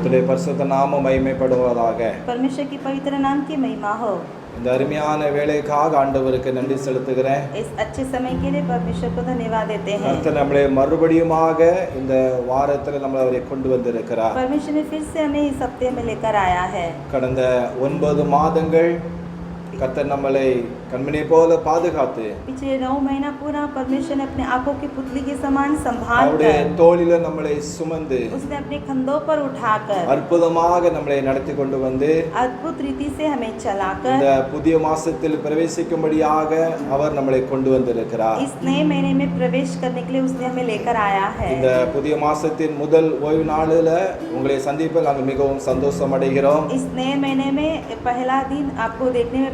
கர்த்தருடைய பரிசுத்த நாமம் மகிமைப்படுவதாக. परमेश्वर की पवित्र नाम की महिमा हो। இந்த அருமையான வேலைக்காக ஆண்டவருக்கு நன்றி செலுத்துகிறேன். इस अच्छे समय के लिए परमेश्वर को धन्यवाद देते हैं। கர்த்தர் நம்மளை மறுபடியுமாக இந்த வாரத்தில் நம்மளை அவரை கொண்டு வந்திருக்கிறார். परमेश्वर ने फिर से हमें इस हफ्ते में लेकर आया है। கடந்த 9 மாதங்கள் கர்த்தர் நம்மளை கண்மணி போல பாதுகாத்து पिछले 9 महीना पूरा परमेश्वर ने अपने आंखों की पुतली के समान संभाल அவருடைய தோளில நம்மளை சுமந்து उसने अपने कंधों पर उठाकर அற்புதமாக நம்மளை நடத்தி கொண்டு வந்து अद्भुत रीति से हमें चलाकर இந்த புதிய மாசத்தில் பிரவேசிக்கும்படியாக அவர் நம்மளை கொண்டு வந்திருக்கிறார். इस नए महीने में प्रवेश करने के लिए उसने हमें लेकर आया है। இந்த புதிய மாசத்தின் முதல் ஓய்வு நாளில் உங்களை சந்திப்பில் நாங்கள் மிகவும் சந்தோஷம் அடைகிறோம். इस नए महीने में पहला दिन आपको देखने में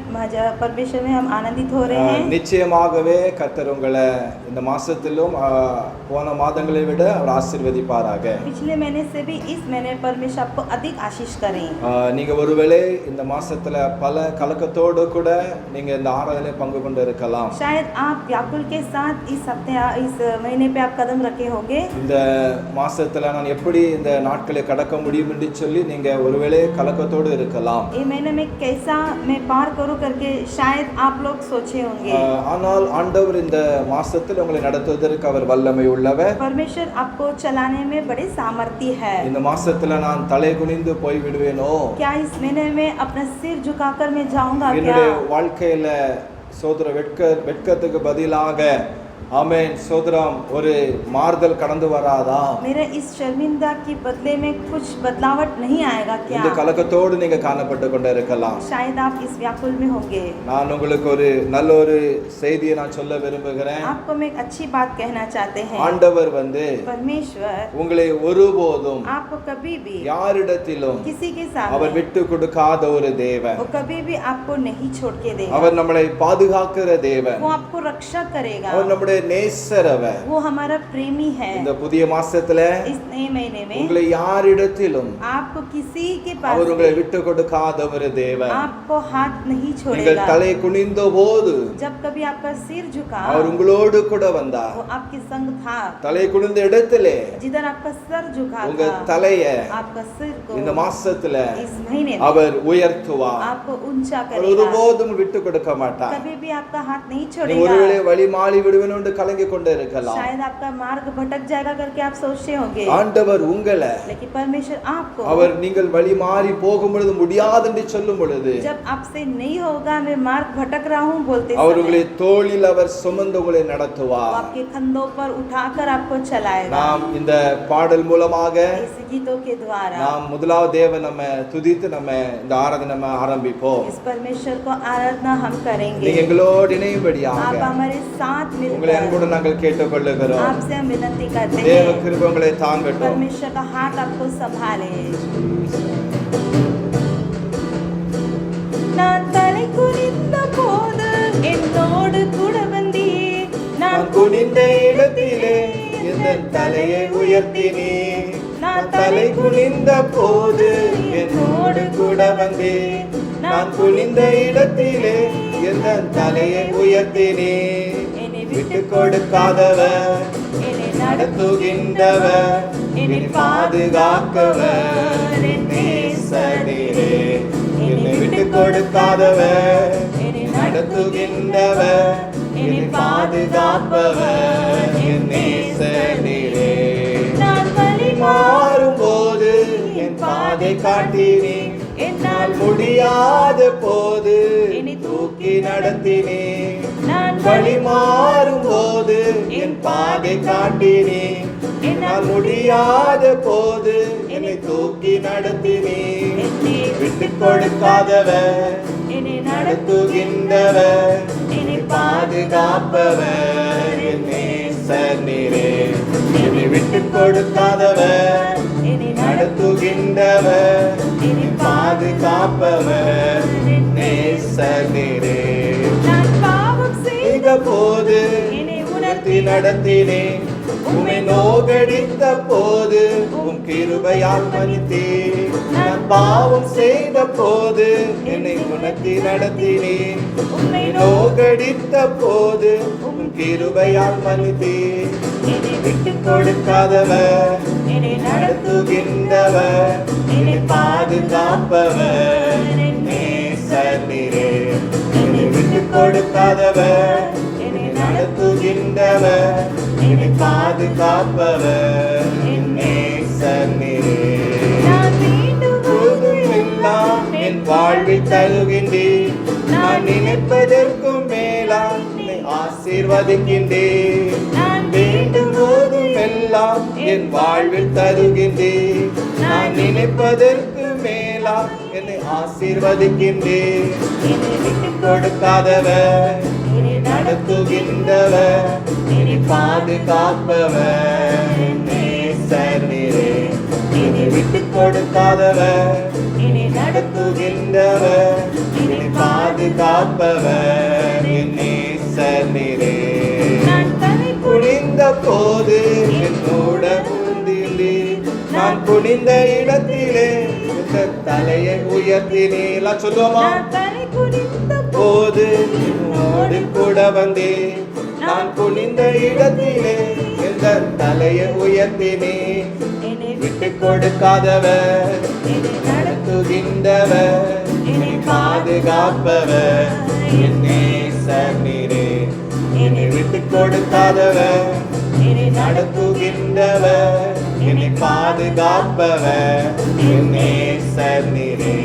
परमेश्वर में हम आनंदित हो रहे हैं। நிச்சயமாகவே கர்த்தர் உங்களை இந்த மாசத்திலும் போன மாதங்களை விட அவர் ஆசீர்வதிப்பாராக. पिछले महीने से भी इस महीने परमेश्वर आपको अधिक आशीष करें। நீங்க ஒருவேளை இந்த மாசத்துல பல கலக்கத்தோடு கூட நீங்க இந்த ஆராதனையில் பங்கு கொண்டு இருக்கலாம். शायद आप व्याकुल के साथ इस हफ्ते इस महीने पे आप कदम रखे होंगे। இந்த மாசத்துல நான் எப்படி இந்த நாட்களை கடக்க முடியும் என்று சொல்லி நீங்க ஒருவேளை கலக்கத்தோடு இருக்கலாம். ये महीने में कैसा मैं पार करूं करके शायद आप लोग सोचे होंगे। ஆனால் ஆண்டவர் இந்த மாசத்தில் உங்களை நடத்துவதற்கு அவர் வல்லமை உள்ளவர். परमेश्वर आपको चलाने में बड़े सामर्थ्य है। இந்த மாசத்துல நான் தலை குனிந்து போய் விடுவேனோ? क्या इस महीने में अपना सिर झुकाकर मैं जाऊंगा क्या? என்னுடைய வாழ்க்கையில சோதர வெட்கத்துக்கு பதிலாக ஆமென் சோதரம் ஒரு மாறுதல் கடந்து வராதா? मेरे इस शर्मिंदा की बदले में कुछ बदलावट नहीं आएगा क्या? இந்த கலக்கத்தோடு நீங்க காணப்பட்டு கொண்டு இருக்கலாம். शायद आप इस व्याकुल में होंगे। நான் உங்களுக்கு ஒரு நல்ல ஒரு செய்தியை நான் சொல்ல விரும்புகிறேன். आपको मैं एक अच्छी बात कहना चाहते हैं। ஆண்டவர் परमेश्वर உங்களை ஒருபோதும் आपको कभी भी யாரிடத்திலும் किसी के सामने அவர் விட்டு கொடுக்காத ஒரு தேவன். वो कभी भी आपको नहीं छोड़ के देगा। அவர் நம்மளை பாதுகாக்கிற தேவன். वो आपको रक्षा करेगा। அவர் நம்முடைய நேசர் அவர். वो हमारा प्रेमी है। இந்த புதிய மாசத்துல इस नए महीने में உங்களை யாரிடத்திலும் आपको किसी के पास அவர் உங்களை விட்டு கொடுக்காத ஒரு தேவன். आपको हाथ नहीं நீங்கள் छोड़ेगा। தலை குனிந்த போது जब कभी आपका सिर झुका அவர் உங்களோடு கூட வந்தார். वो आपके संग था। தலை குனிந்த இடத்திலே जिधर आपका सर झुका உங்க था தலைய आपका सिर को இந்த மாசத்துல इस महीने में அவர் உயர்த்துவார். आपको ऊंचा அவர் करेगा। ஒருபோதும் விட்டு கொடுக்க மாட்டார். कभी भी आपका हाथ नहीं நீ छोड़ेगा। ஒருவேளை வழி மாறி விடுவேன் என்று கலங்கி கொண்டு இருக்கலாம். शायद आपका मार्ग भटक जाएगा करके आप सोचते होंगे। ஆண்டவர் உங்களை लेकिन परमेश्वर आपको அவர் நீங்கள் வழி மாறி போகும் பொழுது முடியாது என்று சொல்லும் பொழுது जब आपसे नहीं होगा मैं मार्ग भटक रहा हूँ बोलते அவர் समय உங்களை தோளில் அவர் சுமந்து உங்களை वो நடத்துவார். आपके कंधों पर उठाकर आपको चलाएगा। நாம் இந்த பாடல் மூலமாக इस गीतों के द्वारा நாம் முதலாவது தேவ நம்ம துதித்து நம்ம இந்த ஆராதனை நம்ம ஆரம்பிப்போம். इस परमेश्वर को आराधना हम करेंगे। நீங்க எங்களோடு இணையும்படியாக आप हमारे साथ உங்களை मिलकर அன்போடு நாங்கள் கேட்டுக்கொள்ளுகிறோம். आपसे हम विनती करते தேவ हैं கிருபை உங்களை தாங்கட்டும். परमेश्वर का हाथ आपको संभाले। நான் தலை குனிந்த போது என்னோடு கூட வந்தீர். நான் குனிந்த இடத்திலே என் தலையை உயர்த்தினே. நான் தலை குனிந்த போது என்னோடு கூட வந்தே. நான் குனிந்த இடத்திலே என் தலையை உயர்த்தினே. என்னை விட்டு கொடுக்காதவர், என்னை நடத்துகின்றவர், என்னை பாதுகாக்கவர் என் நேசரே. என்னை விட்டு கொடுக்காதவர், என்னை நடத்துகின்றவர், என்னை பாதுகாப்பவர் என் நேசரே. நான் வழி மாறும்போது என் பாதை காட்டினே. என்னால் முடியாத போது என்னை தூக்கி நடத்தினே. நான் வழி மாறும்போது என் பாதை காட்டினே. என்னால் முடியாத போது என்னை தூக்கி நடத்தினே. விட்டு கொடுக்காதவர், என்னை நடத்துகின்றவர், என்னை பாதுகாப்பவர் என் நேசர் நீரே. என்னை விட்டு கொடுக்காதவர், என்னை நடத்துகின்றவர், என்னை பாதுகாப்பவர் என் நேசர் நீரே. நான் பாவம் செய்த போது என்னை உணர்த்தி நடத்தினே. உம்மை நோகடித்த போது உம் கிருபையால் மன்னித்தே. நான் பாவம் செய்த போது என்னை உணர்த்தி நடத்தினே. உம்மை நோகடித்த போது உம் கிருபையால் மன்னித்தே. என்னை விட்டு கொடுக்காதவர், என்னை நடத்துகின்றவர், என்னை பாதுகாப்பவர், நேசர் நீரே. என்னை விட்டு கொடுக்காதவர், என்னை நடத்துகின்றவர், என்னை பாதுகாப்பவர், நேசர் நீரே. நான் வேண்டும் போதுமெல்லாம் என் வாழ்வில் தருகின்றேன், நான் நினைப்பதற்கும் மேலாய் என்னை ஆசீர்வதிக்கின்றேன். நான் வேண்டும் போதும் எல்லாம் என் வாழ்வில் தருகின்றேன், நான் நினைப்பதற்கு மேலா என்னை ஆசீர்வதிக்கின்றேன். என்னை விட்டு கொடுக்காதவர், என்னை நடத்துகின்றவர், என்னை பாதுகாப்பவர், நேசர் நீரே. என்னை விட்டு கொடுக்காதவர், என்னை நடத்துகின்றவர், என்னை பாதுகாப்பவர், நேசர் நீரே. நான் தலை குனிந்த போது என்னோட குந்தினீர், நான் குனிந்த இடத்திலே இந்த தலையை உயர்த்தினீர். சொல்லுவோமா? நான் தலை குனிந்த போது என்னோடு கூட வந்தேன், நான் குனிந்த இடத்திலே இந்த தலையை உயர்த்தினீர். என்னை விட்டு கொடுக்காதவர், என்னை நடத்துகின்றவர், என்னை பாதுகாப்பவர், என் நேசர் நீரே. என்னை விட்டு கொடுக்காதவர், என்னை நடத்துகின்றவர், என்னை பாதுகாப்பவர், என் நேசர் நீரே.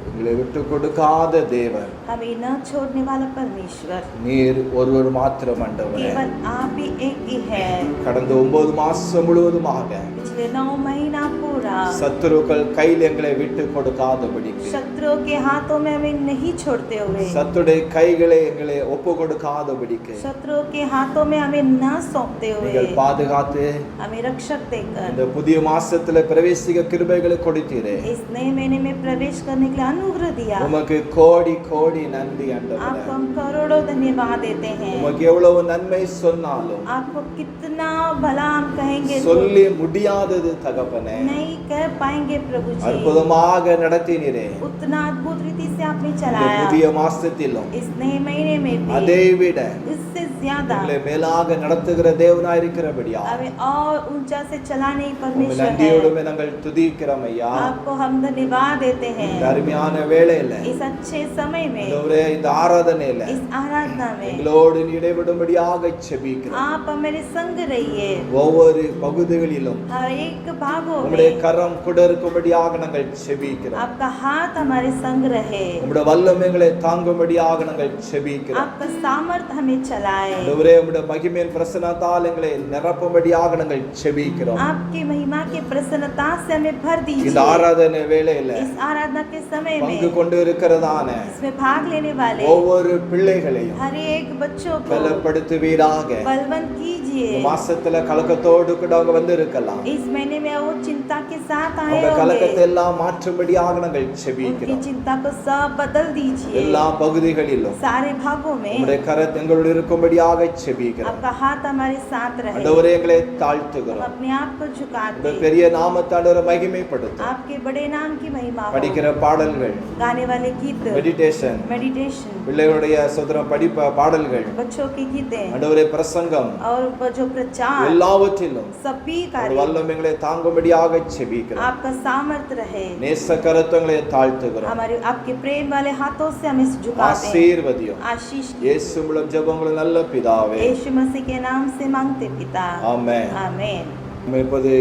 எங்களை விட்டு கொடுக்காத தேவன் हमें न छोड़ने वाला परमेश्वर, நீர் ஒருவர் மாத்திரம் ஆண்டவரே. केवल आप ही एक ही है। கடந்த 9 மாசம் முழுவதுமாக पिछले 9 महीना पूरा சத்துருக்கள் கையில் எங்களை விட்டு கொடுக்காதபடிக்கு, शत्रुओं के हाथों में हमें नहीं छोड़ते हुए, சத்துடைய கைகளை எங்களை ஒப்பு கொடுக்காதபடிக்கு शत्रुओं के हाथों में हमें न सौंपते हुए நீங்கள் பாதுகாத்து हमें रक्षक देकर இந்த புதிய மாசத்துல பிரவேசிக்க கிருபைகளை கொடுத்தீரே. इस नए महीने में प्रवेश करने के लिए अनुग्रह दिया। உமக்கு கோடி கோடி நன்றி ஆண்டவரே. आपको हम करोड़ों धन्यवाद देते हैं। உமக்கு எவ்வளவு நன்மை சொன்னாலும் आपको कितना भला हम कहेंगे तो சொல்லி முடியாதது தகப்பனே. नहीं कह पाएंगे प्रभु जी। அற்புதமாக நடத்தினீரே. उतना अद्भुत रीति से आपने இந்த चलाया। புதிய மாசத்திலும் इस नए महीने में भी அதை விட इससे ज्यादा எங்களை மேலாக நடத்துகிற தேவனாய் இருக்கிறபடியா हमें और ऊंचा से चलाने ही உம்மை परमेश्वर है। நன்றியோடு நாங்கள் துதிக்கிறோம் ஐயா. आपको हम धन्यवाद देते हैं। இந்த அருமையான வேளையில इस अच्छे समय में, ஆண்டவரே, இந்த ஆராதனையில इस आराधना में எங்களோடு இடைவிடும்படியாக செபிக்கிறோம். आप हमारे संग रहिए। ஒவ்வொரு பகுதிகளிலும் हर एक भागों உம்முடைய में கரம் கூட இருக்கும்படியாக நாங்கள் செபிக்கிறோம். आपका हाथ हमारे संग रहे। உம்முடைய வல்லமைகளை தாங்கும்படியாக நாங்கள் செபிக்கிறோம். आपका सामर्थ हमें चलाए। ஆண்டவரே, உம்முடைய மகிமையின் பிரசன்னத்தால் எங்களை நிரப்பும்படியாக நாங்கள் செபிக்கிறோம். आपकी महिमा की प्रसन्नता से हमें भर இந்த दीजिए। ஆராதனை வேளையில इस आराधना के समय பங்கு में கொண்டு இருக்கிறதான इसमें भाग लेने वाले ஒவ்வொரு பிள்ளைகளையும் हर एक बच्चों को பலப்படுத்துவீராக. बलवंत कीजिए। இந்த மாசத்துல கலக்கத்தோடு கூட அவங்க வந்து இருக்கலாம். इस महीने में वो चिंता के साथ आए அவங்க கலக்கத்தை होंगे। எல்லாம் மாற்றும்படியாக நாங்கள் उनकी செபிக்கிறோம். चिंता को सब बदल दीजिए। எல்லா பகுதிகளிலும் सारे भागों में உம்முடைய கரத்தை எங்களோடு இருக்கும்படியாக செபிக்கிறோம். आपका हाथ हमारे साथ रहे। ஆண்டவரே, எங்களை हम தாழ்த்துகிறோம். अपने आप को झुकाते உம்முடைய பெரிய நாமத்தாண்டவரை மகிமைப்படுத்தும். आपके बड़े नाम की महिमा हो। படிக்கிற பாடல்கள், गाने वाले गीत, மெடிடேஷன், मेडिटेशन, பிள்ளைகளுடைய சுதந்திரம் படிப்ப பாடல்கள், बच्चों की गीतें ஆண்டவரே பிரசங்கம், और जो प्रचार, எல்லாவற்றிலும் सभी ஒரு कार्य வல்லமை எங்களை தாங்கும்படியாக செபிக்கிறோம். आपका सामर्थ रहे। நேச கரத்தங்களை தாழ்த்துகிறோம். हमारे आपके प्रेम वाले हाथों से हमें झुकाते हैं। ஆசீர்வதியும். आशीष இயேசு மூலம் ஜெபங்கள் நல்ல பிதாவே. यीशु मसीह के नाम से मांगते पिता, ஆமென். आमीन। நம்ம இப்போது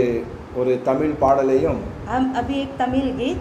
ஒரு தமிழ் பாடலையும் हम अभी एक तमिल गीत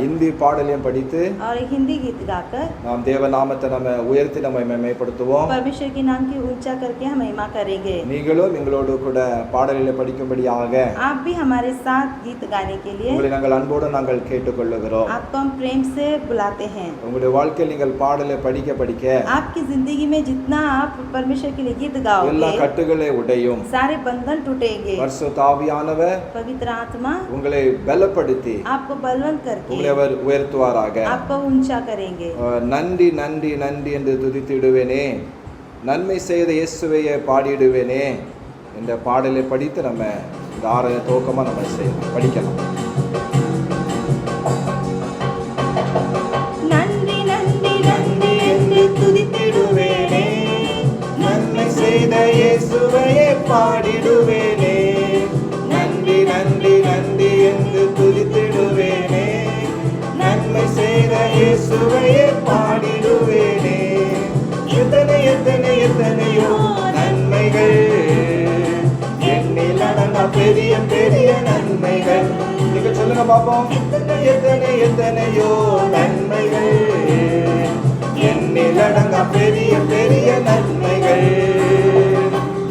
இந்தி பாடலையும் படித்து और एक हिंदी गीत गाकर நாம் தேவ நாமத்தை நம்ம உயர்த்தி நம்ம மேம்படுத்துவோம். परमेश्वर के नाम की ऊंचा करके हम महिमा करेंगे। நீங்களும் எங்களோடு கூட பாடலிலே படிக்கும்படியாக आप भी हमारे साथ गीत गाने के लिए உங்களை நாங்கள் அன்போடு நாங்கள் கேட்டுக்கொள்ளுகிறோம். आपको हम प्रेम से बुलाते हैं। உங்களுடைய வாழ்க்கையில் நீங்கள் பாடலை படிக்க படிக்க आपकी जिंदगी में जितना आप परमेश्वर के लिए गीत எல்லா गाओगे கட்டுகளே உடையும். सारे बंधन टूटेंगे। பரிசுத்த ஆவியானவர் पवित्र आत्मा உங்களை பலப்படுத்தி आपको बलवंत करके உங்களை அவர் உயர்த்துவாராக. आपको ऊंचा करेंगे। நன்றி நன்றி நன்றி என்று துதித்திடுவேனே, நன்மை செய்த இயேசுவையே பாடிடுவேனே என்ற பாடலை படித்து நம்ம இந்த ஆராதனை துவக்கமா நம்ம செய்யலாம், படிக்கலாம். நன்றி நன்றி நன்றி என்று துதித்திடுவேனே, நன்மை செய்த இயேசு பாடிடுவேனே. நன்றி நன்றி நன்றி என்று துதித்திடுவேனே. நன்மை செய்த இயேசுவையே பாடிடுவேனே. எத்தனை எத்தனை எத்தனையோ நன்மைகள், எண்ணில் அடங்கா பெரிய பெரிய நன்மைகள். நீங்க சொல்லுங்க பாப்போம். எத்தனை எத்தனை எத்தனையோ நன்மைகள், எண்ணில் அடங்கா பெரிய பெரிய நன்மைகள்.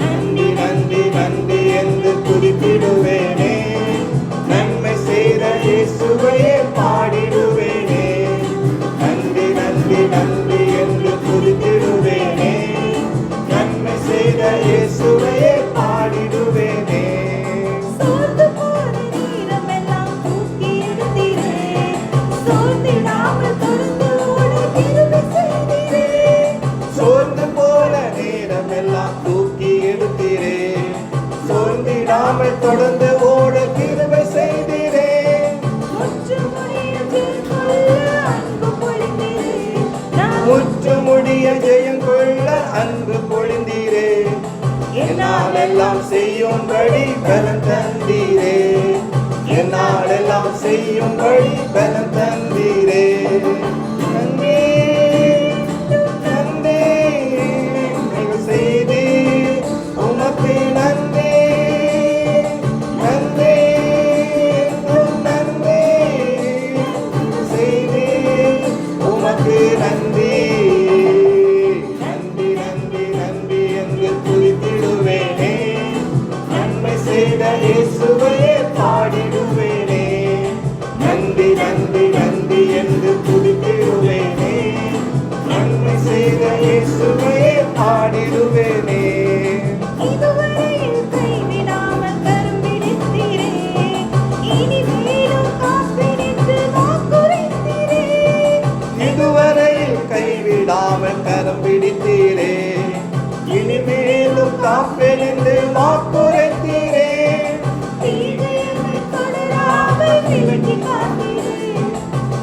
நன்றி நன்றி நன்றி என்று துதித்திடுவேனே. நன்மை செய்த இயேசுவையே பாடிடுவேனே. நன்றி நன்றி நன்றி என்று துதித்திடுவேனே. நன்மை செய்த இயேசுவையே பாடிடுவேனே. சோர்ந்து போன நேரமெல்லாம் தூக்கி எடுத்தீரே. சோர்ந்திடாமல் தொடர்ந்து ஓட கிருபை செய்தீரே. சோர்ந்து போன நேரமெல்லாம் தூக்கி எடுத்தீரே. சோர்ந்திடாமல் தொடர்ந்து ஓட கிருபை செய்தீரே. முற்றுமுடிய ஜெயம் கொள்ள முற்றுமுடிய ஜெயம் கொள்ள அன்பு அன்பு பொழிந்தீரே. பொழிந்தீரே. என்னால் எல்லாம் செய்யும்படி பலம் தந்தீரே. என்னால் எல்லாம் செய்யும்படி பலம் தந்தீரே. நன்றி நன்றி நீங்கள் செய்தி உமக்கு நன்றி. நன்றி நன்றி செய்தி உமக்கு நன்றி. நன்றி நன்றி நன்றி என்று துதித்திடுவேனே. நன்மை செய்த இயேசுவையே பாடிடுவேனே. நன்றி நன்றி நன்றி என்று துதித்திடுவேனே. நன்மை செய்த இயேசுவையே பாடிடுவேனே. இதுவரையில் கைவிடாமல் கரம் பிடித்தீரே. இனிமேலும் காப்பிடித்து வாக்குரைத்தீரே. இதுவரையில் கைவிடாமல் கரம் பிடித்தீரே. இனிமேலும் காப்பேன் என்று வாக்குரைத்தீரே. தீமையை தொடராமல் விலக்கி காத்தீரே.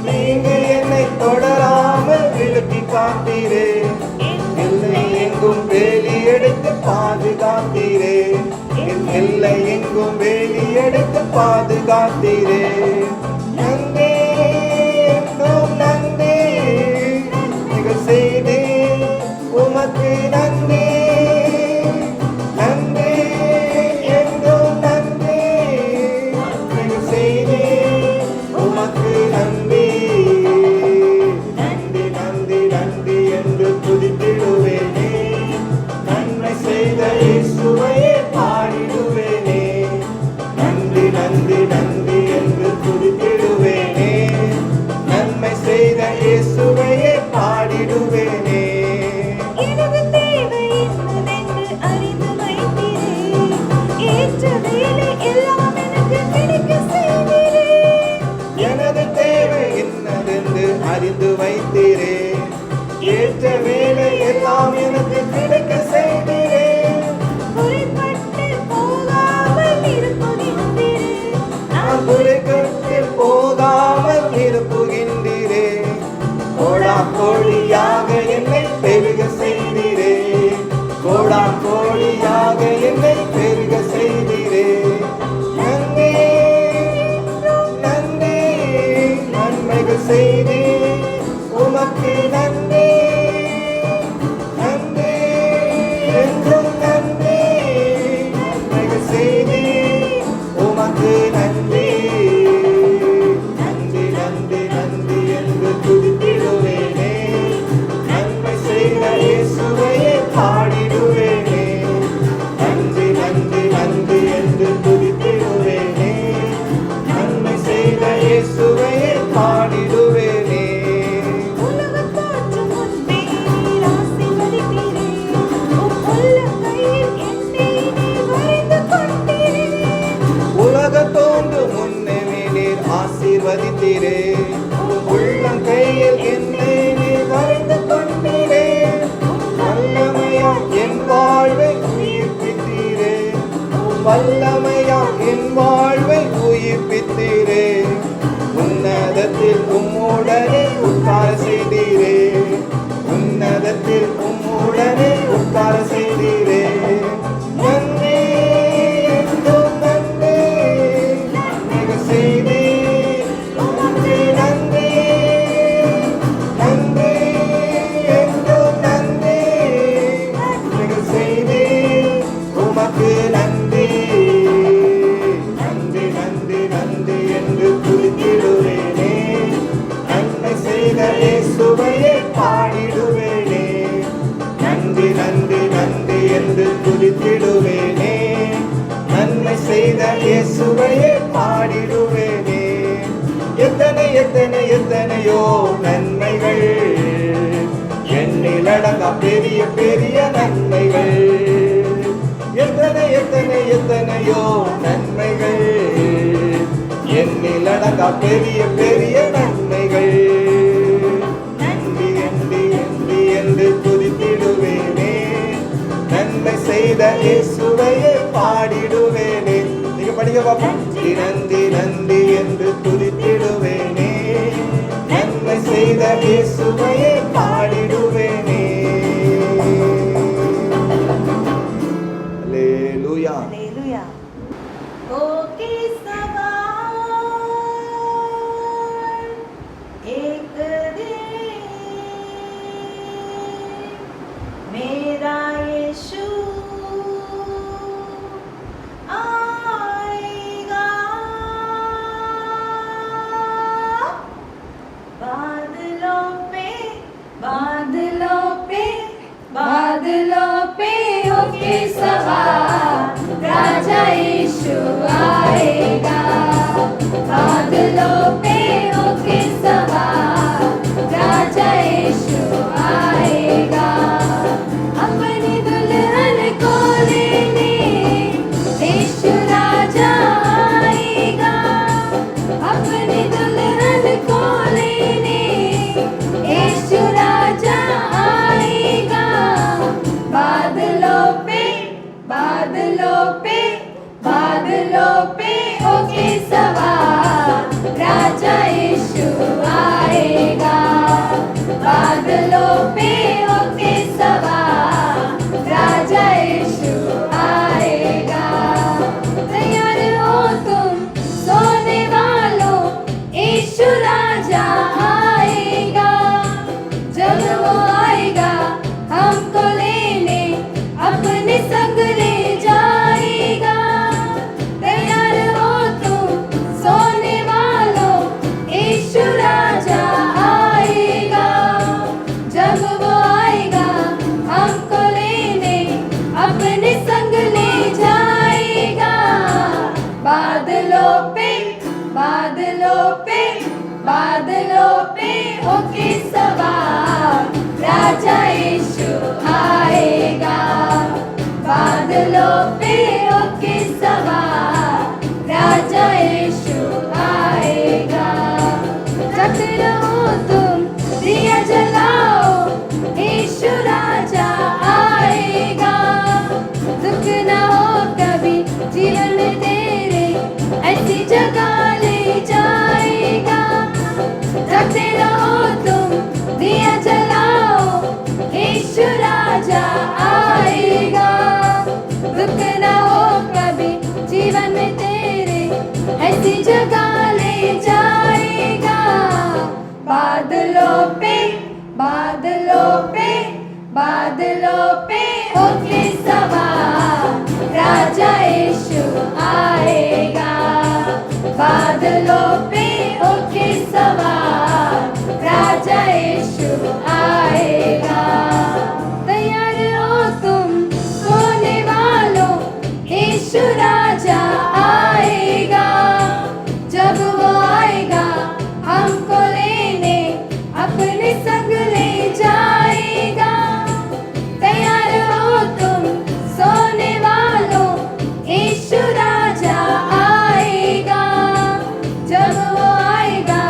நீங்க என்னை தொடராமல் விலக்கி காத்தீரே. எல்லை எங்கும் வேலி எடுத்து பாதுகாத்தீரே. என் எல்லை எங்கும் வேலி எடுத்து பாதுகாத்தீரே. நன்றி என்றும் நன்றி மிக செய்தி உமக்கு நன்றி. நன்றி என்றும் நன்றி மிக செய்தி உமக்கு நன்றி. நன்றி நன்றி நன்றி என்று துதித்திடுவேனே. நன்மை செய்த இயேசுவையே பாடிடுவேனே. நன்றி நன்றி நன்றி என்று துதித்திடுவேனே. நன்மை செய்த இயேசுவையே பாடிடுவேனே. எனது தேவை இன்னதென்று அறிந்து வைத்தீரே. ஏற்ற வேலை எல்லாம் எனக்கு கிடைக்க செய்தீரே. எனது தேவை என்னதென்று அறிந்து வைத்தீரே. ஏற்ற வேலை எல்லாம் எனக்கு கிடைக்க செய்தீரே. குறைபட்டு போகாமல் இருப்பதின்றீரே. நான் குறைகட்டு போகாமல் இருப்புகின்றீரே. கோடா கோழியாக என்னை பெருக செய்தீரே. கோடா கோழியாக என்னை பெருக செய்தீரே. நன்றி நன்றி நன்மைகள் செய்தி உமக்கு நன்றி. நன்றி என்றும் நன்றி நன்மைகள் செய்தி உமக்கு நன்றி. நன்றி நன்றி நன்றி என்று துதித்திடுவேனே. நன்மை செய்த இயேசுவையே பாடிடுவேனே. நன்றி நன்றி நன்றி என்று துதித்திடுவேனே. நன்மை செய்த இயேசுவையே பாடிடுவேனே. உலகம் தோற்றும் முன்பே நீர் ஆசீர்வதித்தீரே. உம் உள்ளங்கையில் என்னை நீர் வரைந்து கொண்டீரே. உலக தோன்றும் முன்னே நீர் ஆசீர்வதித்தீரே. உள்ளம் கையில் என்னை நீர் வரைந்து கொண்டீரே. வல்லமையாம் என் வாழ்வை உயிர்ப்பித்தீரே. வல்லமையாம் என் வாழ்வை உயிர்ப்பித்தீரே. உன்னதத்தில் உம்முடனே உட்கார செய்தீரே. உன்னதத்தில் உம்முடனே உட்கார செய்தீரே. நன்றி செய்த இயேசுவையே பாடிடுவேனே. எத்தனை எத்தனை எத்தனையோ நன்மைகள், எண்ணிலடங்கா பெரிய பெரிய நன்மைகள். எத்தனை எத்தனை எத்தனையோ நன்மைகள், எண்ணிலடங்கா பெரிய பெரிய நன்மைகள். நன்றி நன்றி நன்றி என்று துதித்திடுவேனே, நன்மை செய்த இயேசுவையே பாடிடுவேனே. நீங்க படிக்க பாப்போம். நன்றி நன்றி என்று துதித்திடுவேனே, நன்மை செய்த இயேசுவையே பாடிடுவேனே. அல்லேலூயா. हालेलुया। ओ की सवार एक दिन मेरा यीशु आएगा, बादलों पे बादलों पे बादलों पे होके सवार राजा यीशु आएगा, बादलों पे होके सवार राजा यीशु आएगा, अपनी दुल्हन को लेने यीशु राजा आएगा, अपनी दुल्हन को लेने यीशु राजा आएगा, बादलों पे बादलों पे बादलों पे होके सवार राजा यीशु आएगा, बादलों पे होके सवार राजा यीशु आएगा। तैयार हो तुम सोने वालों, यीशु राजा आएगा, जब वो आएगा हमको लेने अपने संग ले जाएगा। तैयार हो तुम सोने वालों, यीशु राजा आएगा, जब वो आएगा हमको लेने अपने संग ले जाएगा, बादलों पे बादलों पे बादलों पे होके सवार राजा यीशु आएगा, बादलों पे होके सवार राजा यीशु आएगा। जगते रहो तुम दिया जलाओ, यीशु राजा आएगा, दुख ना हो कभी जीवन में तेरे, ऐसी जगह ले जाएगा। जगते रहो तुम दिया जलाओ, यीशु राजा आएगा, दुख ना हो कभी जीवन में तेरे, ऐसी जगह ले जाएगा, बादलों पे बादलों पे बादलों पे होके सवार राजा यीशु आएगा, बादलों पे होके सवार राजा यीशु आएगा। तैयार हो तुम सोने वालों, यीशु राजा आएगा, जब वो आएगा हमको लेने अपने संग ले जाएगा। तैयार हो तुम सोने वालों, यीशु राजा आएगा, जब वो आएगा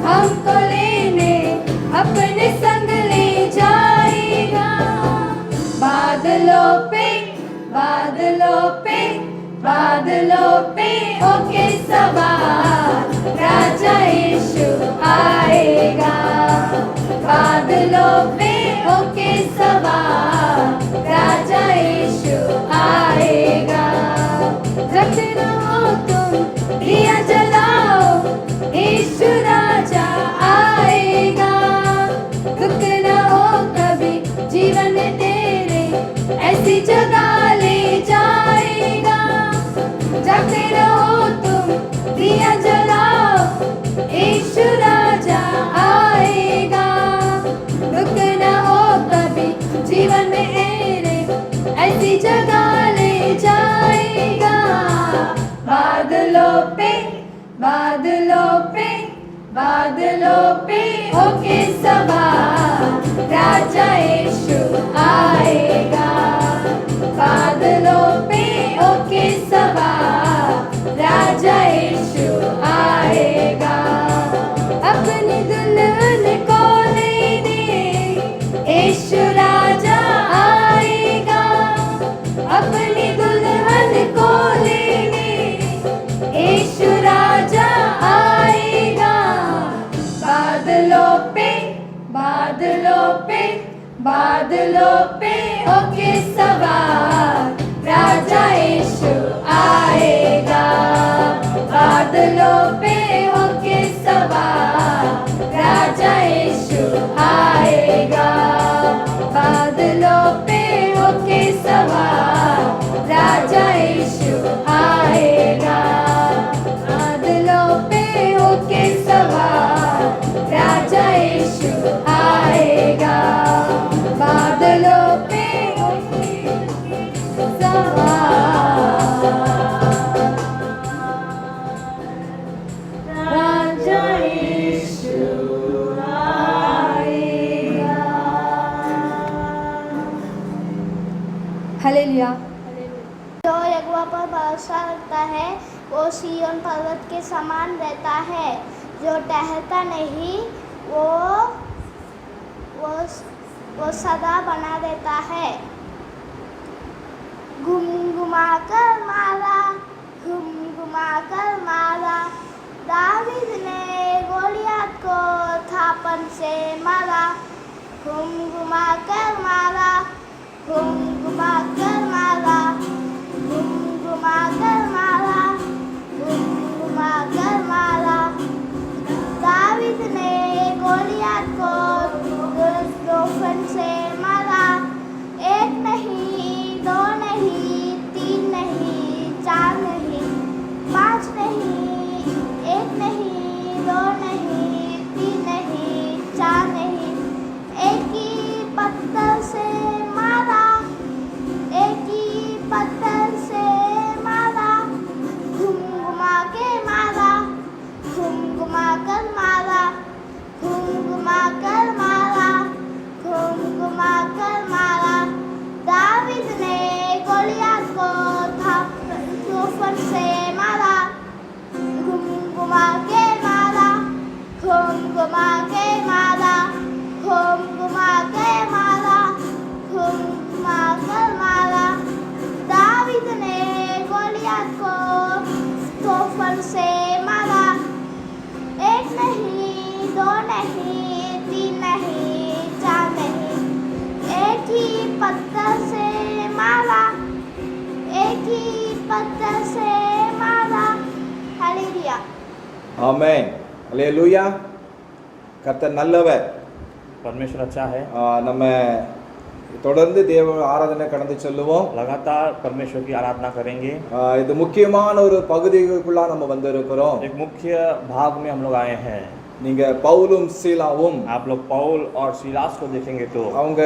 हमको लेने अपने संग ले जाएगा, बादलों पे बादलों पे बादलों पे होके सवार राजा यीशु आएगा, बादलों पे होके सवार राजा यीशु आएगा। जगते रहो तुम दिया जलाओ, यीशु राजा आएगा, दुख ना हो कभी जीवन में तेरे, ऐसी जगह ले जाएगा। जगते रहो तुम दिया जलाओ, यीशु राजा आएगा, दुख ना हो कभी जीवन में तेरे, ऐसी जगह ले जाएगा, बादलों पे होके सवार राजा यीशु आएगा। बादलों पे होके सवार राजा यीशु आएगा। अपनी दुल्हन को लेने यीशु राजा आएगा। अपनी दुल्हन को लेने यीशु राजा आएगा। बादलों पे होके सवार राजा यीशु आएगा। बादलों पे होके सवार राजा यीशु आएगा। बादलों पे होके सवार राजा यीशु आएगा। बादलों पे होके सवार राजा यीशु आएगा। बादलों पे होके सवार राजा यीशु आएगा। हालेलुया। जो यहोवा पर भरोसा रखता है वो सिय्योन पर्वत के समान रहता है, जो टहलता नहीं वो सदा बना रहता है। घुमा कर मारा दावीद ने गोलियत को थापन से मारा। घुमा कर मारा दावीद ने गोलियत को थापन से मारा। एक नहीं, दो नहीं, तीन नहीं, चार नहीं, पांच नहीं, एक नहीं, दो नहीं, तीन नहीं, चार नहीं, एक ही पत्थर से मारा। घुमा कर मारा दावीद ने गोलियत को थापन से मारा। घुमा के मारा दावीद ने गोलियत को थापन से मारा। एक नहीं, दो नहीं, तीन नहीं, चार नहीं, एक ही पत्थर से मारा। हालेलुया। ஆமென். அல்லேலூயா. கர்த்தர் நல்லவர். परमेश्वर अच्छा है। நம்ம தொடர்ந்து தேவ ஆராதனை கடந்து செல்லுவோம். लगातार परमेश्वर की आराधना करेंगे। இது முக்கியமான ஒரு பகுதிக்குள்ள நம்ம வந்திருக்கிறோம். एक मुख्य भाग में हम लोग आए हैं। நீங்க பவுலும் சீலாவும் आप लोग पौल और सीलास को देखेंगे तो அவங்க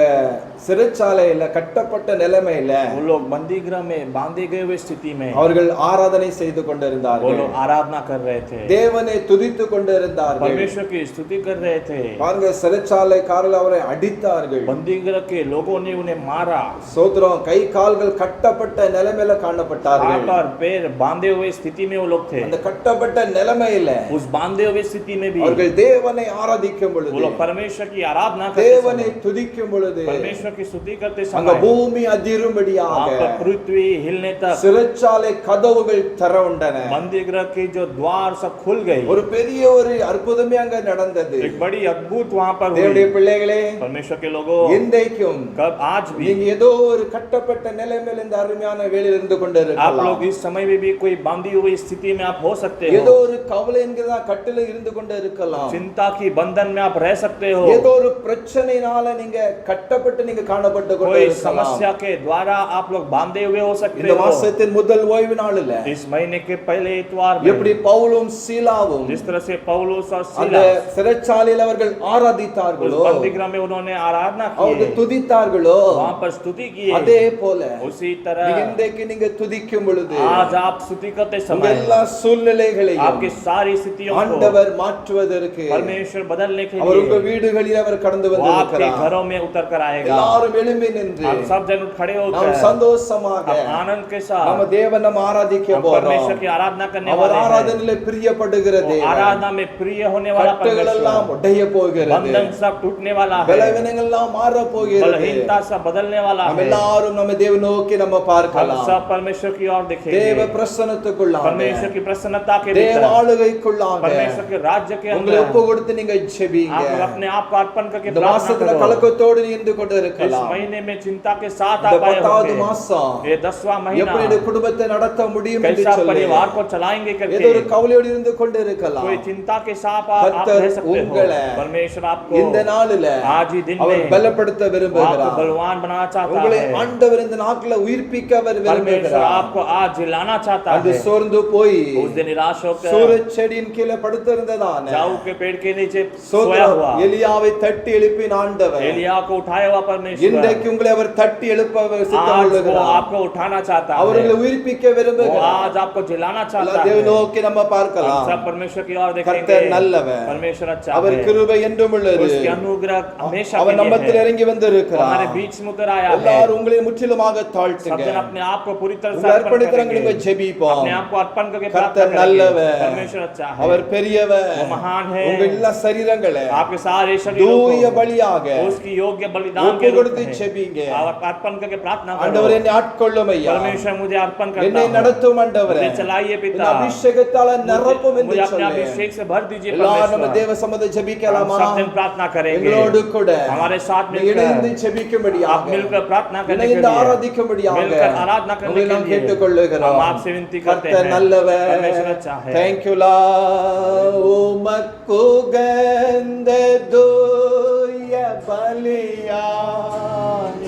சிறைச்சாலையில கட்டப்பட்ட நிலைமையில वो लोग बंदी गृह में बांधे गए हुए स्थिति में அவர்கள் ஆராதனை செய்து वो கொண்டிருந்தார்கள். लोग आराधना कर रहे थे, தேவனை துதித்து கொண்டிருந்தார்கள். परमेश्वर की स्तुति कर रहे थे। பாருங்க, சிறைச்சாலைக்காரர்கள் அவரை அடித்தார்கள். बंदी गृह के लोगों ने उन्हें मारा। சோத்ரம், கை கால்கள் கட்டப்பட்ட நிலைமையில காணப்பட்டார்கள். हाथ और पैर बांधे हुए स्थिति में वो लोग थे। அந்த கட்டப்பட்ட நிலைமையில उस बांधे हुए स्थिति में भी அவர்கள் தேவனை ஆராதிக்கும் பொழுது, वो लोग परमेश्वर की आराधना करते தேவனை समय, துதிக்கும் பொழுது परमेश्वर की स्तुति करते அங்க समय பூமி அதிரும்படியாக वहाँ पर पृथ्वी हिलने तक சிறைச்சாலை கதவுகள் திறவுண்டன. बंदी गृह की जो द्वार सब खुल गई। ஒரு பெரிய ஒரு அற்புதமே அங்க நடந்தது. एक बड़ी अद्भुत वहाँ पर தேவனுடைய हुई। பிள்ளைகளே, परमेश्वर के लोगों, இன்றைக்கும் कब आज भी நீங்க ஏதோ ஒரு கட்டப்பட்ட நிலைமையில இந்த அருமையான வேளையில் இருந்து आप கொண்டிருக்கலாம். लोग इस समय में भी कोई बांधी हुई स्थिति में आप हो सकते ஏதோ हो। ஒரு கவலை என்கிற கட்டில இருந்து கொண்டு இருக்கலாம். இருக்கலாம். चिंता की बंधन में आप रह सकते हो. ஏதோ ஒரு பிரச்சனையினால நீங்க கட்டப்பட்டு நீங்க காணப்பட்டு கொண்டு कोई இருக்கலாம். समस्या के द्वारा आप लोग बांधे हुए हो सकते இந்த हो. மாசத்தின் முதல் ஓய்வு நாளில் इस महीने के पहले इतवार எப்படி में பவுலும் சீலாவும் जिस तरह से पौलुस और அந்த सीलास சிறைச்சாலையில் அவர்கள் उस ஆராதித்தார்களோ, बंदीगृह में उन्होंने आराधना அவர்கள் की, துதித்தார்களோ, वहां पर स्तुति की. அதே போல उसी நீங்க तरह இன்றைக்கு நீங்க துதிக்கும் பொழுது आज आप स्तुति करते உங்க समय எல்லா சூழ்நிலைகளையும் आपकी सारी स्थितियों को ஆண்டவர் மாற்றுவதற்கு परमेश्वर बदलने के அவர் உங்க लिए வீடுகளில் அவர் கடந்து वो आपके வந்திருக்கிறார். घरों में उतर कर आएगा. எல்லாரும் எழும்பி நின்று आप सब जन खड़े நாம் होकर சந்தோஷமாக आप आनंद के நம்ம साथ தேவனை நம்ம ஆராதிக்க हम போறோம். परमेश्वर की आराधना करने அவர் वाले हैं. ஆராதனையிலே பிரியப்படுகிற वो தேவன். आराधना में प्रिय होने वाला கட்டுகள் எல்லாம் परमेश्वर, உடைய போகிறது. बंधन सब टूटने वाला है, பலவீனங்கள் எல்லாம் மாற போகிறது. बलहीनता सब बदलने वाला நம்ம है. எல்லாரும் நம்ம தேவ நோக்கி நம்ம हम பார்க்கலாம். सब परमेश्वर की ओर தேவ देखेंगे. பிரசன்னத்துக்குள்ளாக, परमेश्वर की प्रसन्नता के தேவ भीतर, ஆளுகைக்குள்ளாக परमेश्वर के राज्य के உங்களை अंदर ஒப்பு கொடுத்து நீங்க ஜெபிங்க. आप अपने आप को अर्पण करके இந்த प्रार्थना மாசத்துல करो. கலக்கத்தோடு நின்று கொண்டு इस இருக்கலாம். महीने में चिंता के साथ இந்த आप आए 10வது होंगे. மாசம் ये 10वां महीना எப்படி இந்த குடும்பத்தை நடத்த முடியும் என்று कैसा சொல்லி परिवार को चलाएंगे ஏதோ ஒரு करके கவலையோடு இருந்து கொண்டு இருக்கலாம். कोई चिंता के साथ आप கர்த்தர் रह सकते हो. உங்களை परमेश्वर आपको இந்த நாளில आज ही दिन அவர் में பலப்படுத்த आपको விரும்புகிறார். बलवान बनाना चाहता உங்களை है. ஆண்டவர் இந்த நாட்கள உயிர்ப்பிக்க அவர் परमेश्वर விரும்புகிறார். आपको आज जिलाना चाहता அது है. சோர்ந்து போய் उस दिन निराश होकर சூரஜ் செடியின் கீழே படுத்திருந்ததான जाऊ के पेड़ के नीचे सोया சோதரம் हुआ எலியாவை தட்டி எழுப்பின ஆண்டவர் एलिया को उठाया हुआ परमेश्वर இன்றைக்கு உங்களை அவர் தட்டி எழுப்ப आज वो சித்தமுள்ளார். आपको उठाना चाहता அவர்களை है. உயிர்ப்பிக்க वो விரும்புகிறார். आज आपको जिलाना எல்லா चाहता தேவ है. நோக்கி நம்ம हम பார்க்கலாம். सब परमेश्वर की ओर देखेंगे. கர்த்தர் நல்லவர். परमेश्वर अच्छा அவர் है. கிருபை என்றும் உள்ளது. उसकी अनुग्रह हमेशा அவர் के लिए நம்மத்தில் है. இறங்கி वो வந்திருக்கிறார். हमारे बीच में उतर आया है. எல்லாரும் உங்களை முற்றிலுமாக सब தாழ்த்துங்க. जन अपने आप को पूरी तरह से உங்களை अर्पण அர்ப்பணிக்கிறவங்க करेंगे. நீங்க ஜெபிப்போம். अपने आप को अर्पण करके கர்த்தர் प्रार्थना நல்லவர். करेंगे. परमेश्वर अच्छा है. அவர் பெரியவர். वो महान है. உங்க எல்லா சரீரங்களை आपके सारे शरीरों தூய को பலியாக उसकी योग्य बलिदान ஒப்பு के रूप கொடுத்து में ஜெபிங்க. आप अर्पण करके प्रार्थना ஆண்டவரே करो. என்னை ஆட்கொள்ளும் ஐயா. परमेश्वर मुझे अर्पण करता என்னை हूं. நடத்தும் ஆண்டவரே. मुझे चलाइए என்னை पिता. அபிஷேகத்தால நிரப்பும் என்று मुझे अपने சொல்லு. अभिषेक से भर दीजिए எல்லாரும் நம்ம परमेश्वर. தேவ சமூகத்தை हम ஜெபிக்கலாமா? सब दिन प्रार्थना करेंगे. எங்களோடு கூட हमारे साथ இணைந்து मिलकर ஜெபிக்கும்படியாக आप मिलकर प्रार्थना करने के இணைந்து लिए ஆராதிக்கும்படியாக मिलकर आराधना करने உங்களை के நாம் लिए கேட்டுக்கொள்ளுகிறோம். हम आपसे विनती करते கர்த்தர் हैं. நல்லவர். परमेश्वर अच्छा है. Thank you Lord. உமக்கு உகந்த தூய பலியாய்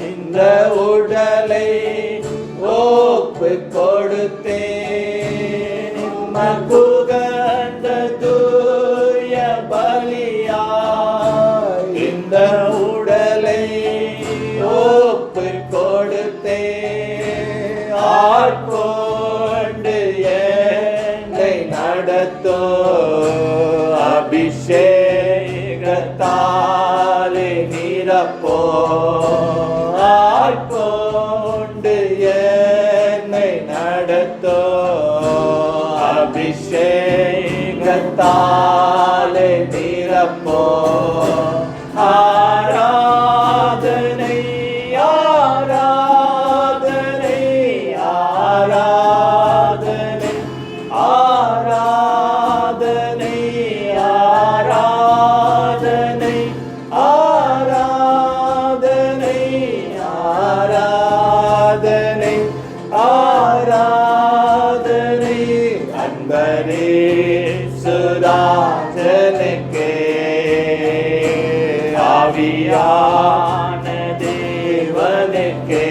இந்த உடலை ஒப்பு கொடுத்தேன். உமக்கு உகந்த தூய பலியாய் இந்த உடலை ஒப்பு கொடுத்தேன். ஆட்கொண்டு என்னை நடத்தோ அபிஷேகத்தாலே நிரப்போ. ஆட்கொண்டு என்னை நடத்தோ அபிஷேகத்தாலே நிரப்போ. ஆராதனை ஆராதனை ஆராதனை ஆராதனை ஆராதனை ஆராதனை ஆராதனை ஆராதனை அன்பரே சுராஜனுக்கே ஆவியான தேவனுக்கே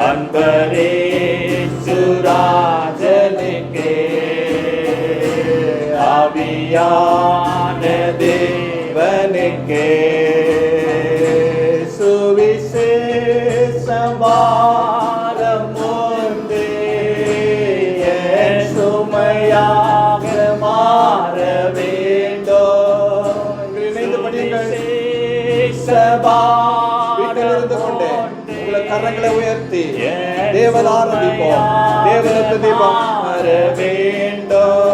அன்பரே சுராஜனுக்கே ஆவியான தேவனுக்கே சுவிசேஷமாரம் ஒன்றே என் சுமையாக மாற வேண்டும். இணைந்து படியுங்கள். வீட்டில் இருந்து கொண்டே உங்களை கரங்களை உயர்த்தி தேவன் ஆராதிப்போம். தேவனுக்கு தீபம் வர வேண்டும்.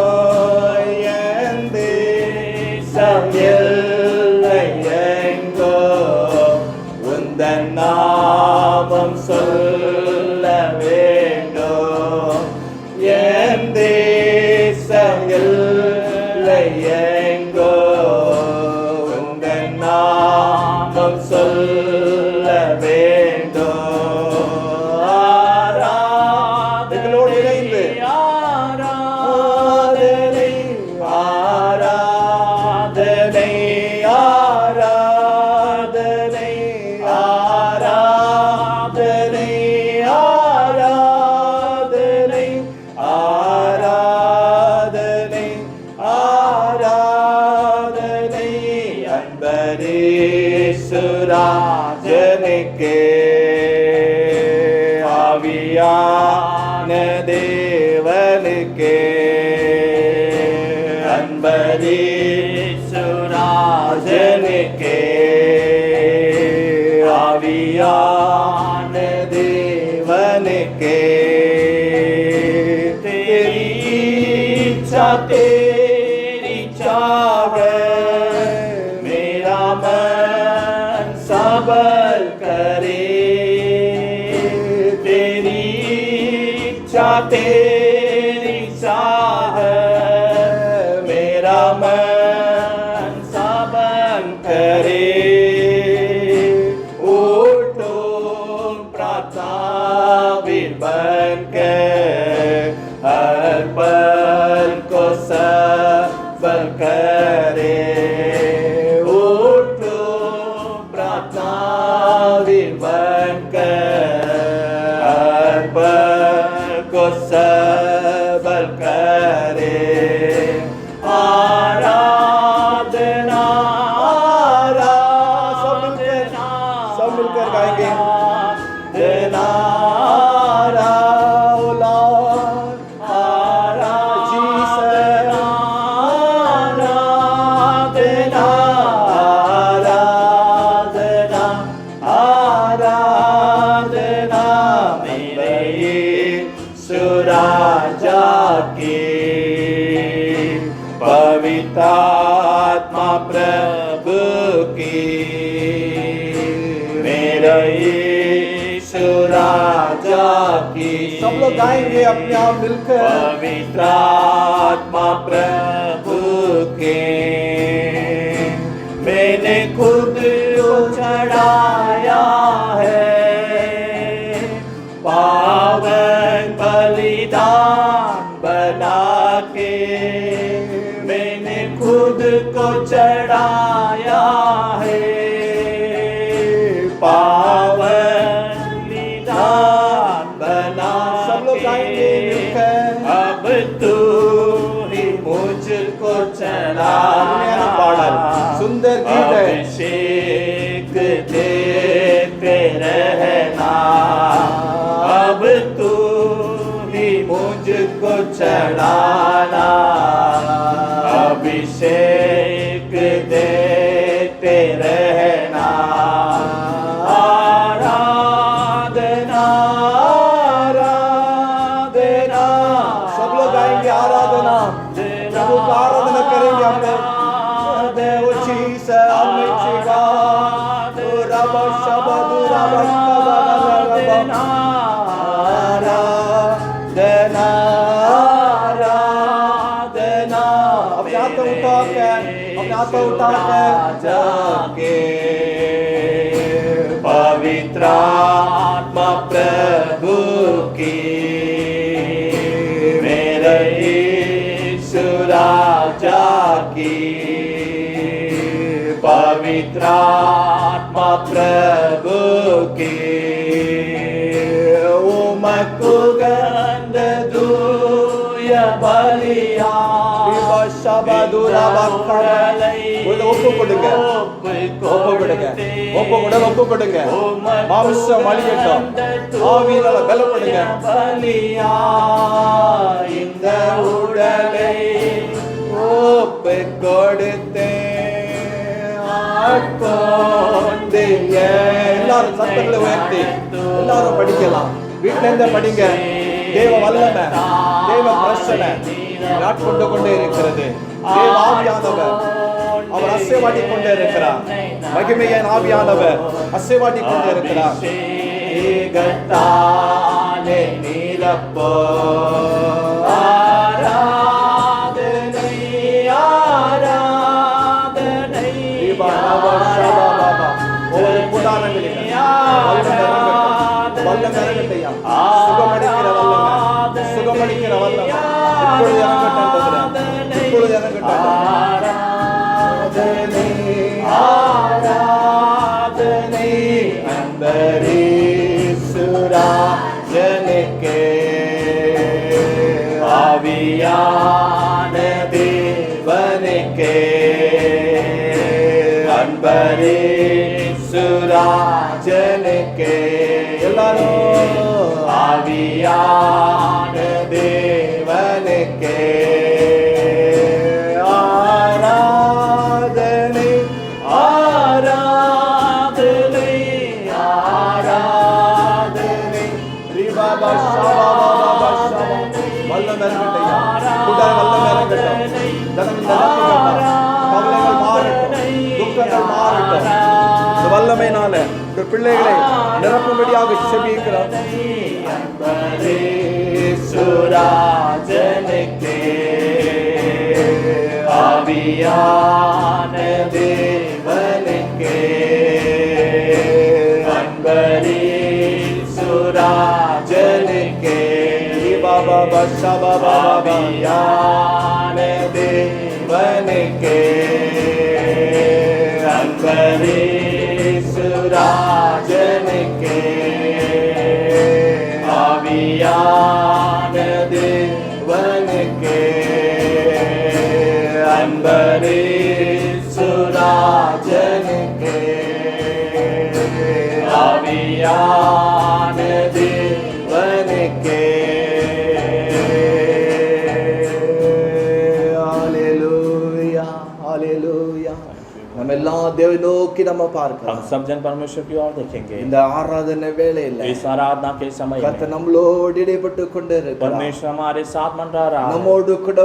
என் தேசம் எல்லை எங்கோ உந்தன் நாமம் சொல்ல வேண்டும். என் தேசம் எல்லை எங்கோ உந்தன் நாமம் சொல்ல வேண்டும். எங்களோடு இணைந்து ஆராதனை ஆராதனை சுராஜனுக்கே அன்பரீசு ராஜனுக்கே ஆவியான தேவனுக்கே तेरी इच्छा तेरी चाह मेरा मन सबल करे तेरी इच्छा तेरी चाह मेरा मन सबल करे उठो प्रार्थनावीर बनकर हर पल को सफल करे उठो प्रार्थनावीर बनकर हर पल को सफल करे आराधना आराधना सब मिलकर गाएंगे पवित्रात्मा प्रभु की मेरा यीशु राजा की सब लोग गाएंगे अपने आप मिलकर पवित्रात्मा प्रभु के मैंने खुद को चढ़ाया है पावन बलिदान बना के मैंने खुद को चढ़ाया है पावन बलिदान बना सब लोग गाएंगे अब तू ही मुझको चला सुंदर गीत है अभिषेक देते रहना अब तू ही मुझको चढ़ाना अभिषेक देते रहना आराधना आराधना सब लोग गाएंगे आराधना प्रभु का आराधना करेंगे हम लोग देव चीज हमें रब शब्द रब आराधना आराधना अपने हाथ उठा कर जाके पवित्रात्मा प्रभु की मेरे यीशु राजा की पवित्रात्मा प्रभु की उमकुगंध दूय बलिया शबदुरा बखरलै ஒப்பு கொடுங்க ஒப்பு கொடுங்க மாம்சம் அழியட்டும் ஆவியினால பலப்படுங்க பலியா இந்த உடலை ஒப்பு கொடுத்தேன் ஆட்கொண்டீங்க எல்லாரும் சத்தங்களை உயர்த்தி எல்லாரும் படிக்கலாம் வீட்டுல இருந்து படிங்க தேவ வல்லமை தேவ பிரசனை நாட்கொண்டு கொண்டே இருக்கிறது தேவ ஆவியானவர் அவர் அசைவாடி கொண்டே இருக்கிறார் மகிமையின் ஆவியானவர் அசைவாடி கொண்டே இருக்கிறார் ஏகத்தாலே நீரப்போ ஆராதனை ஆராதனை ஒவ்வொரு கூடாரங்களில் வல்லமை இறங்கட்டையா சுகமளிக்கிற வல்லமை சுகமளிக்கிற வல்லமை இப்பொழுது இறங்கட்டும் இப்பொழுது இறங்கட்டும் ஆராதனை அன்பரீசுராஜனுக்கே ஆவியான தேவனுக்கே அன்பரீசுராஜனுக்கே எல்லாரும் ஆவியான தேவன் के आराधने आराधने आराधने रिबाबा शाबाबा शाबा வல்லம் இறங்கட்டையா கூடார வல்லம் இறங்கட்டும் தனமின் நிரப்பப்பட்ட கவலைகள் மாறட்டும் துக்கங்கள் மாறட்டும் இந்த வல்லமையினால இந்த பிள்ளைகளை நிரப்பும்படியாக செபிக்கிறோம் சுராஜனுக்கே ஆவியான தேவனுக்கே அன்பரே சுராஜனுக்கே பாபா ஷபாபா ஆவியான தேவனுக்கே அன்பரே சுராஜனுக்கே ஆவியான தேவனுக்கே அன்பரே சுராஜனுக்கே ஆவியான தேவனுக்கே ஹalleluya ஹalleluya நம்ம எல்லாம் தேவனை நோக்கி நம்ம हम பார்க்கலாம் सब जन परमेश्वर की ओर देखेंगे இந்த ஆராதனை வேளையில इस आराधना के समय கர்த்தர் में நம்மளோடு இடைப்பட்டு கொண்டிருக்கிறார் परमेश्वर हमारे साथ मंडरा रहा है நம்மோடு கூட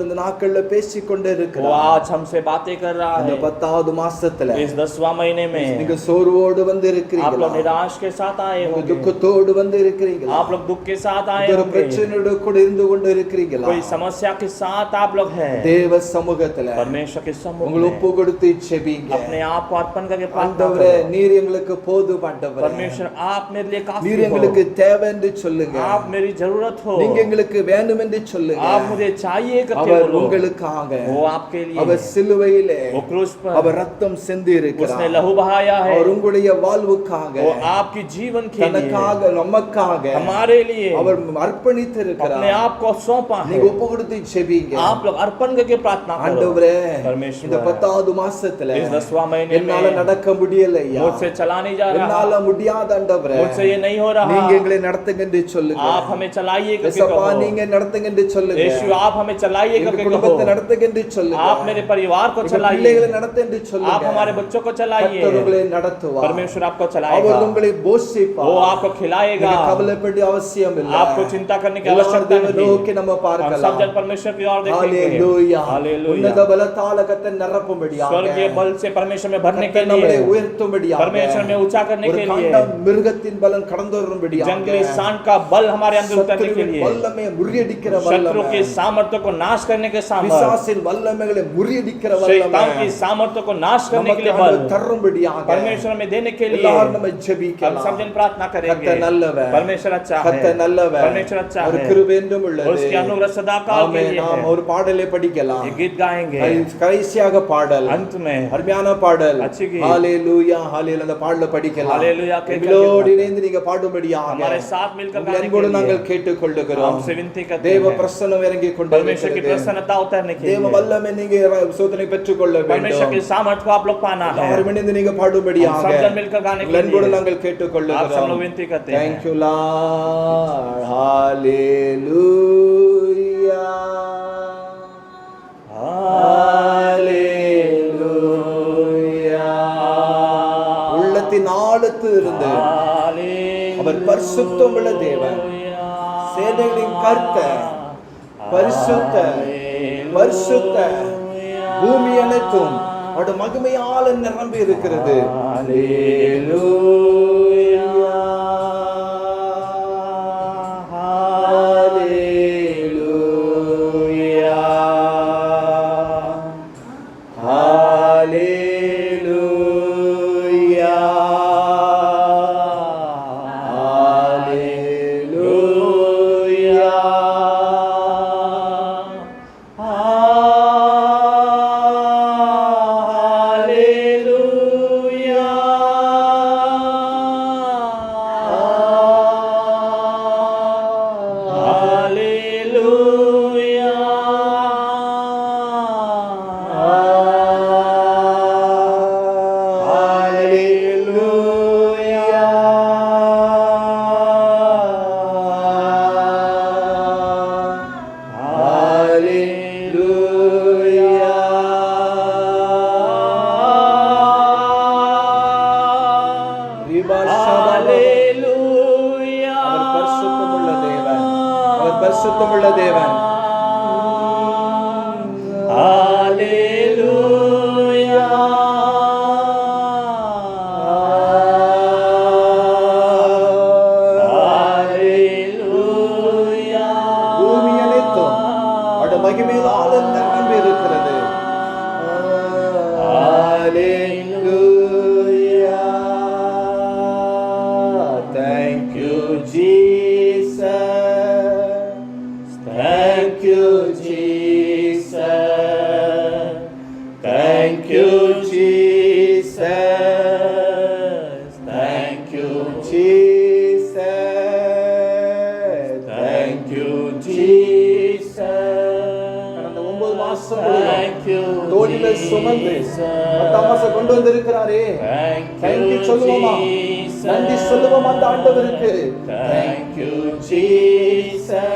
இந்த நாட்கள்ல பேசிக் वो கொண்டிருக்கிறார் आज हमसे बातें कर रहा இந்த है 10வது மாசத்துல इस 10वां महीने நீங்க में சோர்வோடு வந்து आप लोग இருக்கிறீங்களா निराश के साथ आए நீங்க होंगे துக்கத்தோடு வந்து இருக்கிறீங்களா आप लोग दुख के साथ आए ஒரு होंगे பிரச்சனையோடு கூட இருந்து கொண்டு இருக்கிறீங்களா कोई समस्या के साथ आप लोग हैं தேவ சமூகத்துல परमेश्वर के सम्मुख உங்களை में ஒப்பு கொடுத்து செபிங்க अपने आप को अर्पण करके प्रार्थना ஆண்டவரே करो நீர் எங்களுக்கு போதும் ஆண்டவரே परमेश्वर आप मेरे लिए काफी நீர் हो எங்களுக்கு தேவை என்று சொல்லுங்க आप मेरी जरूरत हो நீங்க எங்களுக்கு வேண்டும் என்று சொல்லுங்க आप मुझे चाहिए करके அவர் बोलो உங்களுக்காக वो आपके लिए அவர் சிலுவையிலே वो क्रूस पर அவர் ரத்தம் சிந்தி उसने இருக்கிறார் लहू बहाया है அவர் உங்களுடைய வாழ்வுக்காக वो आपकी जीवन के लिए தனக்காக நமக்காக हमारे लिए அவர் அர்ப்பணித்து अपने இருக்கிறார் आप को सौंपा है நீங்க ஒப்பு கொடுத்து செபிங்க आप लोग अर्पण करके प्रार्थना करो ஆண்டவரே परमेश्वर இந்த 10வது மாசத்துல इस 10वां महीने என்னால में நடக்க முடியலையா मुझसे चला नहीं जा रहा என்னால முடியாத ஆண்டவரே मुझसे ये नहीं हो रहा நீங்க எங்களை நடத்துங்க என்று சொல்லுங்க आप हमें चलाइए करके ஏசப்பா कहो நீங்க நடத்துங்க என்று சொல்லுங்க यीशु आप हमें चलाइए எங்க करके குடும்பத்தை कहो நடத்துங்க என்று சொல்லுங்க आप मेरे परिवार को எங்க चलाइए பிள்ளைகளை நடத்து என்று சொல்லுங்க आप हमारे बच्चों को கர்த்தர் चलाइए உங்களை நடத்துவார் परमेश्वर आपको அவர் चलाएगा உங்களை போஷிப்பார் वो आपको खिलाएगा நீங்க கவலைப்பட அவசியம் இல்லை आपको चिंता करने की எல்லாரும் आवश्यकता தேவனை नहीं நோக்கி நம்ம हम सब பார்க்கலாம் जन परमेश्वर की ओर देखेंगे ஹalleluya हालेलुया உன்னத பலத்தால கர்த்தர் நிரப்பும்படியாக स्वर्गीय बल से परमेश्वर में भरने के கர்த்தர் நம்மை लिए உயர்த்தும்படியாக परमेश्वर में ऊंचा करने ஒரு के लिए காண்டம் மிருகத்தின் பலன் கடந்து வரும்படியாக जंगली सांड का बल हमारे अंदर उतरने के சத்துருவின் लिए வல்லமையை முறியடிக்கிற शत्रु வல்லமை के सामर्थ्य को नाश करने के सामर्थ्य பிசாசின் வல்லமைகளை முறியடிக்கிற शैतान வல்லமை की सामर्थ्य को नाश करने के நமக்கு लिए ஆண்டவர் बल தரும்படியாக परमेश्वर में देने के लिए எல்லாரும் நம்ம हम ஜெபிக்கலாம் सब जन प्रार्थना करेंगे கர்த்தர் நல்லவர் परमेश्वर अच्छा है கர்த்தர் நல்லவர் परमेश्वर अच्छा அவர் है கிருபை என்றும் और உள்ளது उसकी अनुग्रह सदा काल के ஆமென் लिए நாம் है ஒரு பாடலை படிக்கலாம் ये गीत गाएंगे கடைசியாக பாடல் अंत में அருமையான பாடல் अच्छी गीत ஹalleluya ஹalleluya அந்த பாடலை படிக்கலாம் हालेलुया के எங்களோடு இணைந்து நீங்க பாடும்படியாக हमारे साथ मिलकर உங்கள் गाने அன்போடு के நாங்கள் लिए கேட்டுக்கொள்ளுகிறோம் हमसे विनती करते தேவ हैं பிரசன்னம் இறங்கி परमेश्वर की கொண்டிருக்கிறது प्रसन्नता उतरने के தேவ लिए வல்லமை நீங்க சோதனை பெற்றுக்கொள்ள परमेश्वर வேண்டும் के सामर्थ्य को आप लोग पाना है எல்லாரும் இணைந்து நீங்க हम பாடும்படியாக सब जन मिलकर गाने உங்கள் के அன்போடு लिए நாங்கள் आप सब கேட்டுக்கொள்ளுகிறோம் लोग विनती करते हैं Thank you Lord hallelujah hallelujah உள்ளத்தின் ஆழத்தில் இருந்து அவர் பரிசுத்தமுள்ள தேவன் சேனைகளின் கர்த்தர் பரிசுத்த பரிசுத்த பூமி அனைத்தும் அவருடைய மகிமையால் நிரம்பி இருக்கிறது மகிமையினால் இந்த அன்பு இருக்கிறது. Hallelujah. Thank you, Jesus. Thank you, Jesus. Thank you, Jesus. Thank you, Jesus. Thank you, Jesus. கடந்த 9 மாசம் தோளில சுமந்து 10 மாசம் கொண்டு வந்திருக்கிறாரே. Thank you சொல்லுவோமா? நன்றி சொல்லுவோமா அந்த ஆண்டவருக்கு? Thank you, Jesus.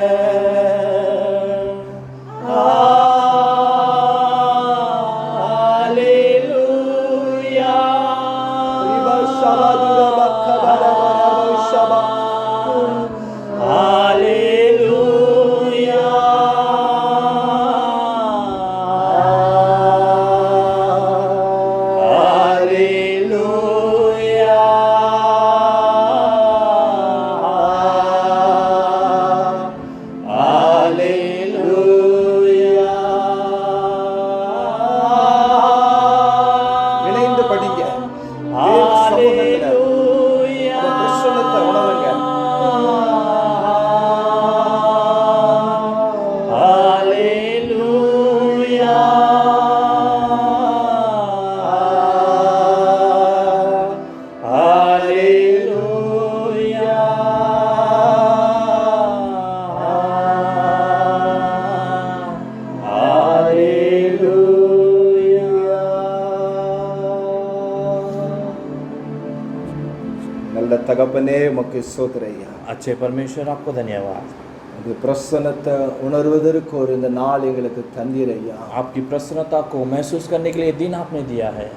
இணைந்து படிங்க. தேவ சமூகத்துல அந்த பிரசன்னத்தை உணருங்க. நல்ல தகப்பனே உமக்கு ஸ்தோத்திரையா. अच्छे परमेश्वर आपको धन्यवाद. அது பிரசன்னத்தை உணர்வதற்கு ஒரு இந்த நாள் எங்களுக்கு தந்தீரையா. आपकी प्रसन्नता को महसूस करने के लिए दिन आपने दिया है.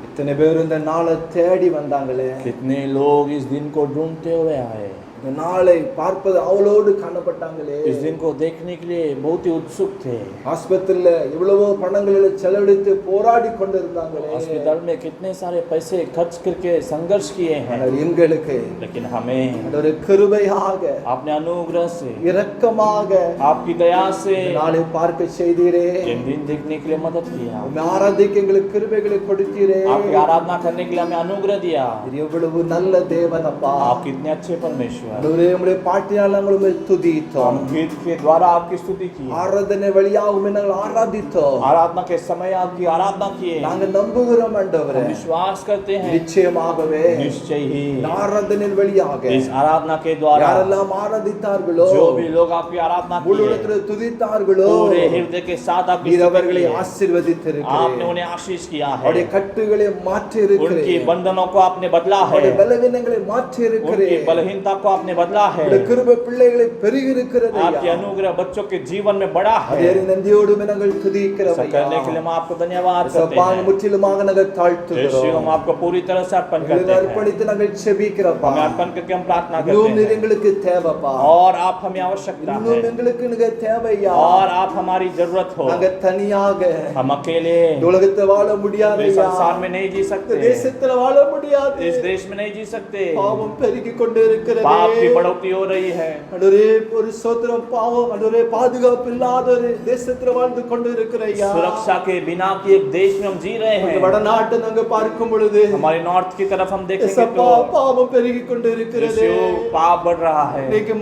இத்தனை பேர் இந்த நாளை தேடி வந்தாங்களே. कितने लोग इस दिन को ढूंढते हुए आए. இந்த நாளை பார்ப்பது அவளோடு காணப்பட்டாங்களே. इस दिन को देखने के लिए बहुत ही उत्सुक थे. ஆஸ்பத்திரியில இவ்வளவோ பணங்களை செலவழித்து போராடி கொண்டிருந்தாங்களே. अस्पताल में कितने सारे पैसे खर्च करके संघर्ष किए हैं. ஆனால் எங்களுக்கு लेकिन हमें ஒரு கிருபையாக आपने अनुग्रह से, இரக்கமாக आपकी दया से நாளை பார்க்க செய்தீரே. ये दिन देखने के लिए मदद किया. உம்மை ஆராதிக்க எங்களுக்கு கிருபைகளை கொடுத்தீரே. आपकी आराधना करने के लिए हमें अनुग्रह दिया. இது எவ்வளவு நல்ல தேவன் அப்பா. आप कितने अच्छे परमेश्वर. ஆண்டவரே உம்முடைய பாட்டினால் நாங்கள் உம்மை துதித்தோம். हम गीत के द्वारा आपकी स्तुति की. ஆராதனை வழியாக உம்மை நாங்கள் ஆராதித்தோம். आराधना के समय आपकी आराधना किए. நாங்கள் நம்புகிறோம் ஆண்டவரே. हम विश्वास करते हैं நிச்சயமாகவே निश्चय ही இந்த ஆராதனையின் வழியாக इस आराधना के द्वारा யாரெல்லாம் ஆராதித்தார்களோ, जो भी लोग आपकी आराधना முழு किए, உள்ளத்தில் துதித்தார்களோ, पूरे हृदय के साथ आपकी நீர் स्तुति அவர்களை की. ஆசீர்வதித்திருக்கிறீர். आपने उन्हें आशीष किया है. அவருடைய கட்டுகளை மாற்றி उनकी இருக்கிறீர். बंधनों को आपने बदला है. அவருடைய பலவீனங்களை மாற்றி उनकी இருக்கிறீர். बलहीनता को आपने बदला है. அவருடைய கிருபை பிள்ளைகளை பெருகி இருக்கிறது. आपके अनुग्रह बच्चों के जीवन में बड़ा है. அதே நன்றியோடு நாங்கள் துதிக்கிறோம். ऐसा करने के लिए हम आपको धन्यवाद करते சப்பாங்க हैं. முற்றிலுமாக நாங்கள் यीशु, தாழ்த்துகிறோம். हम आपको पूरी तरह से अर्पण எங்களை करते हैं. அர்ப்பணித்து நாங்கள் செபிக்கிறோம். हमें अर्पण करके हम प्रार्थना இன்னும் करते हैं. எங்களுக்கு தேவைப்பா. और आप हमें आवश्यकता இன்னும் है. எங்களுக்கு நீங்க தேவையா. और आप हमारी जरूरत हो. நாங்க தனியாக हम अकेले இந்த உலகத்தை வாழ முடியாது. इस संसार में नहीं जी இந்த सकते. தேசத்துல வாழ முடியாது. इस देश में नहीं जी सकते. பாவம் பெருகி கொண்டு இருக்கிறது. पाप की बढ़ोतरी हो रही है. ஆண்டவரே ஒரு சோத்திரம் பாவம் ஆண்டவரே பாதுகாப்பு இல்லாத ஒரு தேசத்துல வாழ்ந்து கொண்டு இருக்கிறையா. सुरक्षा के बिना की एक देश में हम जी रहे இந்த हैं. வடநாட்டை நாங்க பார்க்கும் பொழுது हमारे नॉर्थ की तरफ हम देखेंगे ஏசப்பா, तो பாவம் பெருகி கொண்டு இருக்கிறது. यीशु, पाप बढ़ रहा है. இன்னைக்கு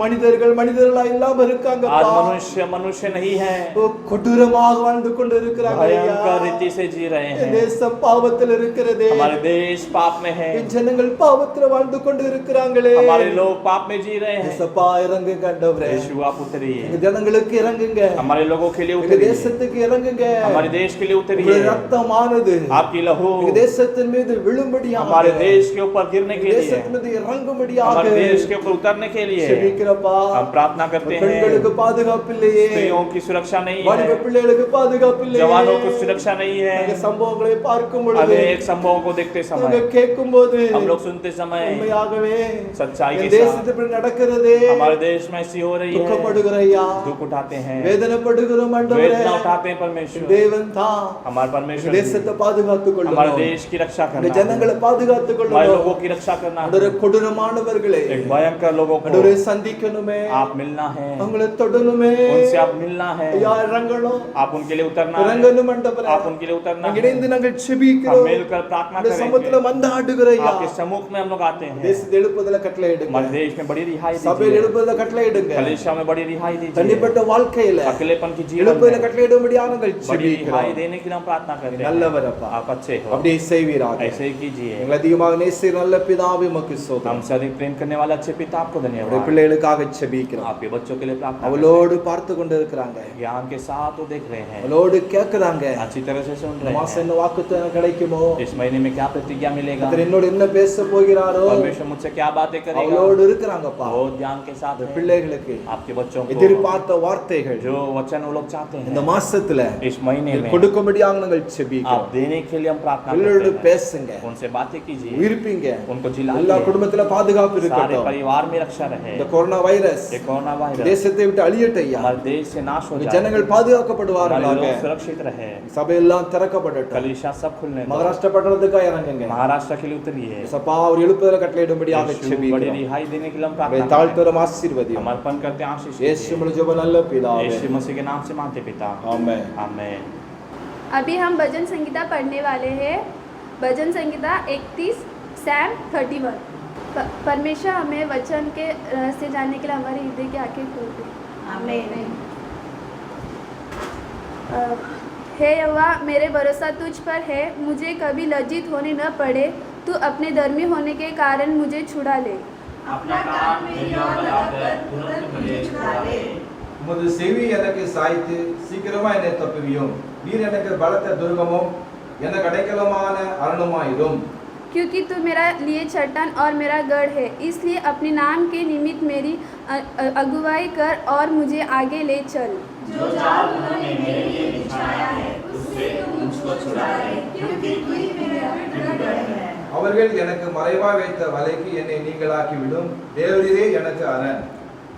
மனிதர்களா இல்லாம இருக்காங்க. आज मनुष्य नहीं है. கொடூரமாக வாழ்ந்து கொண்டு இருக்கிறாங்க. भयंकर रीति से जी रहे हैं. தேசம் பாவத்தில் இருக்கிறது. हमारे देश पाप में है. ஜனங்கள் பாவத்தில் வாழ்ந்து கொண்டு இருக்கிறாங்களே. हमारे लोग पाप में जी रहे हैं. ஏசப்பா இறங்குங்க ஆண்டவரே. यीशु, आप उतरिए. எங்க ஜனங்களுக்கு இறங்குங்க. हमारे लोगों के लिए எங்க उतरिए. தேசத்துக்கு இறங்குங்க. हमारे देश के लिए உங்களுடைய उतरिए. ரத்தமானது आपकी लहू எங்க தேசத்தின் மீது விழும்படியாக, हमारे देश के ऊपर गिरने के लिए, தேசத்தின் மீது இறங்கும்படியாக हमारे देश के ऊपर उतरने के लिए செபிக்கிறப்பா. हम प्रार्थना करते हैं. பெண்களுக்கு பாதுகாப்பு இல்லையே. स्त्रियों की सुरक्षा नहीं வாலிப है. பிள்ளைகளுக்கு பாதுகாப்பு இல்லையே. जवानों की सुरक्षा नहीं நாங்க है. சம்பவங்களை பார்க்கும் பொழுது, अनेक संभवों को देखते நாங்க समय, கேட்கும் போது हम लोग सुनते समय உண்மையாகவே सच्चाई என் के साथ தேசத்தை நாட்டில் இப்படி நடக்கிறதே हमारे देश में ऐसी हो रही है, துக்கப்படுகிறையா दुख उठाते हैं, வேதனைப்படுகிறோம் ஆண்டவரே वेदना उठाते हैं परमेश्वर। தேவன் தான் हमारे परमेश्वर தேசத்தை பாதுகாத்துக் हमारे கொள்ளணும் देश की रक्षा இந்த करना, ஜனங்களை பாதுகாத்துக் हमारे கொள்ளணும் लोगों की रक्षा करना, ஆண்டவரே கொடூரமானவர்களே एक भयंकर लोगों ஆண்டவரே को சந்திக்கணுமே आप मिलना है, அவங்களை தொடணுமே उनसे आप मिलना है, ஐயா இறங்கணும் आप उनके लिए उतरना है, இறங்கணும் ஆண்டவரே आप उनके लिए उतरना है। இணைந்து நாங்கள் हम செபிக்கிறோம் मिलकर प्रार्थना இந்த சமூகத்துல करेंगे, மந்தாடுகிறையா आपके सम्मुख में हम लोग आते हैं। தேசத்தை எழுப்புதல கட்டளை எடுங்க हमारे देश में बड़ी रिहाई சபையில் दीजिए, எழுப்புதல கட்டளை எடுங்க कलीसिया में बड़ी रिहाई दीजिए, தனிப்பட்ட வாழ்க்கையில अकेलेपन की जीवन எழுப்புதல में கட்டளை இடும்படியாக நாங்கள் बड़ी रिहाई செபிக்கிறோம் देने के लिए हम प्रार्थना करते हैं। நல்லவர் அப்பா आप अच्छे हो, அப்படியே செய்வீராக ऐसे ही कीजिए। எங்களை அதிகமாக நேசிக்கிற நல்ல பிதாவே உமக்கு ஸ்தோத்திரம் हमसे अधिक प्रेम करने वाले अच्छे पिता आपको நம்முடைய धन्यवाद। பிள்ளைகளுக்காக செபிக்கிறோம் आपके बच्चों के लिए प्रार्थना करते அவளோடு பார்த்து கொண்டு இருக்கிறாங்க हैं। ज्ञान के साथ वो देख रहे हैं, அவளோடு கேட்கிறாங்க अच्छी तरह से सुन இந்த रहे மாசம் हैं। என்ன வாக்குத்தத்தம் கிடைக்குமோ इस महीने में क्या प्रतिज्ञा मिलेगा, கர்த்தர் என்னோடு என்ன பேச போகிறாரோ परमेश्वर मुझसे क्या बातें करेगा, அவளோடு இருக்கிறாங்கப்பா वो ध्यान के साथ है। பிள்ளைகளுக்கு आपके बच्चों को எதிர்பார்த்த வார்த்தைகள் जो वचन वो लोग चाहते இந்த हैं மாசத்துல इस महीने में கொடுக்கும்படியாக நாங்கள் आप செபிக்கிறோம் देने के लिए हम प्रार्थना பிள்ளைகளோடு करते हैं। பேசுங்க उनसे बातें कीजिए, உயிர்ப்பீங்க उनको எல்லா जिलाइए, குடும்பத்துல பாதுகாப்பு सारे இருக்கட்டும் परिवार में रक्षा रहे। இந்த கொரோனா வைரஸ் ये कोरोना वायरस தேசத்தை விட்டு அழியட்டும் ஐயா हमारे देश से नाश हो உங்க जाए, ஜனங்கள் हमारे பாதுகாக்கப்படுவார்களாக लोग सुरक्षित रहे, சபையெல்லாம் திறக்கப்படட்டும் कलीसिया सब खुलने दो। மகாராஷ்டிர பட்டணத்துக்காக இறங்குங்க महाराष्ट्र के लिए उतरिए, சப்பா அவர் எழுப்புதல கட்டளையிடும்படியாக यीशु बड़ी செபிக்கிறோம் रिहाई देने के लिए हम உங்களை प्रार्थना करते தாழ்த்தரும் ஆசீர்வதியும் हैं। समर्पण करते हैं, आशीष இயேசு दीजिए। மூலம் ஜெபம் நல்ல பிதாவே यीशु मसीह के नाम से मांगते पिता, ஆமென் आमेन। अभी हम भजन संगीता पढ़ने वाले हैं। भजन संगीता 31 सैम 31। परमेश्वर हमें वचन के रहस्य जानने के लिए हमारे हृदय की आंखें खोल दे। आमीन। हे यहोवा, मेरे भरोसा तुझ पर है, मुझे कभी लज्जित होने न पड़े। तू अपने धर्मी होने के कारण मुझे छुड़ा ले। உமது செவி எனக்கு சாய்த்து சீக்கிரமா என்னை தப்புவியும் நீர் எனக்கு பலத்த துர்கமும் எனக்கு அடைக்கலமான அரணுமாயிரும் क्योंकि तू मेरा लिए चट्टान और मेरा गढ़ है, इसलिए अपने नाम के निमित्त मेरी अगुवाई कर और मुझे आगे ले चल। जो जाल उन्होंने मेरे लिए बिछाया है उससे तू मुझको छुड़ा ले, क्योंकि तू ही मेरा गढ़ है। அவர்கள் எனக்கு மறைவாய் வைத்த வலைக்கு என்னை நீங்களாக்கி விடும் தேவரீரே எனக்கு அரண்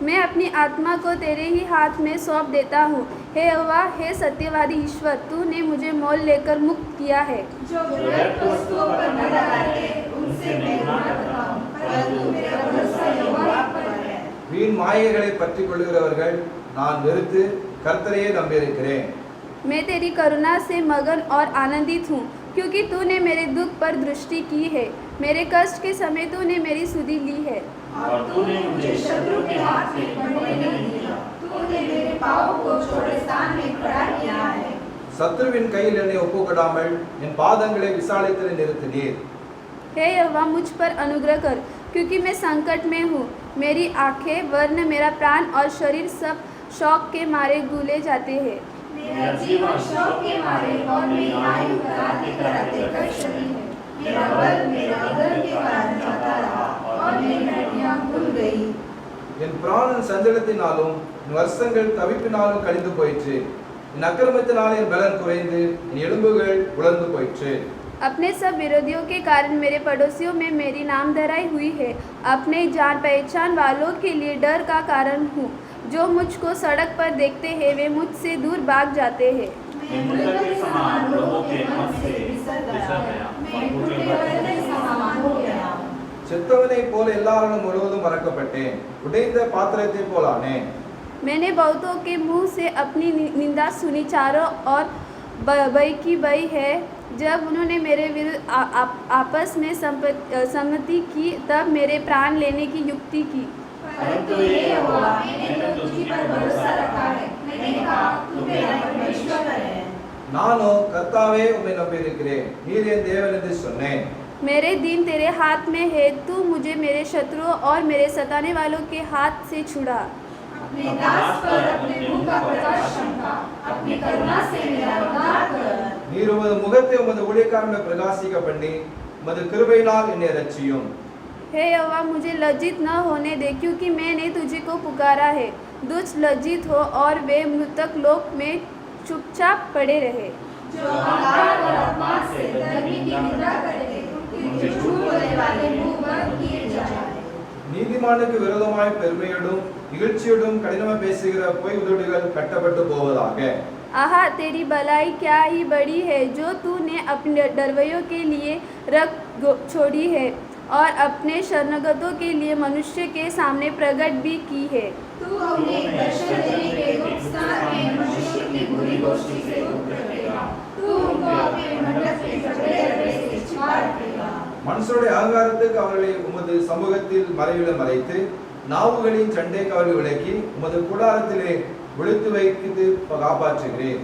मैं अपनी आत्मा को तेरे ही हाथ में सौंप देता हूँ। हे यहोवा, हे सत्यवादी ईश्वर, तूने मुझे मोल लेकर मुक्त किया है। जो व्यर्थ वस्तुओं पर न लगाते उनसे मैं न बताऊं, परंतु मेरा भरोसा यहोवा पर है। வீண் மாயைகளை பற்றி கொள்ளுகிறவர்கள் நான் வெறுத்து கர்த்தரையே நம்பியிருக்கிறேன் मैं तेरी करुणा से मगन और आनंदित हूँ, क्योंकि तूने मेरे दुख पर दृष्टि की है। मेरे कष्ट के समय तूने मेरी सुधि ली है। और तूने मुझे शत्रु के हाथ में पड़ने नहीं दिया, तूने मेरे पाँव को छोड़े स्थान में खड़ा किया है। சத்ருவின் கையில் என்னை ஒப்புக்கொடாமல் என் பாதங்களை விசாலத்தில் நிறுத்தினீர் हे यहोवा, मुझ पर अनुग्रह कर, क्योंकि मैं संकट में हूँ। मेरी आंखें, वर्ण, मेरा प्राण और शरीर सब शौक के मारे गूले जाते हैं। मेरा जीवन शौक के मारे और मेरी आयु कराते कराते कट रही है। मेरा बल मेरे अधर के कारण जाता रहा और मेरी हड्डियां भूल गई। என் பிராணன் சஞ்சலத்தினாலும் என் வருஷங்கள் தவிப்பினாலும் கழிந்து போயிற்று என் அக்கிரமத்தினாலே என் பலன் குறைந்து என் எலும்புகள் உலர்ந்து போயிற்று अपने सब विरोधियों के कारण मेरे पड़ोसियों में मेरी नामधराई हुई है। अपने जान पहचान वालों के लिए डर का कारण हूँ। जो मुझको सड़क पर देखते हैं वे मुझसे दूर भाग जाते हैं। मैं मृतक के समान लोगों के मन से बिसर गया, मैं टूटे पत्थर के समान हो गया। செத்தவனை போல எல்லாரும் முழுவதும் மறக்கப்பட்டேன் உடைந்த பாத்திரத்தை போலானேன் मैंने बहुतों के मुंह से अपनी निंदा सुनी, चारों और बई की बई है। जब उन्होंने मेरे विरुद्ध आपस में सम्मति की, तब मेरे प्राण लेने की युक्ति की। परंतु ये हुआ, मैंने तो तुझी पर भरोसा रखा है। मैंने कहा, तू मेरा परमेश्वर है। நானோ கர்த்தாவே உம்மை நம்பியிருக்கிறேன் நீர் என் தேவன் என்று சொன்னேன் मेरे दिन तेरे हाथ में है, तू मुझे मेरे शत्रुओं और मेरे सताने वालों के हाथ से छुड़ा। अपने दास पर अपने मुख का प्रकाश चमका, अपनी करुणा से मेरा उद्धार कर। நீர் உமது मुखத்தை உமது ஊழியக்காரனை பிரகாசிக்க பண்ணி உமது கிருபையினால் என்னை ரட்சியும் हे यहोवा, मुझे लज्जित न होने दे, क्योंकि मैंने तुझे को पुकारा है। दुष्ट लज्जित हो और वे मृतक लोक में चुपचाप पड़े रहे। जो अहंकार और अपमान से धर्मी की निंदा करते, उनके झूठ बोलने वाले मुंह बंद किए जाए। நீதிமானுக்கு விரோதமாய் பெருமையோடும் இகழ்ச்சியோடும் கடினமாய் பேசுகிற பொய் உதடுகள் கட்டப்பட்டு போவதாக. आहा तेरी भलाई क्या ही बड़ी है जो तूने अपने डरवैयों के लिए रख छोड़ी है और अपने शरणगतों के लिए मनुष्य के सामने प्रकट भी की है। तू अपने दर्शन देने के गुप्त स्थान में मनुष्यों की बुरी गोष्ठी से गुप्त रखेगा। तू उनको अपने मंडप के कपड़े से छिपा रखेगा। மனுஷருடைய அகங்காரத்துக்கு அவர்களை உமது சமூகத்தில் மறைவில மறைத்து நாவுகளின் சண்டைக்கு அவர்களை விலக்கி உமது கூடாரத்திலே ஒளித்து வைத்து காப்பாற்றுகிறேன்.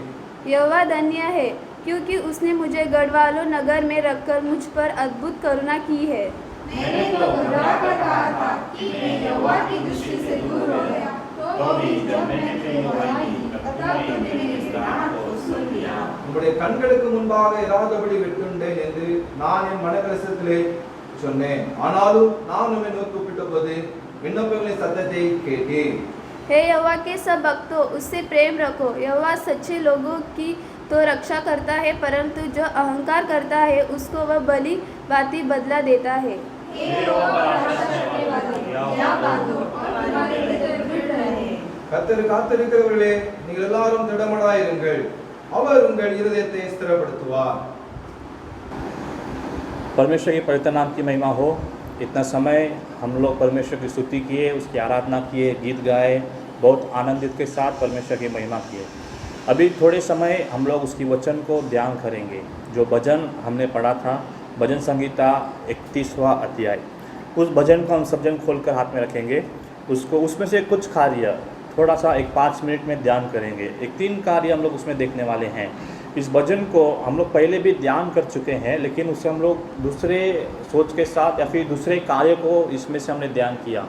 यहोवा धन्य है क्योंकि उसने मुझे गढ़वालों नगर में रखकर मुझ पर अद्भुत करुणा की है। मैंने तो घबरा कर कहा था कि मैं यहोवा की दृष्टि से दूर हो गया, तो भी जब मैंने तेरी बुराई की, तब तूने मेरी गिड़गिड़ाहट को सुन लिया। உங்களுடைய கண்களுக்கு முன்பாக இராதபடி வெட்டுண்டேன் என்று நான் என் மனக்கலசத்திலே சொன்னேன். ஆனாலும் நான் உம்மை நோக்கி கூப்பிட்டபோது விண்ணப்பங்களின் சத்தத்தை கேட்டேன். हे यहोवा के सब भक्तों उससे प्रेम रखो। यहोवा सच्चे लोगों की तो रक्षा करता है, परंतु जो अहंकार करता है उसको वह भली भांति बदला देता है। हे यहोवा पर आशा रखने वालों, या बांधो और तुम्हारे हृदय दृढ़ रहे। கர்த்தர் காத்திருக்கிறவர்களே, நீங்கள் எல்லாரும் திடமனதாயிருங்கள், அவர் उंगल இருதயத்தை ஸ்திரப்படுத்துவார். परमेश्वर की पवित्र नाम की महिमा हो। इतना समय हम लोग परमेश्वर की स्तुति किए, उसकी आराधना किए, गीत गाए, बहुत आनंदित के साथ परमेश्वर की महिमा किए। अभी थोड़े समय हम लोग उसकी वचन को ध्यान करेंगे। जो भजन हमने पढ़ा था, भजन संहिता 31वां अध्याय, उस भजन को हम सब जन खोलकर हाथ में रखेंगे। उसमें से कुछ कार्य थोड़ा सा 5 मिनट में ध्यान करेंगे। 3 कार्य हम लोग उसमें देखने वाले हैं। इस भजन को हम लोग पहले भी ध्यान कर चुके हैं, लेकिन उससे हम लोग दूसरे सोच के साथ या फिर दूसरे कार्य को इसमें से हमने ध्यान किया,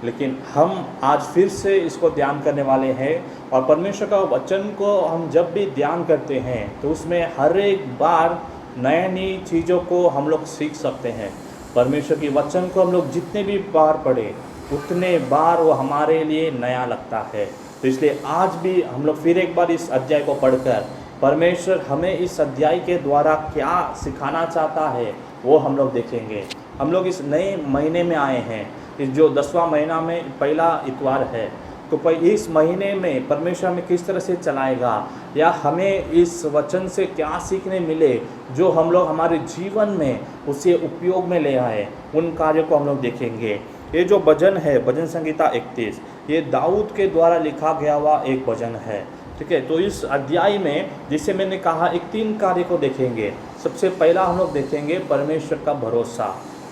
लेकिन हम आज फिर से इसको ध्यान करने वाले हैं। और परमेश्वर का वचन को हम जब भी ध्यान करते हैं तो उसमें हर एक बार नई नई चीज़ों को हम लोग सीख सकते हैं। परमेश्वर की वचन को हम लोग जितने भी बार पढ़े उतने बार वो हमारे लिए नया लगता है। तो इसलिए आज भी हम लोग फिर एक बार इस अध्याय को पढ़कर परमेश्वर हमें इस अध्याय के द्वारा क्या सिखाना चाहता है वो हम लोग देखेंगे। हम लोग इस नए महीने में आए हैं। इस जो 10वां महीना में पहला इतवार है, तो इस महीने में परमेश्वर हमें किस तरह से चलाएगा या हमें इस वचन से क्या सीखने मिले जो हम लोग हमारे जीवन में उसे उपयोग में ले आए, उन कार्यों को हम लोग देखेंगे। ये जो भजन है, भजन संहिता 31, ये दाऊद के द्वारा लिखा गया हुआ एक भजन है। ठीक है, तो इस अध्याय में जिसे मैंने कहा 3 कार्य को देखेंगे। सबसे पहला हम लोग देखेंगे परमेश्वर का भरोसा।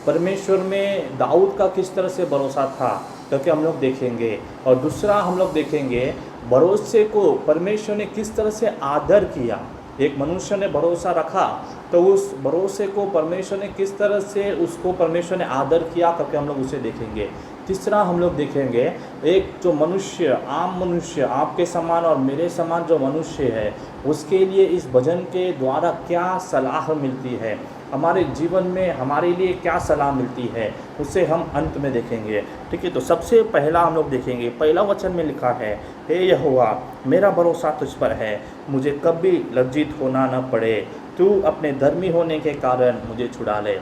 परमेश्वर में दाऊद का किस तरह से भरोसा था क्योंकि हम लोग देखेंगे। और दूसरा हम लोग देखेंगे भरोसे को परमेश्वर ने किस तरह से आदर किया। एक मनुष्य ने भरोसा रखा तो उस भरोसे को परमेश्वर ने किस तरह से उसको परमेश्वर ने आदर किया करके हम लोग उसे देखेंगे। तीसरा हम लोग देखेंगे एक जो मनुष्य, आम मनुष्य, आपके समान और मेरे समान जो मनुष्य है, उसके लिए इस भजन के द्वारा क्या सलाह मिलती है, हमारे जीवन में हमारे लिए क्या सलाह मिलती है, उसे हम अंत में देखेंगे। ठीक है, तो सबसे पहला हम लोग देखेंगे, पहला वचन में लिखा है, हे यहोवा मेरा भरोसा तुझ पर है, मुझे कभी लज्जित होना न पड़े, तू अपने धर्मी होने के कारण मुझे छुड़ा ले।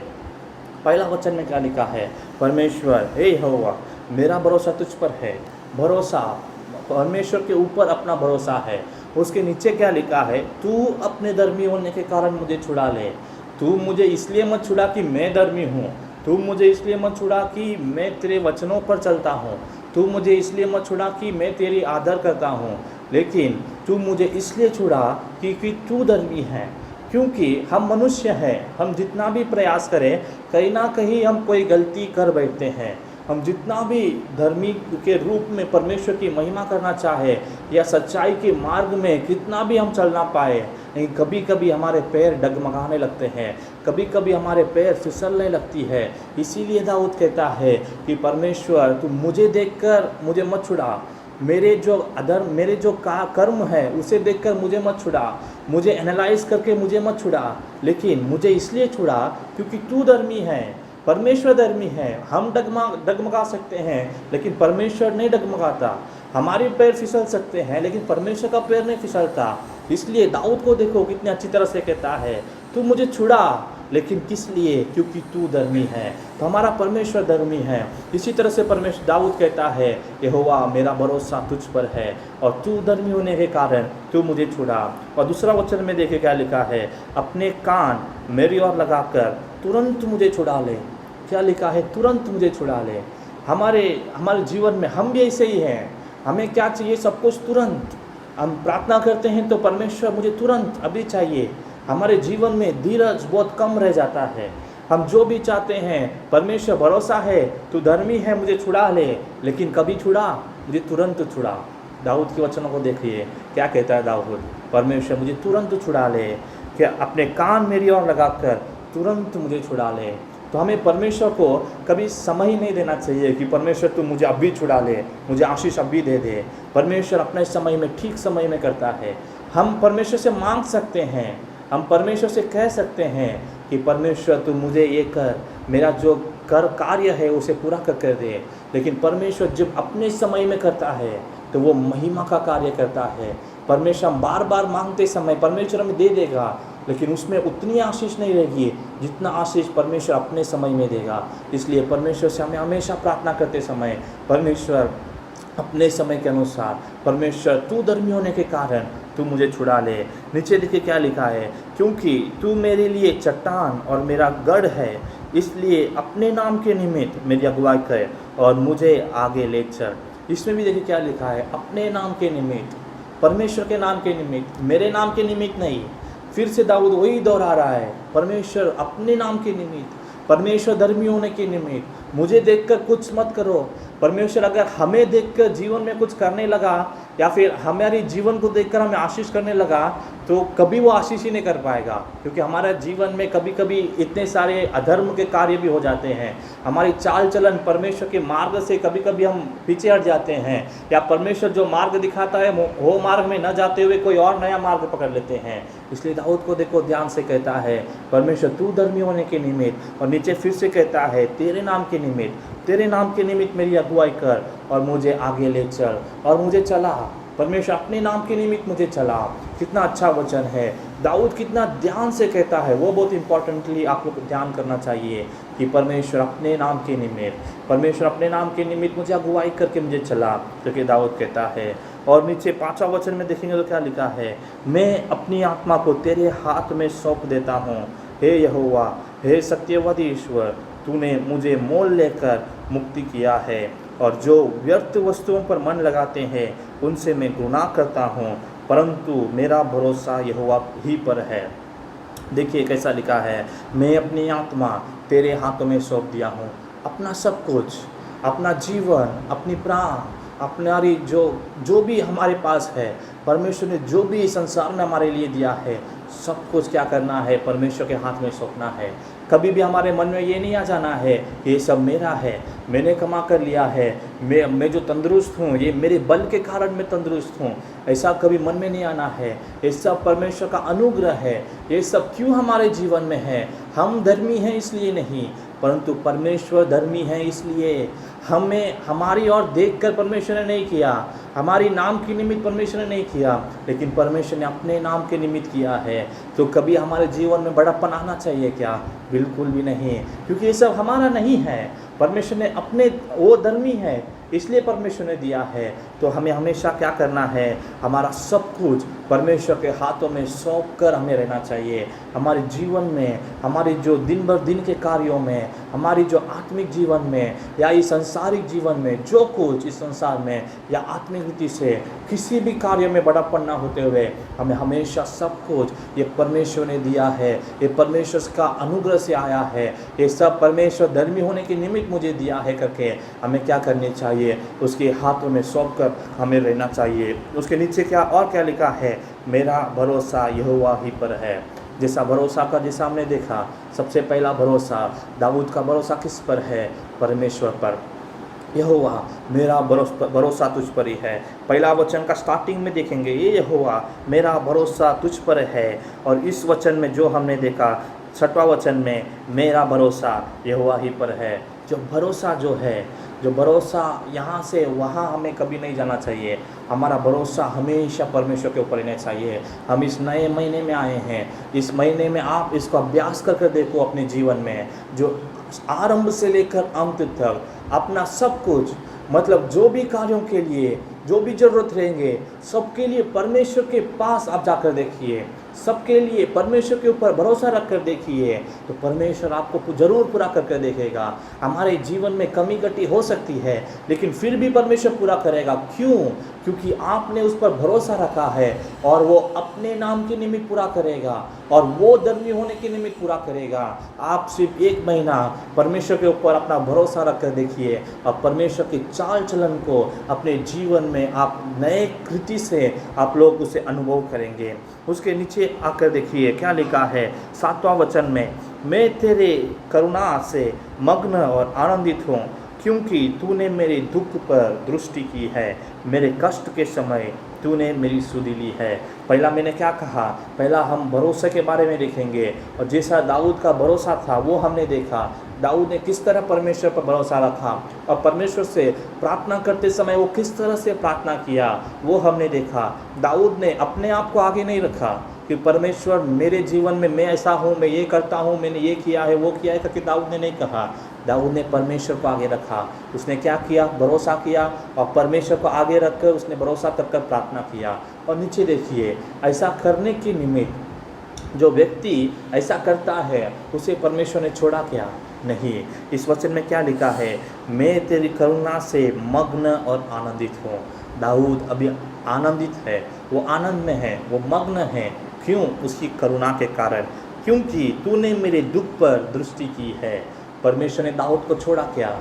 पहला वचन में क्या लिखा है, परमेश्वर हे यहोवा मेरा भरोसा तुझ पर है। भरोसा परमेश्वर के ऊपर अपना भरोसा है। उसके नीचे क्या लिखा है, तू अपने धर्मी होने के कारण मुझे छुड़ा ले। तू मुझे इसलिए मत छुड़ा कि मैं धर्मी हूँ, तू मुझे इसलिए मत छुड़ा कि मैं तेरे वचनों पर चलता हूँ, तू मुझे इसलिए मत छुड़ा कि मैं तेरी आदर करता हूँ, लेकिन तू मुझे इसलिए छुड़ा कि तू धर्मी है। क्योंकि हम मनुष्य हैं, हम जितना भी प्रयास करें कहीं ना कहीं हम कोई गलती कर बैठते हैं। हम जितना भी धर्मी के रूप में परमेश्वर की महिमा करना चाहे या सच्चाई के मार्ग में कितना भी हम चलना पाए, लेकिन कभी कभी हमारे पैर डगमगाने लगते हैं, कभी कभी हमारे पैर फिसलने लगती है। इसीलिए दाऊद कहता है कि परमेश्वर तू मुझे देखकर मुझे मत छुड़ा, मेरे जो कर्म है उसे देखकर मुझे मत छुड़ा, मुझे एनालाइज करके मुझे मत छुड़ा, लेकिन मुझे इसलिए छुड़ा क्योंकि तू धर्मी है, परमेश्वर धर्मी है। हम डगमगा सकते हैं लेकिन परमेश्वर नहीं डगमगाता। हमारे पैर फिसल सकते हैं लेकिन परमेश्वर का पैर नहीं फिसलता। इसलिए दाऊद को देखो कितनी अच्छी तरह से कहता है, तू मुझे छुड़ा, लेकिन किस लिए? क्योंकि तू धर्मी है। तो हमारा परमेश्वर धर्मी है। इसी तरह से परमेश्वर दाऊद कहता है, यहोवा मेरा भरोसा तुझ पर है और तू धर्मी होने के कारण तू मुझे छुड़ा। और दूसरा वचन में देखिए क्या लिखा है, अपने कान मेरी ओर लगाकर तुरंत मुझे छुड़ा ले। क्या लिखा है? तुरंत मुझे छुड़ा ले। हमारे जीवन में हम भी ऐसे ही हैं। हमें क्या चाहिए? सब कुछ तुरंत। हम प्रार्थना करते हैं तो परमेश्वर मुझे तुरंत अभी चाहिए। हमारे जीवन में धीरज बहुत कम रह जाता है। हम जो भी चाहते हैं, परमेश्वर भरोसा है तू धर्मी है, मुझे छुड़ा ले, लेकिन कभी छुड़ा? मुझे तुरंत छुड़ा। दाऊद के वचनों को देखिए क्या कहता है दाऊद, परमेश्वर मुझे तुरंत छुड़ा ले, क्या अपने कान मेरी ओर लगाकर तुरंत मुझे छुड़ा ले। तो हमें परमेश्वर को कभी समय ही नहीं देना चाहिए कि परमेश्वर तू मुझे अभी छुड़ा ले, मुझे आशीष अभी दे दे। परमेश्वर अपने समय में, ठीक समय में करता है। हम परमेश्वर से मांग सकते हैं, हम परमेश्वर से कह सकते हैं कि परमेश्वर तू मुझे ये कर, मेरा जो कार्य है उसे पूरा कर दे। लेकिन परमेश्वर जब अपने समय में करता है तो वो महिमा का कार्य करता है। परमेश्वर हम बार बार मांगते समय परमेश्वर हमें दे देगा, लेकिन उसमें उतनी आशीष नहीं रहेगी जितना आशीष परमेश्वर अपने समय में देगा। इसलिए परमेश्वर से हमें हमेशा प्रार्थना करते समय, परमेश्वर अपने समय के अनुसार, परमेश्वर तू धर्मी होने के कारण तू मुझे छुड़ा ले। नीचे देखिए क्या लिखा है, क्योंकि तू मेरे लिए चट्टान और मेरा गढ़ है, इसलिए अपने नाम के निमित्त मेरी अगुवाई कर और मुझे आगे ले चल। इसमें भी देखिए क्या लिखा है, अपने नाम के निमित्त, परमेश्वर के नाम के निमित्त, मेरे नाम के निमित्त नहीं। फिर से दाऊद वही दोहरा रहा है, परमेश्वर अपने नाम के निमित्त, परमेश्वर धर्मी होने के निमित्त। मुझे देखकर कुछ मत करो। परमेश्वर अगर हमें देखकर जीवन में कुछ करने लगा या फिर हमारे जीवन को देखकर हमें आशीष करने लगा तो कभी वो आशीष ही नहीं कर पाएगा, क्योंकि हमारे जीवन में कभी कभी इतने सारे अधर्म के कार्य भी हो जाते हैं। हमारी चाल चलन परमेश्वर के मार्ग से कभी कभी हम पीछे हट जाते हैं, या परमेश्वर जो मार्ग दिखाता है वो मार्ग में न जाते हुए कोई और नया मार्ग पकड़ लेते हैं। इसलिए दाऊद को देखो ध्यान से कहता है, परमेश्वर तू धर्मी होने के निमित्त, और नीचे फिर से कहता है तेरे नाम के निमित्त, तेरे नाम के निमित्त मेरी अगुवाई कर और मुझे आगे ले चल और मुझे चला। परमेश्वर अपने नाम के निमित्त मुझे चला। कितना अच्छा वचन है। दाऊद कितना ध्यान से कहता है, वो बहुत इंपॉर्टेंटली आप लोग को ध्यान करना चाहिए कि परमेश्वर अपने नाम के निमित्त, परमेश्वर अपने नाम के निमित्त मुझे अगुवाई करके मुझे चला, क्योंकि दाऊद कहता है। और नीचे 5वां वचन में देखेंगे तो क्या लिखा है, मैं अपनी आत्मा को तेरे हाथ में सौंप देता हूँ। हे यहोवा, हे सत्यवादी ईश्वर, तूने मुझे मोल लेकर मुक्ति किया है, और जो व्यर्थ वस्तुओं पर मन लगाते हैं उनसे मैं घृणा करता हूँ, परंतु मेरा भरोसा यहोवा ही पर है। देखिए कैसा लिखा है, मैं अपनी आत्मा तेरे हाथों में सौंप दिया हूँ। अपना सब कुछ, अपना जीवन, अपनी प्राण, अपनारी जो भी हमारे पास है, परमेश्वर ने जो भी संसार में हमारे लिए दिया है, सब कुछ क्या करना है, परमेश्वर के हाथ में सौंपना है। कभी भी हमारे मन में ये नहीं आ जाना है ये सब मेरा है, मैंने कमा कर लिया है, मैं जो तंदुरुस्त हूँ ये मेरे बल के कारण मैं तंदुरुस्त हूँ, ऐसा कभी मन में नहीं आना है। ये सब परमेश्वर का अनुग्रह है। ये सब क्यों हमारे जीवन में है? हम धर्मी हैं इसलिए नहीं, परंतु परमेश्वर धर्मी है इसलिए। हमें हमारी ओर देखकर परमेश्वर ने नहीं किया, हमारी नाम के निमित्त परमेश्वर ने नहीं किया, लेकिन परमेश्वर ने अपने नाम के निमित्त किया है। तो कभी हमारे जीवन में बड़प्पन आना चाहिए क्या? बिल्कुल भी नहीं, क्योंकि ये सब हमारा नहीं है। परमेश्वर ने अपने, वो धर्मी है इसलिए परमेश्वर ने दिया है। तो हमें हमेशा क्या करना है, हमारा सब कुछ परमेश्वर के हाथों में सौंप कर हमें रहना चाहिए। हमारे जीवन में, हमारे जो दिन भर दिन के कार्यों में, हमारी जो आत्मिक जीवन में या इस सांसारिक जीवन में, जो कुछ इस संसार में या आत्मिक रीति से किसी भी कार्य में बड़ापन ना होते हुए हमें हमेशा सब कुछ ये परमेश्वर ने दिया है, ये परमेश्वर का अनुग्रह से आया है, ये सब परमेश्वर धर्मी होने के निमित्त मुझे दिया है करके हमें क्या करनी चाहिए, उसके हाथों में सौंप कर हमें रहना चाहिए। उसके नीचे क्या लिखा है, मेरा भरोसा यहोवा ही पर है। जैसा भरोसा का जैसा हमने देखा, सबसे पहला भरोसा दाऊद का भरोसा किस पर है? परमेश्वर पर। यहोवा मेरा भरोसा तुझ पर ही है। पहला वचन का स्टार्टिंग में देखेंगे, ये यहोवा मेरा भरोसा तुझ पर है। और इस वचन में जो हमने देखा 6वां वचन में, मेरा भरोसा यहोवा ही पर है। जो भरोसा जो है जो भरोसा यहाँ से वहाँ हमें कभी नहीं जाना चाहिए। हमारा भरोसा हमेशा परमेश्वर के ऊपर रहना चाहिए। हम इस नए महीने में आए हैं, इस महीने में आप इसको अभ्यास करके देखो अपने जीवन में, जो आरंभ से लेकर अंत तक अपना सब कुछ, मतलब जो भी कार्यों के लिए जो भी ज़रूरत रहेंगे सबके लिए परमेश्वर के पास आप जाकर देखिए, सबके लिए परमेश्वर के ऊपर भरोसा रख कर देखिए, तो परमेश्वर आपको ज़रूर पूरा करके देखेगा। हमारे जीवन में कमी घटी हो सकती है, लेकिन फिर भी परमेश्वर पूरा करेगा। क्यों? क्योंकि आपने उस पर भरोसा रखा है, और वो अपने नाम के निमित्त पूरा करेगा, और वो धर्मी होने के निमित्त पूरा करेगा। आप सिर्फ 1 महीना परमेश्वर के ऊपर अपना भरोसा रख कर देखिए, और परमेश्वर के चाल चलन को अपने जीवन में आप नए कृति से आप लोग उसे अनुभव करेंगे। उसके नीचे आकर देखिए क्या लिखा है 7वां वचन में, मैं तेरे करुणा से मग्न और आनंदित हूँ, क्योंकि तूने मेरे दुख पर दृष्टि की है, मेरे कष्ट के समय तूने मेरी सुधि ली है। पहला मैंने क्या कहा, पहला हम भरोसे के बारे में देखेंगे, और जैसा दाऊद का भरोसा था वो हमने देखा। दाऊद ने किस तरह परमेश्वर पर भरोसा रखा, और परमेश्वर से प्रार्थना करते समय वो किस तरह से प्रार्थना किया वो हमने देखा। दाऊद ने अपने आप को आगे नहीं रखा कि परमेश्वर मेरे जीवन में मैं ऐसा हूँ, मैं ये करता हूँ, मैंने ये किया है वो किया है करके दाऊद ने नहीं कहा। दाऊद ने परमेश्वर को आगे रखा। उसने क्या किया? भरोसा किया, और परमेश्वर को आगे रखकर उसने भरोसा कर प्रार्थना किया। और नीचे देखिए, ऐसा करने के निमित्त जो व्यक्ति ऐसा करता है उसे परमेश्वर ने छोड़ा क्या? नहीं। इस वचन में क्या लिखा है? मैं तेरी करुणा से मग्न और आनंदित हूँ। दाऊद अभी आनंदित है, वो आनंद में है, वो मग्न है। क्यों? उसकी करुणा के कारण, क्योंकि तूने मेरे दुख पर दृष्टि की है। परमेश्वर ने दाऊद को छोड़ा क्या?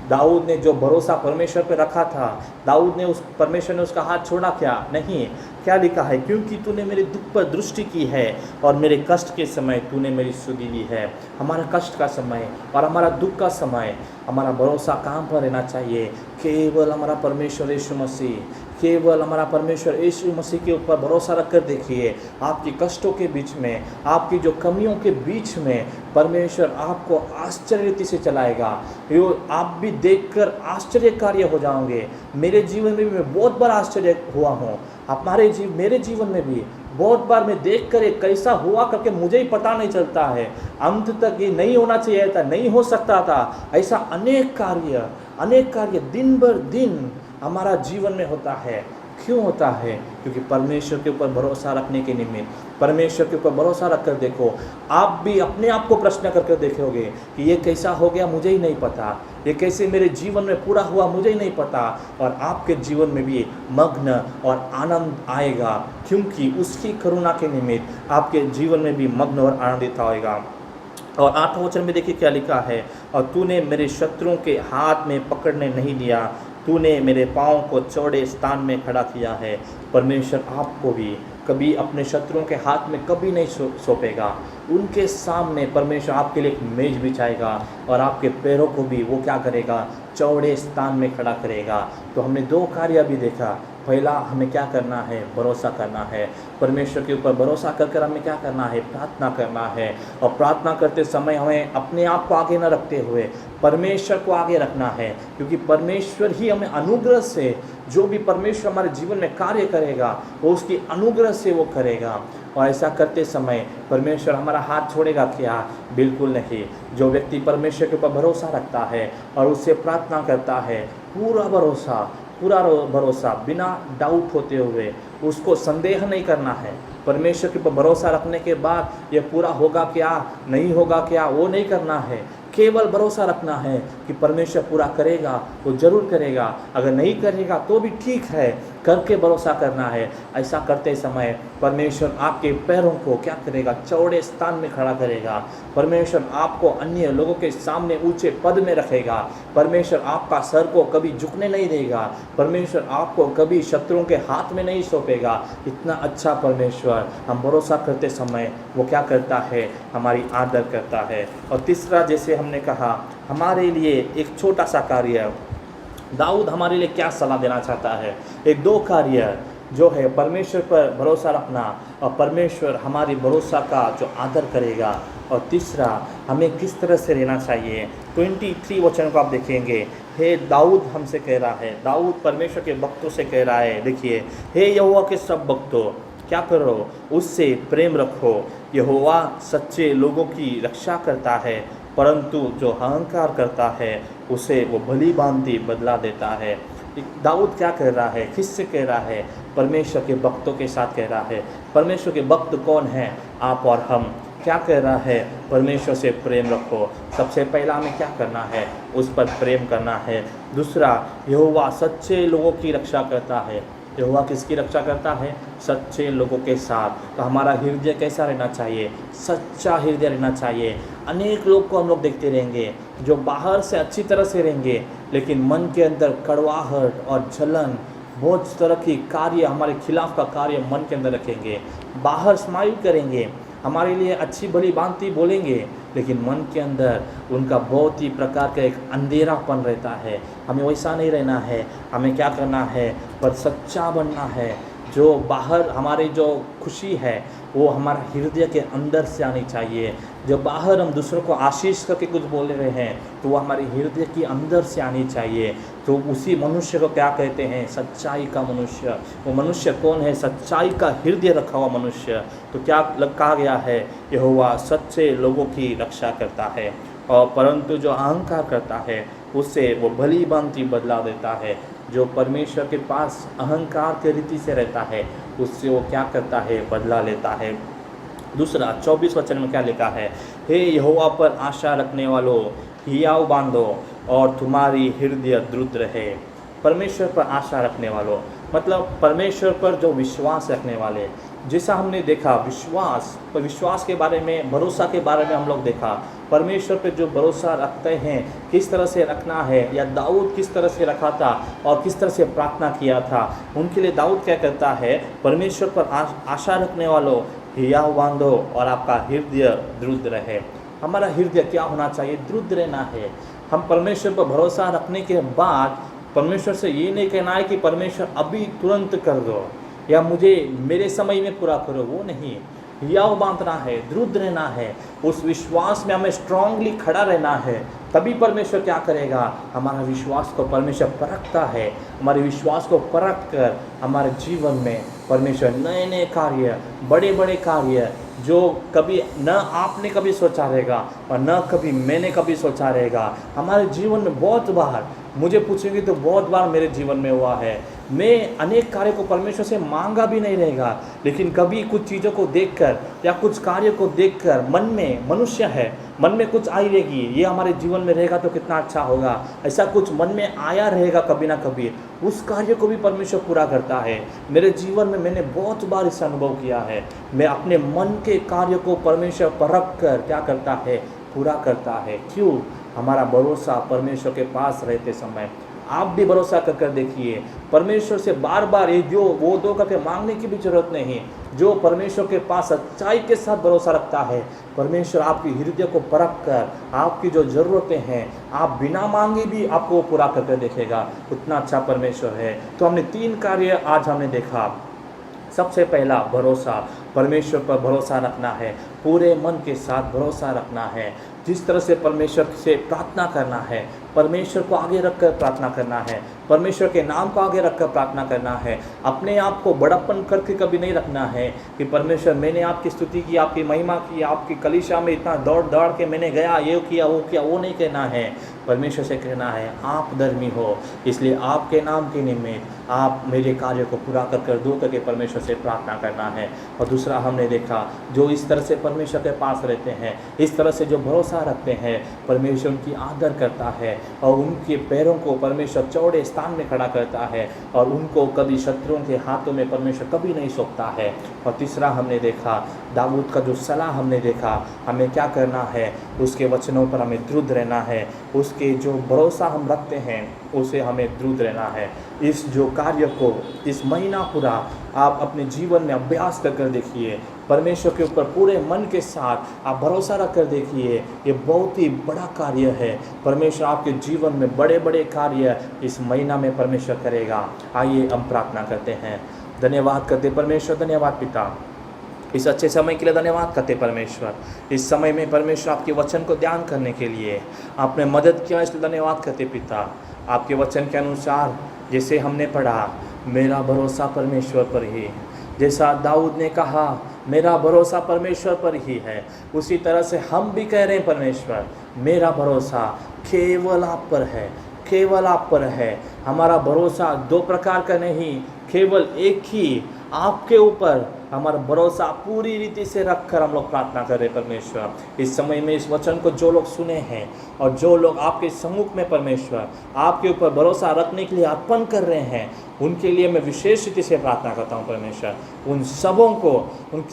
दाऊद ने जो भरोसा परमेश्वर पर रखा था, दाऊद ने परमेश्वर ने उसका हाथ छोड़ा क्या? नहीं। क्या लिखा है? क्योंकि तूने मेरे दुख पर दृष्टि की है, और मेरे कष्ट के समय तूने मेरी सुधि ली है। हमारा कष्ट का समय और हमारा दुख का समय, हमारा भरोसा कहाँ पर रहना चाहिए? केवल हमारा परमेश्वर यीशु मसीह, केवल हमारा परमेश्वर यीशु मसीह के ऊपर भरोसा रखकर देखिए। आपकी कष्टों के बीच में, आपकी जो कमियों के बीच में परमेश्वर आपको आश्चर्य से चलाएगा। आप भी देखकर आश्चर्यकार्य हो जाओगे। मेरे जीवन में भी मैं बहुत बार आश्चर्य हुआ हूँ, मेरे जीवन में भी बहुत बार मैं देखकर ये कैसा हुआ करके मुझे ही पता नहीं चलता है। अंत तक ये नहीं होना चाहिए था, नहीं हो सकता था। ऐसा अनेक कार्य दिन भर दिन हमारा जीवन में होता है। क्यों होता है? क्योंकि परमेश्वर के ऊपर भरोसा रखने के निमित्त, परमेश्वर के ऊपर भरोसा रखकर देखो। आप भी अपने आप को प्रश्न करके देखोगे कि ये कैसा हो गया मुझे ही नहीं पता, ये कैसे मेरे जीवन में पूरा हुआ मुझे ही नहीं पता। और आपके जीवन में भी मग्न और आनंद आएगा, क्योंकि उसकी करुणा के निमित्त आपके जीवन में भी मग्न और आनंदित आएगा। और 8वां वचन में देखिए क्या लिखा है, और तूने मेरे शत्रुओं के हाथ में पकड़ने नहीं दिया, तूने मेरे पाँव को चौड़े स्थान में खड़ा किया है। परमेश्वर आपको भी कभी अपने शत्रुओं के हाथ में कभी नहीं सौंपेगा। उनके सामने परमेश्वर आपके लिए एक मेज बिछाएगा, और आपके पैरों को भी वो क्या करेगा? चौड़े स्थान में खड़ा करेगा। तो हमने 2 कार्य अभी देखा। पहला, हमें क्या करना है? भरोसा करना है। परमेश्वर के ऊपर भरोसा कर हमें क्या करना है? प्रार्थना करना है। और प्रार्थना करते समय हमें अपने आप को आगे न रखते हुए परमेश्वर को आगे रखना है, क्योंकि परमेश्वर ही हमें अनुग्रह से, जो भी परमेश्वर हमारे जीवन में कार्य करेगा वो उसकी अनुग्रह से वो करेगा। और ऐसा करते समय परमेश्वर हमारा हाथ छोड़ेगा क्या? बिल्कुल नहीं। जो व्यक्ति परमेश्वर के ऊपर भरोसा रखता है और उससे प्रार्थना करता है, पूरा भरोसा बिना डाउट होते हुए, उसको संदेह नहीं करना है। परमेश्वर के ऊपर भरोसा रखने के बाद ये पूरा होगा क्या, नहीं होगा क्या, वो नहीं करना है। केवल भरोसा रखना है कि परमेश्वर पूरा करेगा, वो जरूर करेगा। अगर नहीं करेगा तो भी ठीक है, करके भरोसा करना है। ऐसा करते समय परमेश्वर आपके पैरों को क्या करेगा? चौड़े स्थान में खड़ा करेगा। परमेश्वर आपको अन्य लोगों के सामने ऊंचे पद में रखेगा। परमेश्वर आपका सर को कभी झुकने नहीं देगा। परमेश्वर आपको कभी शत्रुओं के हाथ में नहीं सौंपेगा। इतना अच्छा परमेश्वर, हम भरोसा करते समय वो क्या करता है? हमारी आदर करता है। और तीसरा, जैसे हमने कहा, हमारे लिए एक छोटा सा कार्य, दाऊद हमारे लिए क्या सलाह देना चाहता है? एक 2 कार्य जो है परमेश्वर पर भरोसा रखना और परमेश्वर हमारी भरोसा का जो आदर करेगा। और तीसरा, हमें किस तरह से रहना चाहिए। 23 वचन को आप देखेंगे, हे दाऊद हमसे कह रहा है, दाऊद परमेश्वर के भक्तों से कह रहा है, देखिए, हे यहोवा के सब भक्तों क्या करो, उससे प्रेम रखो। यहोवा सच्चे लोगों की रक्षा करता है, परंतु जो अहंकार करता है उसे वो भली भांति बदला देता है। दाऊद क्या कह रहा है, किससे कह रहा है? परमेश्वर के भक्तों के साथ कह रहा है। परमेश्वर के भक्त कौन हैं? आप और हम। क्या कह रहा है? परमेश्वर से प्रेम रखो। सबसे पहला हमें क्या करना है? उस पर प्रेम करना है। दूसरा, यहोवा सच्चे लोगों की रक्षा करता है। यहोवा किसकी रक्षा करता है? सच्चे लोगों के साथ। तो हमारा हृदय कैसा रहना चाहिए? सच्चा हृदय रहना चाहिए। अनेक लोग को हम लोग देखते रहेंगे जो बाहर से अच्छी तरह से रहेंगे, लेकिन मन के अंदर कड़वाहट और जलन, बहुत तरह की कार्य, हमारे खिलाफ का कार्य मन के अंदर रखेंगे। बाहर स्माइल करेंगे, हमारे लिए अच्छी भली भांति बोलेंगे, लेकिन मन के अंदर उनका बहुत ही प्रकार का एक अंधेरापन रहता है। हमें वैसा नहीं रहना है। हमें क्या करना है? पर सच्चा बनना है। जो बाहर हमारी जो खुशी है वो हमारा हृदय के अंदर से आनी चाहिए। जब बाहर हम दूसरों को आशीष करके कुछ बोल रहे हैं तो वो हमारे हृदय के अंदर से आनी चाहिए। तो उसी मनुष्य को क्या कहते हैं? सच्चाई का मनुष्य। वो मनुष्य कौन है? सच्चाई का हृदय रखा हुआ मनुष्य। तो क्या कहा गया है? यहोवा सच्चे लोगों की रक्षा करता है, और परंतु जो अहंकार करता है उससे वो भली भांति बदला देता है। जो परमेश्वर के पास अहंकार के रीति से रहता है उससे वो क्या करता है? बदला लेता है। दूसरा, 24 वचन में क्या लिखा है? हे यहोवा पर आशा रखने वालों, हियाव बांधो और तुम्हारी हृदय दृढ़ रहे। परमेश्वर पर आशा रखने वालों मतलब परमेश्वर पर जो विश्वास रखने वाले। जैसा हमने देखा विश्वास के बारे में, भरोसा के बारे में हम लोग देखा। परमेश्वर पे जो भरोसा रखते हैं किस तरह से रखना है, या दाऊद किस तरह से रखा था और किस तरह से प्रार्थना किया था। उनके लिए दाऊद क्या करता है? परमेश्वर पर आशा रखने वालों, हियाव बांधो और आपका हृदय दृढ़ रहे। हमारा हृदय क्या होना चाहिए? दृढ़ रहना है। हम परमेश्वर पर भरोसा रखने के बाद परमेश्वर से ये नहीं कहना है कि परमेश्वर अभी तुरंत कर दो या मुझे मेरे समय में पूरा करो, वो नहीं। हियाव बांधना है, दृढ़ रहना है, उस विश्वास में हमें स्ट्रांगली खड़ा रहना है। तभी परमेश्वर क्या करेगा? हमारा विश्वास को परमेश्वर परखता है। हमारे विश्वास को परख कर हमारे जीवन में परमेश्वर नए नए कार्य, बड़े बड़े कार्य जो कभी न आपने कभी सोचा रहेगा और न कभी मैंने कभी सोचा रहेगा, हमारे जीवन में बहुत बार, मुझे पूछेंगे तो बहुत बार मेरे जीवन में हुआ है। मैं अनेक कार्य को परमेश्वर से मांगा भी नहीं रहेगा, लेकिन कभी कुछ चीज़ों को देखकर या कुछ कार्य को देखकर मन में, मनुष्य है, मन में कुछ आई रहेगी, ये हमारे जीवन में रहेगा तो कितना अच्छा होगा, ऐसा कुछ मन में आया रहेगा कभी ना कभी। उस कार्य को भी परमेश्वर पूरा करता है। मेरे जीवन में मैंने बहुत बार इसे अनुभव किया है। मैं अपने मन के कार्य को परमेश्वर परख कर क्या करता है? पूरा करता है। क्यों? हमारा भरोसा परमेश्वर के पास रहते समय। आप भी भरोसा कर देखिए, परमेश्वर से बार बार ये जो वो दो करके मांगने की भी जरूरत नहीं। जो परमेश्वर के पास सच्चाई के साथ भरोसा रखता है, परमेश्वर आपकी हृदय को परख कर आपकी जो ज़रूरतें हैं आप बिना मांगे भी आपको पूरा करके देखेगा। उतना अच्छा परमेश्वर है। तो हमने 3 कार्य आज हमने देखा। सबसे पहला, भरोसा, परमेश्वर पर भरोसा रखना है, पूरे मन के साथ भरोसा रखना है। जिस तरह से परमेश्वर से प्रार्थना करना है, परमेश्वर को आगे रखकर प्रार्थना करना है, परमेश्वर के नाम को आगे रखकर प्रार्थना करना है। अपने आप को बड़प्पन करके कभी नहीं रखना है कि परमेश्वर मैंने आपकी स्तुति की, आपकी महिमा की, आपकी कलीसिया में इतना दौड़ दौड़ के मैंने गया, ये किया, वो नहीं कहना है। परमेश्वर से कहना है आप धर्मी हो, इसलिए आपके नाम के निमित्त आप मेरे कार्य को पूरा कर दो करके परमेश्वर से प्रार्थना करना है। और दूसरा हमने देखा, जो इस तरह से परमेश्वर के पास रहते हैं, इस तरह से जो भरोसा रखते हैं, परमेश्वर उनकी आदर करता है और उनके पैरों को परमेश्वर चौड़े स्थान में खड़ा करता है और उनको कभी शत्रुओं के हाथों में परमेश्वर कभी नहीं सौंपता है। और तीसरा हमने देखा, दाऊद का जो सलाह हमने देखा, हमें क्या करना है? उसके वचनों पर हमें दृढ़ रहना है। उसके जो भरोसा हम रखते हैं उसे हमें दृढ़ रहना है। इस जो कार्य को इस महीना पूरा आप अपने जीवन में अभ्यास कर देखिए। परमेश्वर के ऊपर पूरे मन के साथ आप भरोसा रख कर देखिए। ये बहुत ही बड़ा कार्य है। परमेश्वर आपके जीवन में बड़े बड़े कार्य इस महीना में परमेश्वर करेगा। आइए हम प्रार्थना करते हैं। धन्यवाद करते परमेश्वर, धन्यवाद पिता, इस अच्छे समय के लिए धन्यवाद करते परमेश्वर। इस समय में परमेश्वर आपके वचन को ध्यान करने के लिए आपने मदद किया, इसलिए धन्यवाद करते पिता। आपके वचन के अनुसार जैसे हमने पढ़ा, मेरा भरोसा परमेश्वर पर ही, जैसा दाऊद ने कहा मेरा भरोसा परमेश्वर पर ही है, उसी तरह से हम भी कह रहे हैं परमेश्वर मेरा भरोसा केवल आप पर है, केवल आप पर है। हमारा भरोसा दो प्रकार का नहीं, केवल एक ही आपके ऊपर हमारा भरोसा पूरी रीति से रखकर हम लोग प्रार्थना करें परमेश्वर। इस समय में इस वचन को जो लोग सुने हैं और जो लोग आपके सम्मुख में परमेश्वर आपके ऊपर भरोसा रखने के लिए अर्पण कर रहे हैं, उनके लिए मैं विशेष रीति से प्रार्थना करता हूँ परमेश्वर। उन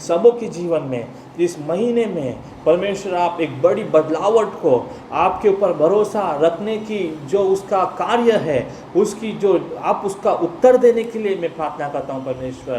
सबों के जीवन में इस महीने में परमेश्वर आप एक बड़ी बदलावट को आपके ऊपर भरोसा रखने की जो उसका कार्य है, उसकी जो आप उसका उत्तर देने के लिए मैं प्रार्थना करता हूँ परमेश्वर।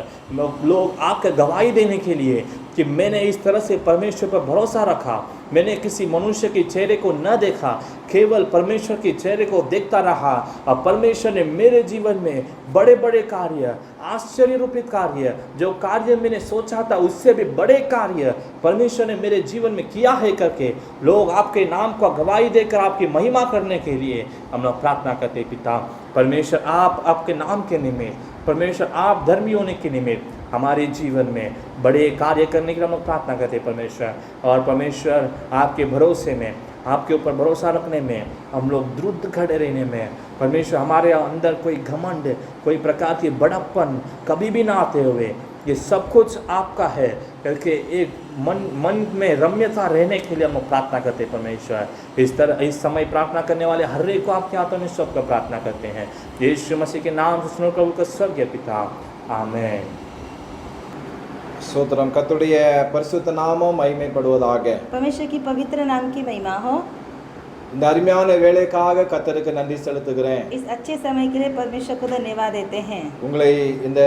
लोग आकर गवाही देने के लिए कि मैंने इस तरह से परमेश्वर पर भरोसा रखा, मैंने किसी मनुष्य के चेहरे को न देखा, केवल परमेश्वर के चेहरे को देखता रहा, और परमेश्वर ने मेरे जीवन में बड़े बड़े कार्य, आश्चर्य रूपित कार्य, जो कार्य मैंने सोचा था उससे भी बड़े कार्य परमेश्वर ने मेरे जीवन में किया है करके लोग आपके नाम को गवाही देकर आपकी महिमा करने के लिए हम लोग प्रार्थना करते पिता। परमेश्वर आप आपके नाम के निमित्त, परमेश्वर आप धर्मी होने के निमित्त हमारे जीवन में बड़े कार्य करने के लिए हम लोग प्रार्थना करते परमेश्वर। और परमेश्वर आपके भरोसे में, आपके ऊपर भरोसा रखने में, हम लोग द्रुत खड़े रहने में परमेश्वर हमारे अंदर कोई घमंड, कोई प्रकार की बड़प्पन कभी भी ना आते हुए ये सब कुछ आपका है करके एक मन में रम्यता रहने के लिए हम प्रार्थना करते परमेश्वर। इस समय प्रार्थना करने वाले हर एक को आपके हाथों में सबका प्रार्थना करते हैं यीशु मसीह के नाम से सुनो प्रभु का स्वर्गीय पिता, आमेन। ஸ்தோத்திரம். கர்த்தருடைய பரிசுத்த நாமம் மகிமைப்படுவதாக. परमेश्वर की पवित्र नाम की महिमा हो। இந்த அருமையான வேலைக்காக கர்த்தருக்கு நன்றி செலுத்துகிறேன். इस अच्छे समय के लिए परमेश्वर को धन्यवाद देते हैं। உங்களை இந்த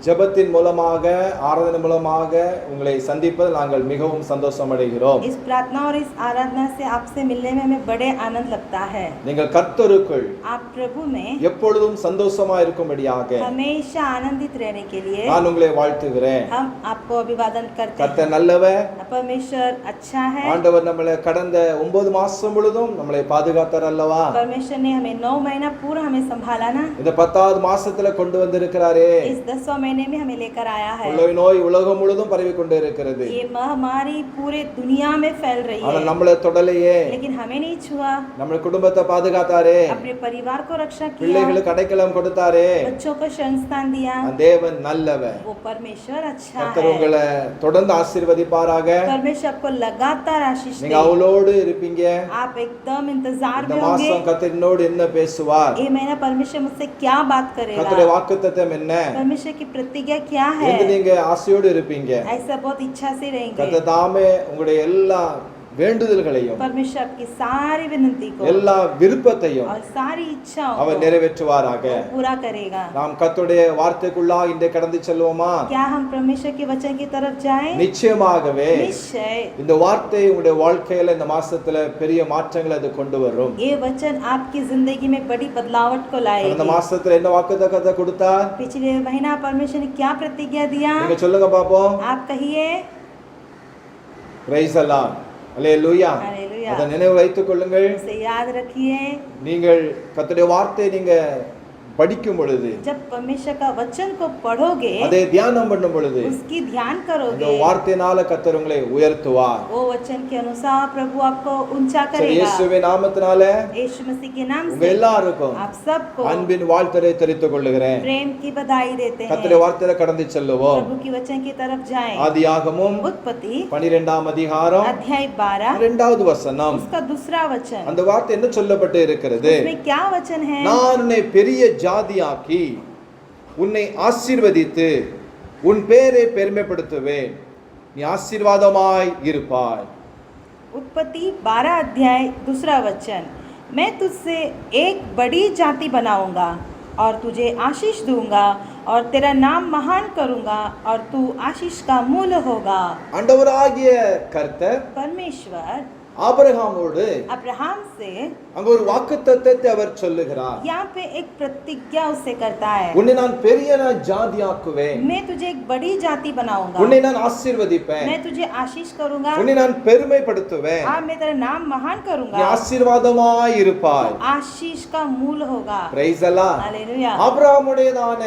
ஜெபத்தின் மூலமாக, ஆராதனை மூலமாக உங்களை சந்திப்பதில் நாங்கள் மிகவும் சந்தோஷம் அடைகிறோம். इस प्रार्थना और इस आराधना से आपसे मिलने में हमें बड़े आनंद लगता है। நீங்கள் கர்த்தருக்குள் आप प्रभु में எப்பொழுதும் சந்தோஷமா இருக்கும்படியாக हमेशा आनंदित रहने के लिए நான் உங்களை வாழ்த்துகிறேன். हम आपको अभिवादन करते हैं। கர்த்தர் நல்லவர். परमेश्वर अच्छा है। ஆண்டவர் நம்மளை கடந்த 9 மாசம் முழுதும் நம்மளை பாதுகாத்தார் அல்லவா? परमेश्वर ने हमें 9 महीना पूरा हमें संभाला ना। இந்த 10வது மாசத்துல கொண்டு வந்திருக்கிறாரே. इस 10वें महीने में हमें लेकर आया है। கொள்ளை நோய் உலகம் முழுதும் பரவி கொண்டே இருக்கிறது. ये महामारी पूरे दुनिया में फैल रही ஆனா है, நம்மள தொடலையே. लेकिन हमें नहीं छुआ। நம்ம குடும்பத்தை பாதுகாத்தாரே. अपने परिवार को रक्षा किया, பிள்ளைகளுக்கு அடைக்கலம் கொடுத்தாரே. बच्चों को शरण स्थान दिया। தேவன் நல்லவர். वो परमेश्वर अच्छा கர்த்தர் है। உங்களை தொடர்ந்து ஆசீர்வதிப்பாராக. परमेश्वर आपको लगातार आशीष நீங்க दे। அவளோடு இருப்பீங்க. आप एकदम इंतजार இந்த में होंगे। மாசம் கர்த்தர் என்னோடு என்ன பேசுவார்? ये महीना परमेश्वर मुझसे क्या बात करेगा? கர்த்தருடைய வாக்குத்தத்தம் என்ன? परमेश्वर की प्रतिज्ञा क्या है? என்று நீங்க ஆசையோடு இருப்பீங்க. ऐसा बहुत इच्छा से रहेंगे। கர்த்தர் தாமே உங்களுடைய எல்லா வேண்டுதல்களையும், परमेश्वर आपकी सारी विनती को, எல்லா விருப்பத்தையும் और सारी इच्छाओं அவர் को நிறைவேற்றுவாராக. पूरा करेगा। நாம் கர்த்தருடைய வார்த்தைக்குள்ளாக இன்றை கடந்து செல்வோமா? क्या हम परमेश्वर के वचन की तरफ जाएं? நிச்சயமாகவே निश्चय இந்த வார்த்தை உங்களுடைய வாழ்க்கையில இந்த மாசத்துல பெரிய மாற்றங்களை அது கொண்டு வரும். ये वचन आपकी जिंदगी में बड़ी बदलावट को இந்த लाएगी। மாசத்துல என்ன வாக்குத்தத்தத்தை கொடுத்தார்? पिछले महीना परमेश्वर ने क्या प्रतिज्ञा दिया? நீங்க சொல்லுங்க பாப்போம். आप कहिए। Praise the Lord. Hallelujah. Hallelujah. அதை நினைவு வைத்துக் கொள்ளுங்கள். उसे याद रखिए। நீங்கள் கர்த்தருடைய வார்த்தையை நீங்க படிக்கும் பொழுது, जब परमेश्वर का वचन को पढ़ोगे, அதை தியானம் பண்ணும் பொழுது, उसकी ध्यान இந்த करोगे, வார்த்தையினால கர்த்தர் உங்களை உயர்த்துவார். वो वचन के अनुसार प्रभु आपको ऊंचा சரி, करेगा। இயேசுவின் நாமத்தினால यीशु मसीह के नाम உங்க से எல்லாருக்கும் आप सबको அன்பின் வாழ்த்தை தெரிவித்துக் கொள்ளுகிறேன். प्रेम की बधाई देते हैं। கர்த்தருடைய வார்த்தையில கடந்து செல்லுவோம். प्रभु की वचन की तरफ जाएं। ஆதியாகமம் उत्पत्ति 12ஆம் அதிகாரம் अध्याय 12 2வது வசனம். उसका दूसरा वचन, அந்த வார்த்தை என்ன சொல்லப்பட்டு இருக்கிறது? उसमें क्या वचन है? நான் உன்னை பெரிய ஜாதியாக்கி உன்னை ஆசீர்வதித்து உன் பேரை பெருமைப்படுத்துவேன், நீ ஆசீர்வாதமாய் இருப்பாய். उत्पत्ति 12 अध्याय दूसरा वचन, मैं तुझसे एक बड़ी जाति बनाऊंगा और तुझे आशीष दूंगा और तेरा नाम महान करूंगा और तू आशीष का मूल होगा। ஆண்டவராகிய கர்த்தர் परमेश्वर ஆபிரகாமோடு अब्राहम से அங்க ஒரு வாக்குத்தத்தத்தை அவர் சொல்லுகிறார். यहाँ पे एक प्रतिज्ञा उससे करता है, உன்னை நான் பெரிய ஜாதியாக்குவேன், मैं तुझे एक बड़ी जाति बनाऊंगा, உன்னை நான் ஆசீர்வதிப்பேன், मैं तुझे आशीष करूंगा, உன்னை நான் பெருமைப்படுத்துவேன், हाँ मैं तेरा नाम महान நீ करूंगा, ஆசீர்வாதமாய் இருப்பாய். तो आशीष का मूल होगा। பிரைஸ் அல்லாஹ். हालेलुया। ஆபிரகாமுடையதான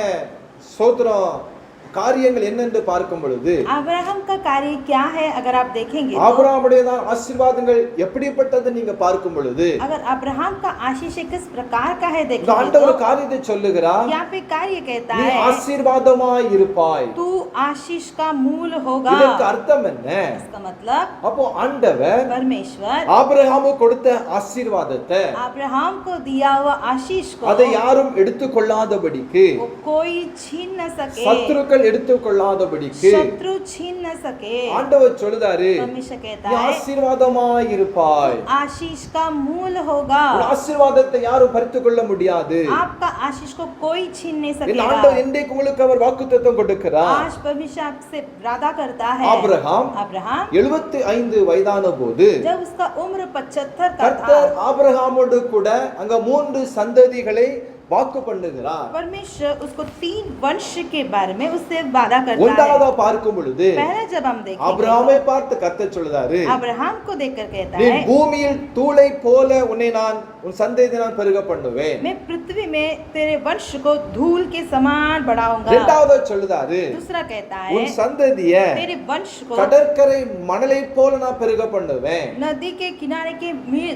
ஸ்தோத்திரம் காரியங்கள் என்னென்று பார்க்கும் பொழுது अब्राहम का कार्य क्या है अगर आप देखेंगे तो, ஆபிரகாமுடையதான ஆசீர்வாதங்கள் எப்படிப்பட்டது நீங்க பார்க்கும் பொழுது अगर अब्राहम का आशीष किस प्रकार का है இந்த देखेंगे ஆண்டவர் तो காரியத்தை சொல்லுகிறார், यहाँ पे कार्य कहता நீ है ஆசீர்வாதமாய் இருப்பாய். तू आशीष का मूल होगा। இதற்கு அர்த்தம் என்ன? इसका मतलब அப்போ ஆண்டவர் परमेश्वर ஆபிரகாமுக்கு கொடுத்த ஆசீர்வாதத்தை अब्राहम को दिया हुआ आशीष को அதை யாரும் எடுத்துக்கொள்ளாதபடிக்கு, वो कोई छीन न सके, சத்துருக்கள் எடுத்துக்கொள்ளாதபடிக்கு शत्रु छीन न सके। ஆண்டவர் சொல்லுதாரு, परमेश्वर कहता நீ है ஆசீர்வாதமாய் இருப்பாய். आशीष का मूल होगा। உன் ஆசீர்வாதத்தை யாரும் பறித்துக் கொள்ள முடியாது. आपका आशीष को कोई छीन नहीं இந்த सकेगा। ஆண்டவர் இன்றைக்கு உங்களுக்கு அவர் வாக்குத்தத்தம் கொடுக்கிறார். आज परमेश्वर आपसे वादा करता है। ஆபிரகாம் अब्राहम 75 वयதான போது जब उसका उम्र 75 का था, கர்த்தர் ஆபிரகாமோடு கூட அங்க 3 சந்ததிகளை வாக்கு பண்ணுகிறார். परमेश्वर उसको 3 वंश के बारे में उससे वादा करता ஒன்றாவதா है। பார்க்கும் பொழுது पहले जब हम देखेंगे ஆபிரகாமை तो பார்த்து கர்த்தர் சொல்றாரு, अब्राहम को देखकर कहता நீ है, பூமியில் தூளை போல உன்னை நான் உன் சந்ததியை நான் பெருக பண்ணுவேன். मैं पृथ्वी में तेरे वंश को धूल के समान बढ़ाऊंगा। இரண்டாவதா சொல்லுதாரு, दूसरा कहता உன் है சந்ததிய तेरे वंश को கடற்கரை மணலை போல நான் பெருக பண்ணுவேன். नदी के किनारे के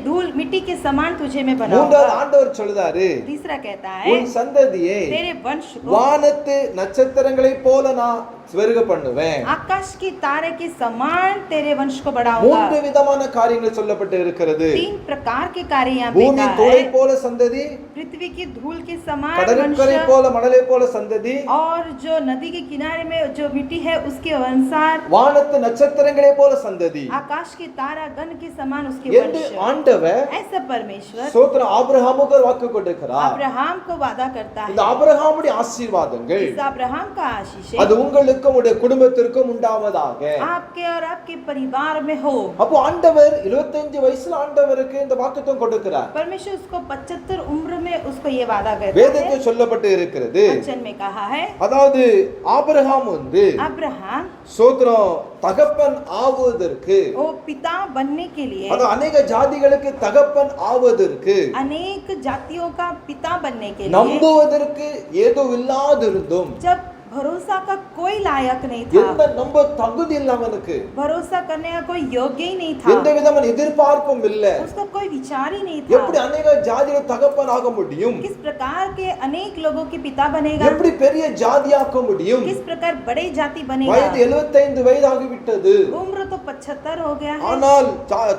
धूल मिट्टी के समान तुझे मैं மூன்றாவது बनाऊंगा। ஆண்டவர் சொல்லுதாரு, तीसरा कहता है உன் சந்ததியை तेरे वंश को வானத்து நட்சத்திரங்களை போல நான் பெருக பண்ணுவேன். आकाश की तारे के समान तेरे वंश को बढ़ाऊंगा। 3 விதமான காரியங்கள் சொல்லப்பட்டு இருக்கிறது. 3 प्रकार के कार्य यहाँ पे பூமி कहा தூளை है। போல சந்ததி, पृथ्वी की धूल के समान கடற்கரை वंश போல மணலை போல சந்ததி, और जो नदी के किनारे में जो मिट्टी है उसके अनुसार வானத்து நட்சத்திரங்களை போல சந்ததி आकाश के तारा गण के समान उसके என்று वंश। ஆண்டவர் ऐसा परमेश्वर ஸ்தோத்திரம் ஆபிரகாமுக்கு வாக்கு கொடுக்கிறார். अब्राहम को वादा करता இந்த है। ஆபிரகாமுடைய ஆசீர்வாதங்கள் इस अब्राहम का आशीष அது உங்களுக்கும் உடைய குடும்பத்திற்கும் உண்டாவதாக. आपके और आपके परिवार में हो। அப்போ ஆண்டவர் 25 வயசுல ஆண்டவருக்கு இந்த வாக்குத்தத்தம் கொடுக்கிறார். परमेश्वर उसको 75 उम्र में उसको ये वादा करता வேதத்தில் है। சொல்லப்பட்டு இருக்கிறது, वचन में कहा है அதாவது ஆபிரகாம் अब्राहम ஸ்தோத்திரம் தகப்பன் ஆவதற்கு, वो पिता बनने के लिए, அது अनेक ஜாதிகளுக்கு தகப்பன் ஆவதற்கு, अनेक जातियों का पिता बनने के लिए, நம்புவதற்கு ஏதோ இல்லாதிருந்தும், जब भरोसा का कोई लायक नहीं எந்த था, நம்ப தகுதி இல்ல அவனுக்கு, भरोसा करने का कोई योग्य ही नहीं எந்த था, விதமான எதிர்பார்ப்பும் இல்ல. उसका कोई विचार ही नहीं எப்படி था। அநேக ஜாதிகள் தகப்பன் ஆக முடியும்? किस प्रकार के अनेक लोगों की पिता बनेगा, எப்படி பெரிய ஜாதியாக்க முடியும்? किस प्रकार बड़े जाति வயது बनेगा। 75 வயதாகிவிட்டது. उम्र तो 75 हो गया है, ஆனால்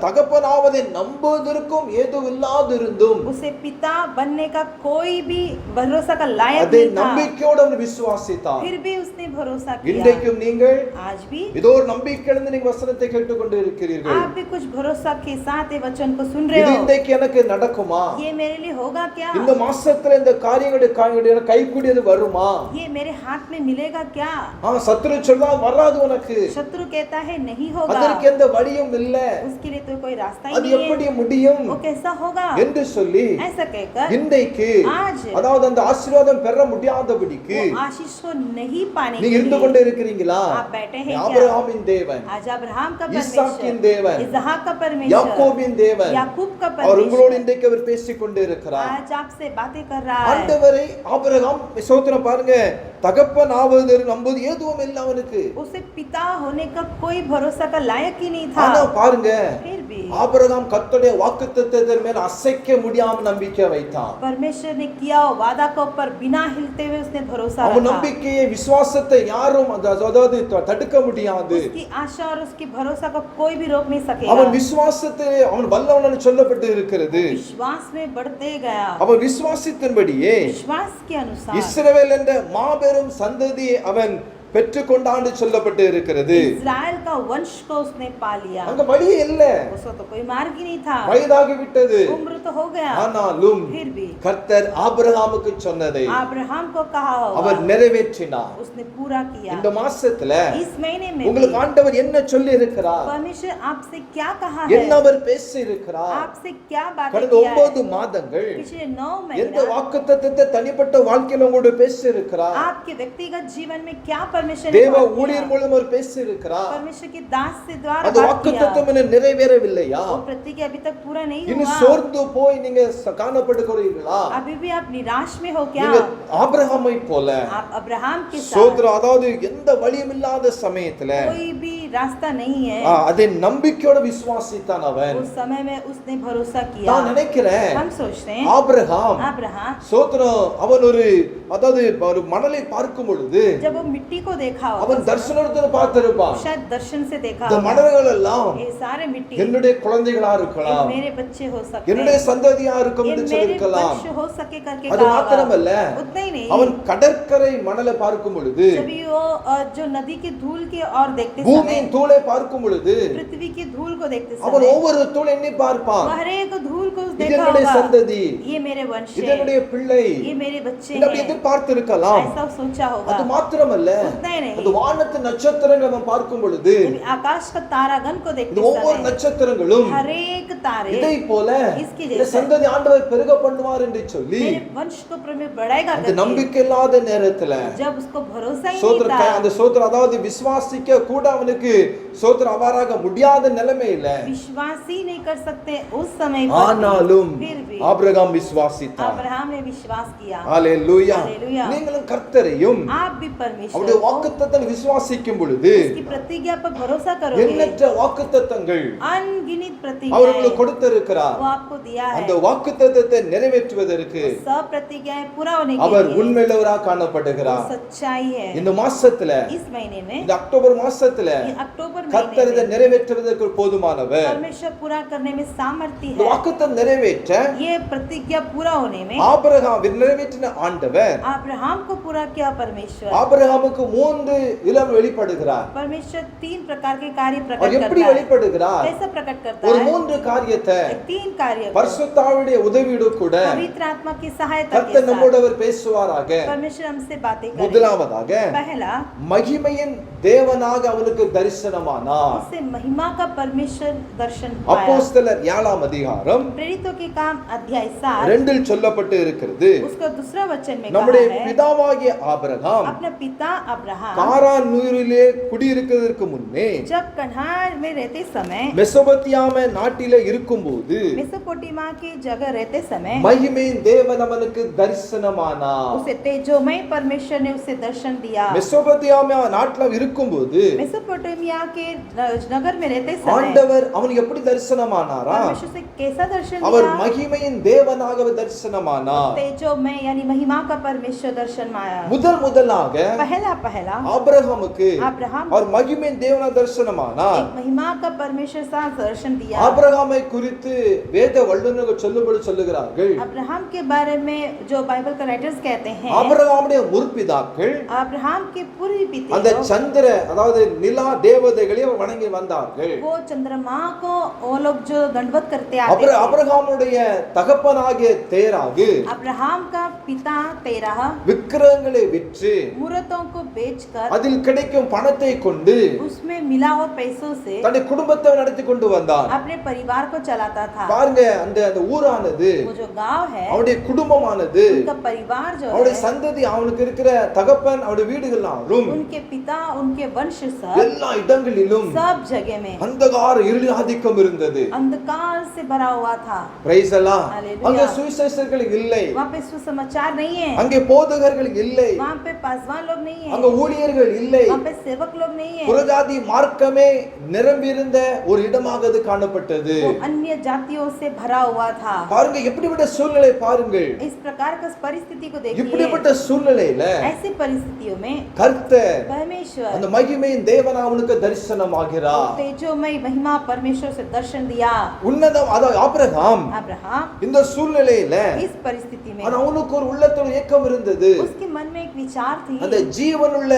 தகப்பன் ஆவதை நம்புவதற்கும் ஏதோ இல்லாதிருந்தும் उसे पिता बनने का कोई भी भरोसा का लायक அதை नहीं था, நம்பிக்கையோடு அவன் விசுவாசித்தார். फिर भी उसने भरोसा किया। இன்றைக்கும் நீங்கள் आज भी ஏதோ ஒரு நம்பிக்கையிலிருந்து நீங்க வசனத்தை கேட்டுக்கொண்டு இருக்கிறீர்கள். आप भी कुछ भरोसा के साथ ये वचन को सुन रहे இது हो। இன்றைக்கு எனக்கு நடக்குமா? ये मेरे लिए होगा क्या, இந்த மாசத்துல இந்த காரியங்களுடைய கைக்கூடியது வருமா? ये मेरे हाथ में मिलेगा क्या। சத்துரு சொல்றா வராது உனக்கு, शत्रु कहता है नहीं होगा, அதற்கு எந்த வழியும் இல்ல, उसके लिए तो कोई रास्ता ही அது नहीं எப்படி है, முடியும் वो कैसा होगा। என்று சொல்லி ऐसा कहकर இன்றைக்கு आज அதாவது அந்த ஆசீர்வாதம் பெற முடியாதபடிக்கு वो आशीष को नहीं पाने நீங்க के இருந்து लिए கொண்டு இருக்கிறீங்களா? आप बैठे हैं क्या। ஆபிரகாமின் தேவன், आज अब्राहम का ईसाकिन परमेश्वर, தேவன், इसहाक का परमेश्वर, யாக்கோபின் தேவன், याकूब का அவர் உங்களோடு परमेश्वर இன்றைக்கு அவர் பேசிக் கொண்டு இருக்கிறார். आज आपसे बातें कर रहा है। ஆண்டவரை ஆபிரகாம் ஸ்தோத்திரம் பாருங்க, தகப்பன் ஆவது நம்புவது எதுவும் இல்லை அவனுக்கு. उसे पिता होने का कोई भरोसा का लायक ही नहीं ஆனா था, பாருங்க, फिर भी ஆபிரகாம் கர்த்தருடைய வாக்குத்தத்தத்தின் மேல் அசைக்க முடியாம நம்பிக்கை வைத்தான். परमेश्वर ने किया हुआ वादा के ऊपर बिना हिलते हुए उसने भरोसा அவன் रखा। நம்பிக்கையை விசுவாசத்தை யாரும் அதாவது தடுக்க முடியாது. उसकी आशा और उसकी भरोसा को कोई भी रोक नहीं அவன் सकेगा। விசுவாசத்தை அவன் வல்லவன் சொல்லப்பட்டு இருக்கிறது. विश्वास में बढ़ते गया, அவன் விசுவாசத்தின்படியே विश्वास के अनुसार இஸ்ரவேல் என்ற மாபெரும் சந்ததியை அவன் பெற்றுக்கொண்டான்னு சொல்லப்பட்டு இருக்கிறது. इस्राएल का वंश को उसने पा लिया। அங்க வழியே இல்ல, उसको तो कोई मार्ग ही नहीं था, வயதாகி விட்டது. उम्र तो हो गया, ஆனாலும் फिर भी கர்த்தர் ஆபிரகாமுக்கு சொன்னதை अब्राहम को कहा அவர் होगा, நிறைவேற்றினார். उसने पूरा किया। இந்த மாசத்துல इस महीने में உங்களுக்கு भी ஆண்டவர் என்ன சொல்லி இருக்கிறார், परमेश्वर आपसे क्या कहा என்ன है, அவர் பேசி இருக்கிறார். आपसे क्या बातें கடந்த किया है। 9 மாதங்கள் पिछले 9 எந்த महीना வாக்குத்தத்தத்தை தனிப்பட்ட வாழ்க்கையில உங்களோட பேசி இருக்கிறார். आपके व्यक्तिगत जीवन में क्या परमेश्वर ने தேவ बात किया? ஊழியர் மூலம் அவர் பேசி இருக்கிறார். परमेश्वर के दास से द्वारा அந்த बात किया। வாக்குத்தத்தம் இன்னும் நிறைவேறவில்லையா? वो प्रतिज्ञा अभी तक पूरा नहीं இன்னும் हुआ। சோர்ந்து போய் நீங்க காணப்படுகிறீர்களா? अभी भी आप निराश में हो क्या? நீங்க ஆபிரகாமை போல आप अब्राहम के साथ சோதரம், அதாவது எந்த வழியும் இல்லாத சமயத்துல कोई भी रास्ता नहीं है, அதை நம்பிக்கையோட விசுவாசித்தான் அவன். उस समय में उसने भरोसा किया। நான் நினைக்கிறேன் हम सोचते हैं ஆபிரகாம் अब्राहम சோதரம் அவன் அதாவது ஒரு மணலை பார்க்கும் பொழுது जब वो मिट्टी को देखा அவன் होगा, தரிசனத்தை பார்த்திருப்பான். शायद दर्शन से देखा இந்த होगा, மணல்கள் எல்லாம் ये सारे मिट्टी என்னுடைய குழந்தைகளா ये இருக்கலாம், मेरे बच्चे हो सकते என்னுடைய हैं, சந்ததியா இருக்கும் ये என்று मेरे சொல்லிருக்கலாம். वंश हो सके करके அது कहा மாத்திரமல்ல, होगा। उतना ही नहीं, அவன் கடற்கரை மணலை பார்க்கும் பொழுது, जब वो जो नदी के धूल के और देखते समय, பூமியின் தூளை பார்க்கும் பொழுது पृथ्वी की धूल को देखते அவன் समय, ஒவ்வொரு தூள் எண்ணி பார்ப்பான். हर एक धूल को இது देखा என்னுடைய होगा, சந்ததி, ये मेरे वंश இது है, என்னுடைய பிள்ளை, ये मेरे बच्चे இது அப்படி हैं, எதிர்பார்த்திருக்கலாம். ऐसा सोचा होगा। அது மாத்திரமல்ல, उतना ही அது नहीं, வானத்து நட்சத்திரங்கள் அவன் பார்க்கும் பொழுது जब आकाश का तारागण को இந்த देखते ஒவ்வொரு समय, நட்சத்திரங்களும் हर एक तारे இதை போல इसकी இந்த जैसे சந்ததி ஆண்டவர் பெருக பண்ணுவார் என்று சொல்லி मेरे वंश को प्रमेय बढ़ाएगा அந்த करके, நம்பிக்கை இல்லாத நேரத்துல जब उसको भरोसा ही சோதர नहीं था, அந்த சோதர அதாவது விசுவாசிக்க கூட அவனுக்கு சோதர அவாராக முடியாத நிலைமையில विश्वास ही नहीं कर सकते उस समय पर भी, ஆனாலும் फिर भी ஆபிரகாம் விசுவாசித்தார். अब्राहम ने विश्वास किया। ஹalleluya. हालेलुया। நீங்களும் கர்த்தரையும் आप भी परमेश्वर அவருடைய को வாக்குத்தத்தத்தை விசுவாசிக்கும் பொழுது उसकी प्रतिज्ञा पर भरोसा करोगे, எண்ணற்ற வாக்குத்தத்தங்கள் अनगिनत அவர் प्रतिज्ञाएं உங்களுக்கு கொடுத்திருக்கிறார். वो आपको दिया है, அந்த வாக்குத்தத்தத்தை நிறைவேற்றுவதற்கு सब प्रतिज्ञाएं पूरा होने के அவர் लिए உண்மையுள்ளவராக वो காணப்படுகிறார். सच्चाई है। இந்த மாசத்துல इस महीने में, இந்த அக்டோபர் மாசத்துல ये अक्टूबर கர்த்தர் இதை महीने में நிறைவேற்றுவதற்கு போதுமானவர். परमेश्वर पूरा करने में सामर्थ्य இந்த है। வாக்குத்தத்தம் நிறைவேற்ற ये प्रतिज्ञा पूरा होने में ஆபிரகாம் நிறைவேற்றின ஆண்டவர் अब्राहम को पूरा किया परमेश्वर। ஆபிரகாமுக்கு 3 இளம் வெளிப்படுகிறார். परमेश्वर 3 प्रकार के कार्य அவர் प्रकट எப்படி करता है। வெளிப்படுகிறார்? कैसे प्रकट करता ஒரு है? 3 காரியத்தை 3 कार्य को பரிசுத்தாவியுடைய உதவியோடு கூட पवित्र आत्मा की सहायता के கர்த்தர் साथ நம்மோடு அவர் பேசுவாராக. परमेश्वर हमसे बातें करे। முதலாவதாக पहला, மகிமையின் தேவனாக அவனுக்கு தரிசனமானார். उससे महिमा का परमेश्वर दर्शन पाया। அப்போஸ்தலர் 7ஆம் அதிகாரம் प्रेरितों के काम अध्याय 7 2இல் சொல்லப்பட்டு இருக்கிறது. उसको दूसरा वचन में நம்முடைய कहा है, பிதாவாகிய ஆபிரகாம் अपना पिता अब्राहम காரான் ஊரிலே குடியிருக்கிறதற்கு முன்னே जब कन्हार में रहते समय, மெசொபொத்தாமிய நாட்டிலே இருக்கும்போது मेसोपोटामिया की जगह रहते समय, மகிமையின் தேவன் அவனுக்கு தரிசனமானார். उसे तेजोमय परमेश्वर ने उसे दर्शन दिया। மெசொபொத்தாமிய நாட்டில இருக்கும்போது मेसोपोटामिया के नगर में रहते समय ஆண்டவர் அவனுக்கு எப்படி தரிசனமானாரா? परमेश्वर से कैसा दर्शन அவர் दिया? மகிமையின் தேவனாக தரிசனமானார். तेजोमय यानी महिमा का परमेश्वर दर्शन में आया। முதலாக पहला ஆபிரகாமுக்கு अब्राहम அவர் மகிமையின் தேவனாக தரிசனமானார். एक महिमा का परमेश्वर सा दर्शन दिया। ஆபிரகாமை குறித்து வேத வல்லுநர்கள் சொல்லும்படி சொல்லுகிறார்கள். अब्राहम के बारे में जो बाइबल का राइटर्स कहते हैं, ஆபிரகாமுடைய முற்பிதாக்கள் अब्राहम के पूर्व पिता அந்த சந்திர அதாவது நிலா தேவதைகளை வணங்கி வந்தார்கள். वो चंद्रमा को वो लोग जो दंडवत करते आते थे। ஆபிரகாமுடைய தகப்பனாகிய தேராகு अब्राहम का पिता तेरह விக்கிரகங்களை விற்று मूर्तों को बेचकर அதில் கிடைக்கும் பணத்தை கொண்டு उसमें मिला हुआ पैसों से தன்னுடைய குடும்பத்தை நடத்தி கொண்டு வந்தான். अपने परिवार को चलाता था। பாருங்க, அந்த அந்த ஊரானது, वो जो गांव है, அவனுடைய குடும்பமானது, उनका परिवार जो அவனுடைய है, சந்ததி, அவனுக்கு இருக்கிற தகப்பன், அவனுடைய வீடுகளாரும் उनके पिता उनके वंश सब எல்லா இடங்களிலும் सब जगह में அந்தகார இருள் ஆதிக்கம் இருந்தது. अंधकार से भरा हुआ था। பிரைஸ் அல்லாஹ். हालेलुया। அங்கே சுவிசேஷர்கள் இல்லை, वहाँ पे सुसमाचार नहीं है, அங்கே போதகர்கள் இல்லை, वहाँ पे पासवान लोग नहीं है, அங்க ஊழியர்கள் இல்லை, वहाँ पे सेवक लोग नहीं है। புறஜாதி மார்க்கமே நிரம்பியிருந்த ஒரு இடமாக அது காணப்பட்டது. वो अन्य जातियों से भरा हुआ था। பாருங்க, எப்படிப்பட்ட சூழ்நிலை பாருங்கள். इस प्रकार का परिस्थिति को देखिए। இப்படிப்பட்ட சூழ்நிலையில ऐसी परिस्थितियों में கர்த்தர் परमेश्वर அந்த மகிமையின் தேவன் அவனுக்கு தரிசனமாகிறார். तेजोमय महिमा परमेश्वर से दर्शन दिया। உன்னதம் அதாவது ஆபிரகாம் अब्राहम இந்த சூழ்நிலையில इस परिस्थिति में அவனுக்கு ஒரு உள்ளத்தோட ஏக்கம் இருந்தது. उसके मन में एक विचार थी, அந்த ஜீவனுள்ள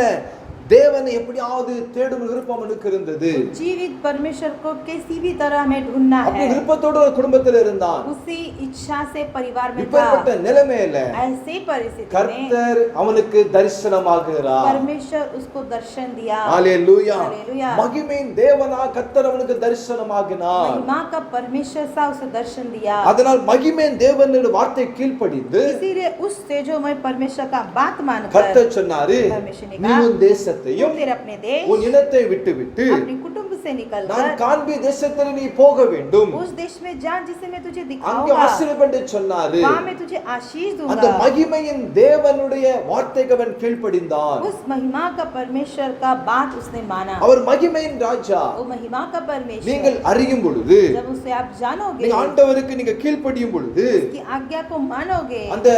தேவனை எப்படியாவது தேடும் விருப்பம் எனக்கு இருந்தது. जीवित परमेश्वर को किसी भी तरह हमें ढूंढना அப்படி है। விருப்பத்தோடு ஒரு குடும்பத்தில் இருந்தான். उसी इच्छा से परिवार में था। இப்படிப்பட்ட நிலைமையில ऐसी परिस्थिति में கர்த்தர் அவனுக்கு தரிசனமாகிறார். परमेश्वर उसको दर्शन दिया। ஹalleluya. हालेलुया। மகிமையின் தேவனா கர்த்தர் அவனுக்கு தரிசனமாகினார். महिमा का परमेश्वर सा उसे दर्शन दिया। அதனால் மகிமையின் தேவனுடைய வார்த்தை கீழ்ப்படிந்து इसीलिए उस तेजोमय परमेश्वर का बात मानकर கர்த்தர் சொன்னாரு, परमेश्वर ने நீ कहा, உன் தேசத்தையும் तेरे अपने देश உன் இனத்தை விட்டுவிட்டு अपने कुटुंब से நான் निकलकर காண்பிய தேசத்தில் நீ போக வேண்டும். उस देश में जा जिसे मैं तुझे அங்கே दिखाऊंगा। ஆசீர்வதித்து சொன்னாரு. वहां मैं तुझे आशीष அந்த दूंगा। மகிமையின் தேவனுடைய வார்த்தைக்கு அவன் கீழ்ப்படிந்தான். उस महिमा का परमेश्वर का बात उसने माना। அவர் மகிமையின் ராஜா. वो महिमा का परमेश्वर நீங்கள் அறியும் பொழுது, जब उसे आप जानोगे, நீங்க ஆண்டவருக்கு நீங்க கீழ்ப்படியும் பொழுது, उसकी आज्ञा को मानोगे, அந்த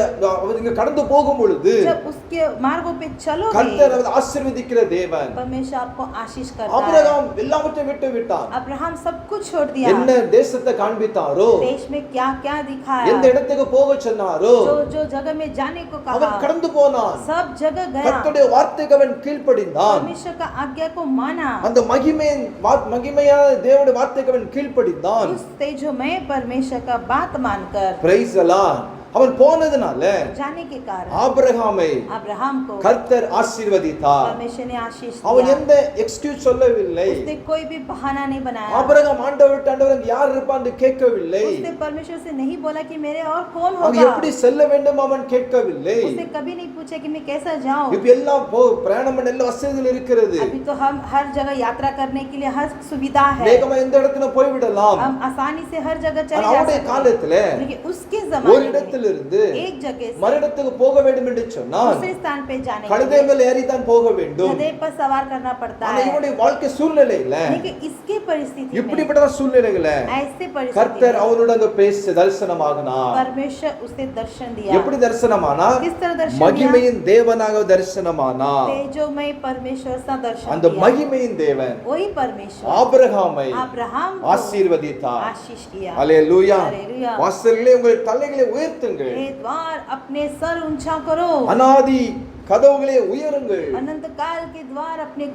அவர் நீங்க கடந்து போகும் பொழுது जब उसके मार्गों पे चलोगे, கர்த்தர் அவரை ஆசீர்வதிக்கிற தேவன். परमेश्वर आपको आशीष करता है। ஆபிரகாம் எல்லாவற்றையும் விட்டு விட்டான். अब्राहम सब कुछ छोड़ दिया। என்ன தேசத்தை காண்பித்தாரோ, देश में क्या क्या दिखाया, எந்த இடத்துக்கு போக சொன்னாரோ, जो जो जगह में जाने को அவன் कहा, கடந்து போனான். सब जगह गया। கர்த்தருடைய வார்த்தைக்கு அவன் கீழ்ப்படிந்தான். परमेश्वर का आज्ञा को माना। அந்த மகிமையான தேவனுடைய வார்த்தைக்கு அவன் கீழ்ப்படிந்தான். उस तेजोमय परमेश्वर का बात मानकर பிரைஸ் தி லார்ட். அவன் போனதுனால जाने के कारण ஆபிரகாமை अब्राहम को கர்த்தர் ஆசீர்வதித்தார். परमेश्वर ने आशीष அவன் दिया। எந்த எக்ஸ்கியூஸ் சொல்லவில்லை. उसने कोई भी बहाना नहीं बनाया। ஆபிரகாம் ஆண்டவர் யார் இருப்பான்னு கேட்கவில்லை. उसने परमेश्वर से नहीं बोला कि मेरे और कौन அவன் होगा। எப்படி செல்ல வேண்டும் அவன் கேட்கவில்லை. उसने कभी नहीं पूछा कि मैं कैसा जाऊं। இப்ப எல்லாம் பிரயாணம் பண்ண எல்லா வசதிகள் இருக்கிறது. अभी तो हम हर जगह यात्रा करने के लिए हर सुविधा है। வேகமா எந்த இடத்துல போய்விடலாம். हम आसानी से हर जगह चले जा அவனுடைய सकते हैं। காலத்துல लेकिन उसके ஒரு जमाने में இடத்திலிருந்து एक जगह से மறுடத்துக்கு போக வேண்டும் என்று சொன்னால் दूसरे स्थान पे जाने के கழுதை लिए மேல் ஏறிதான் போக வேண்டும். गधे पर सवार करना पड़ता ஆனா है। இவனுடைய வாழ்க்கை சூழ்நிலையில लेकिन इसके परिस्थिति में இப்படிப்பட்ட சூழ்நிலைகள ऐसे परिस्थिति கர்த்தர் में அவனோட அங்க பேசி தரிசனமாகினார். परमेश्वर उसे दर्शन दिया। எப்படி தரிசனமானார்? किस तरह दर्शन மகிமையின் தேவனாக தரிசனமானார். तेजोमय परमेश्वर सा दर्शन அந்த दिया। மகிமையின் தேவன் वही परमेश्वर ஆபிரகாமை अब्राहम को ஆசீர்வதித்தார். आशीष किया। அல்லேலூயா. हालेलुया। வாசல்களே உங்கள் தலைகளை உயர்த்துங்கள். हे द्वार अपने सर ऊंचा करो। அநாதி கதவுகளே உயருங்கள். अनंत काल के द्वार अपने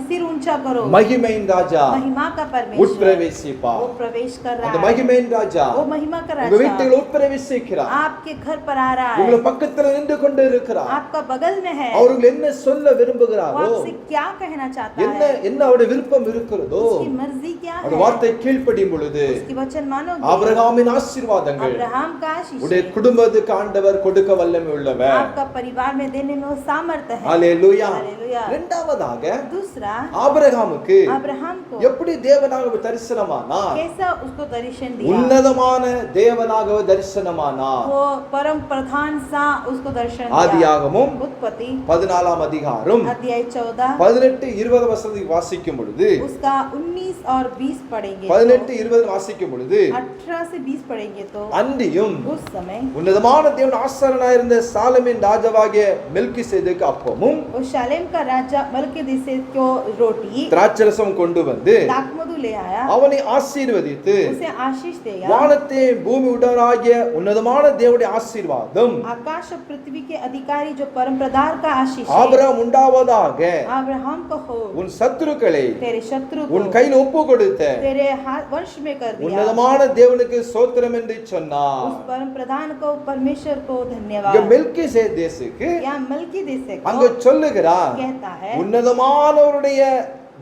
सिर ऊंचा करो। மகிமையின் ராஜா महिमा का परमेश्वर உட்பிரவேசிப்பா. वो प्रवेश कर रहा அந்த है। மகிமையின் ராஜா वो महिमा का உங்க राजा வீட்டுக்குள்ள உட்பிரவேசிக்கிறார். आपके घर पर आ रहा உங்களை है। பக்கத்துல நின்று கொண்டு இருக்கிறார். आपका बगल में है। அவர்கள் என்ன சொல்ல वो விரும்புகிறாரோ, आपसे क्या कहना चाहता என்ன है, என்ன அவருடைய விருப்பம் இருக்கிறதோ, उसकी मर्जी क्या அந்த है, வார்த்தை கீழ்ப்படியும் பொழுது उसकी वचन मानोगे। ஆபிரகாமின் ஆசீர்வாதங்கள் अब्राहम का आशीष உடைய குடும்பத்துக்கு ஆண்டவர் கொடுக்க வல்லமை உள்ளவர். आपका परिवार में देने में वो सामर्थ्य है। ஹalleluya. हालेलुया। இரண்டாவதாக दूसरा ஆபிரகாமுக்கு अब्राहम को எப்படி தேவனாக தரிசனமானார்? कैसा उसको दर्शन दिया। உன்னதமான தேவனாக தரிசனமானார். वो परम प्रधान सा उसको दर्शन ஆதியாகமம் दिया। उत्पत्ति 14 அதிகாரம் अध्याय 14 18-20 வசனத்தை வாசிக்கும் பொழுது, उसका 19 और 20 पढ़ेंगे। 18-20 வாசிக்கும் பொழுது, 18 से 20 पढ़ेंगे तो அன்றியும் उस समय உன்னதமான தேவன் ஆசாரியனாயிருந்த சாலமின் ராஜாவாகிய மெல்கிசேதேக்கு அப்பமும் वो शालेम का राजा मल्कीसेदेक को रोटी திராட்சரசம் கொண்டு வந்து दाखमधु ले आया। அவனை ஆசீர்வதித்து, उसे आशीष देगा। வானத்தை பூமி உடனாகிய உன்னதமான தேவனுடைய ஆசீர்வாதம் आकाश और पृथ्वी के अधिकारी जो परम प्रधान का आशीष है, ஆபிரகாம் உண்டாவதாக, अब्राहम को हो, உன் சத்துருக்களை तेरे शत्रु உன் को கையில் ஒப்பு கொடுத்த तेरे हाथ वंश में कर दिया। உன்னதமான தேவனுக்கு ஸ்தோத்திரம் என்று சொன்னார். उस परम प्रधान को परमेश्वर को இங்க धन्यवाद। மெல்கிசேதேக்கு या मल्कीसेदेक அங்க சொல்லுகிறார், कहता है உன்னதமானவருடைய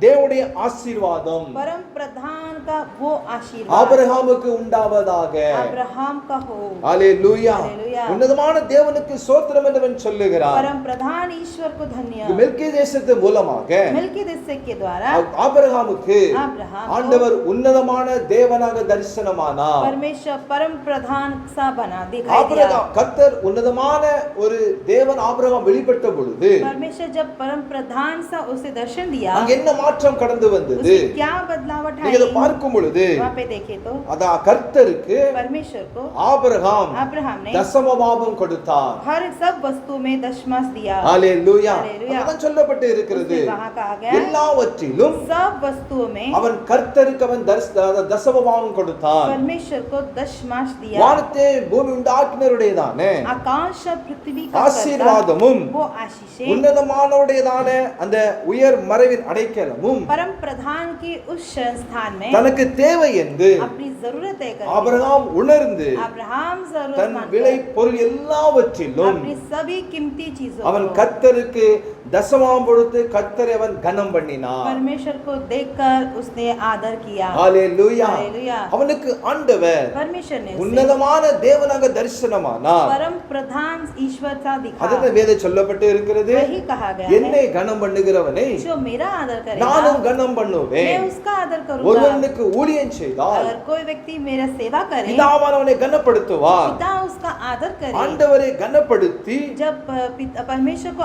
தேவனுடைய ஆசீர்வாதம் परम प्रधान का वो आशीर्वाद ஆபிரகாமுக்கு உண்டாவதாக. अब्राहम का हो। ஹalleluya. हालेलुया। உன்னதமான தேவனுக்கு ஸ்தோத்திரம் என்று அவன் சொல்லுகிறார். परम प्रधान ईश्वर को धन्यवाद। மெல்கிசேதேக்கு மூலமாக मल्कीसेदेक के द्वारा ஆபிரகாமுக்கு अब्राहम ஆண்டவர் உன்னதமான தேவனாக தரிசனமானார். परमेश्वर परम प्रधान सा बना दिखाई दिया। ஆபிரகாம் கர்த்தர் உன்னதமான ஒரு தேவன் ஆபிரகாம் வெளிப்பட்ட பொழுது परमेश्वर जब परम प्रधान सा उसे दर्शन दिया, அங்க என்ன மாற்றம் கடந்து வந்தது उसमें क्या बदलावट நீங்க இதை आई? பார்க்கும் பொழுது वहाँ पे देखे तो அதான் கர்த்தருக்கு परमेश्वर को ஆபிரகாம் अब्राहम ने தசமபாகம் கொடுத்தார். हर सब वस्तु में दशमांश दिया। ஹalleluya. ஹalleluya. அதான் சொல்லப்பட்டு இருக்கிறது. उसमें वहाँ कहा गया எல்லாவற்றிலும் सब वस्तुओं में அவன் கர்த்தருக்கு அவன் தசமபாகம் கொடுத்தான். परमेश्वर को दशमांश दिया। வானத்தை பூமி உண்டாக்கினருடையதான आकाश और पृथ्वी का ஆசீர்வாதமும் वो आशीषें உன்னதமானவருடையதான அந்த உயர் மறைவின் அடைக்கலமும் परम प्रधान के उस स्थान में தனக்கு தேவை என்று अपनी जरूरत है करके ஆபிரகாம் உணர்ந்து अब्राहम जरूरत தன் मानकर விலை பொருள் எல்லாவற்றிலும் अपनी सभी कीमती चीजों அவன் को கர்த்தருக்கு தசமாம் கொடுத்து கர்த்தரை அவன் கனம் பண்ணினான். परमेश्वर को देखकर उसने आदर किया। ஹalleluya. हालेलुया। அவனுக்கு ஆண்டவர் परमेश्वर ने उसे உன்னதமான தேவனாக தரிசனமானார். परम प्रधान ईश्वर सा दिखा। அதுதான் வேதம் சொல்லப்பட்டு இருக்கிறது. वही कहा गया என்னை है கனம் பண்ணுகிறவனை जो मेरा आदर करेगा நானும் கனம் मैं பண்ணுவேன். उसका आदर करूंगा। ஒருவனுக்கு ஊழியம் செய்தால் अगर कोई व्यक्ति मेरा सेवा करे பிதாவானவனை கனப்படுத்துவார். पिता उसका आदर करे। ஆண்டவரை கனப்படுத்தி जब परमेश्वर को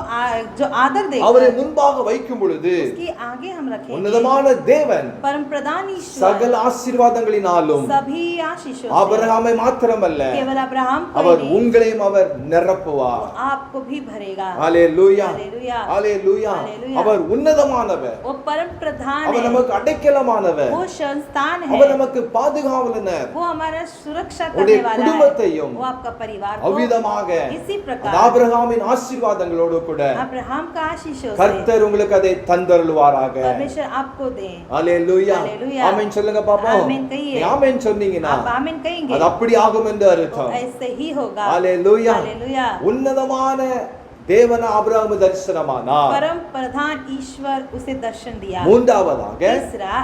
जो आदर அவரை देकर முன்பாக வைக்கும் பொழுது उसकी आगे हम रखेंगे உன்னதமான தேவன் परम प्रधान ईश्वर சகல ஆசீர்வாதங்களினாலும் सभी आशीषों से ஆபிரகாமை மாத்திரமல்ல केवल अब्राहम को அவர் ही नहीं, உங்களையும் அவர் நிரப்புவார். आपको भी भरेगा। ஹalleluya. हालेलुया। ஹalleluya. हालेलुया। அவர் உன்னதமானவர். वो परम प्रधान அவர் है, நமக்கு அடைக்கலமானவர். वो संस्थान है, அவர் நமக்கு பாதுகாவலனர். वो हमारा सुरक्षा உடைய करने वाला है, குடும்பத்தையும் वो आपका परिवार को அவ்விதமாக इसी அந்த प्रकार ஆபிரகாமின் ஆசீர்வாதங்களோடு கூட अब्राहम का आशीषों से கர்த்தர் உங்களுக்கு அதை தந்தருளுவாராக. परमेश्वर आपको दे। ஹalleluya. हालेलुया। ஆமென் சொல்லுங்க பாப்போம். ஆமென் कहिए। நீ ஆமென் சொன்னீங்கன்னா आप आमीन कहेंगे அது அப்படி ஆகும் என்று तो அர்த்தம். ऐसे ही होगा। ஹalleluya. हालेलुया। உன்னதமான தேவன ஆபிரகாமுக்கு தரிசனமானார். परम प्रधान ईश्वर उसे दर्शन दिया। மூன்றாவதாக तीसरा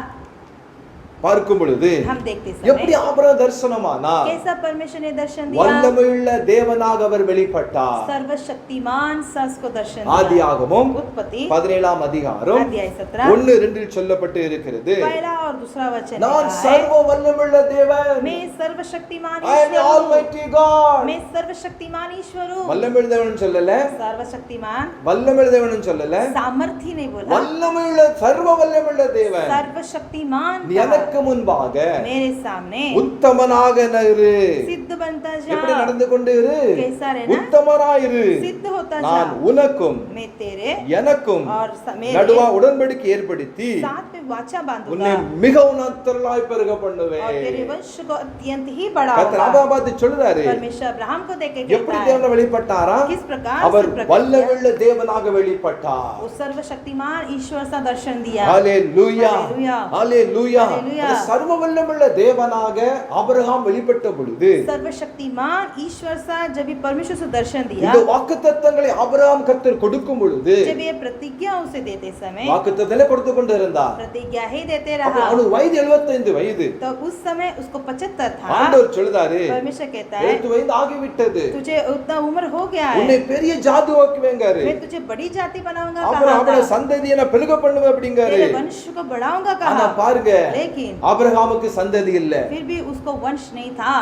பார்க்கும் பொழுது हम देखते எப்படி समय ஆபிரகாம் தரிசனமானார்? कैसा परमेश्वर ने दर्शन दिया। வல்லமையுள்ள தேவனாக அவர் வெளிப்பட்டார். सर्वशक्तिमान सा उसको दर्शन ஆதியாகமம் दिया। उत्पत्ति 17 அதிகாரம் अध्याय 17 1-2 சொல்லப்பட்டு இருக்கிறது. पहला और दूसरा वचन நான் लिखा है, சர்வ வல்லமையுள்ள தேவன். मैं सर्वशक्तिमान I am the ईश्वर हूँ। almighty God. मैं सर्वशक्तिमान ईश्वर हूँ। வல்லமையுள்ள தேவன் சொல்லல. सर्वशक्तिमान வல்லமையுள்ள தேவன் சொல்லல. सामर्थ्य नहीं बोला, வல்லமையுள்ள சர்வ வல்லமையுள்ள தேவன். सर्वशक्तिमान நீ कहा। எனக்கு முன்பாக मेरे सामने உத்தமனாக இரு. सिद्ध बनता எப்படி जा, நடந்து கொண்டு இரு? कैसा रहना, உத்தமனாயிரு. सिद्ध होता நான் जा। உனக்கும் मैं तेरे எனக்கும் और मेरे நடுவா உடன்படிக்கை ஏற்படுத்தி साथ में वाचा உன்னை बांधूंगा மிகவும் நத்தலாய் பெருக और பண்ணுவேன். तेरे वंश को अत्यंत ही बड़ा கர்த்தர் होगा। ஆபிரகாமை பார்த்து சொல்றாரு. परमेश्वर अब्राहम को देख के எப்படி कहता है, தேவனை வெளிப்பட்டாரா? किस प्रकार அவர் से प्रकट வல்லமையுள்ள தேவனாக வெளிப்பட்டார். वो सर्वशक्तिमान ईश्वर सा दर्शन दिया। ஹalleluya. हालेलुया। ஹalleluya. हालेलुया। அந்த சர்வ வல்லமையுள்ள தேவனாக ஆபிரகாம் வெளிப்பட்ட பொழுது सर्वशक्तिमान ईश्वर सा जब भी परमेश्वर से दर्शन दिया, இந்த வாக்குத்தத்தங்களை ஆபிரகாம் கர்த்தர் கொடுக்கும் பொழுது जब ये प्रतिज्ञा उसे देते समय வாக்குத்தத்தங்களை கொடுத்து கொண்டு இருந்தார். प्रतिज्ञा ही देते அப்ப रहा, அவனுக்கு வயது 75 வயது. तो उस समय उसको 75 था। ஆண்டவர் சொல்றாரு, परमेश्वर कहता है 75 வயது ஆகிவிட்டது. तुझे उतना उम्र हो गया உன்னை है, பெரிய ஜாதி ஆக்குவேங்காரு. मैं तुझे बड़ी जाति बनाऊंगा அப்புறம் कहा அவன था, சந்ததியை நான் பெருக பண்ணுவேன் அப்படிங்காரு. तेरे वंश को बढ़ाऊंगा ஆனா कहा, பாருங்க, लेकिन ஆபிரகாமுக்கு சந்ததி இல்ல. फिर भी उसको वंश नहीं था।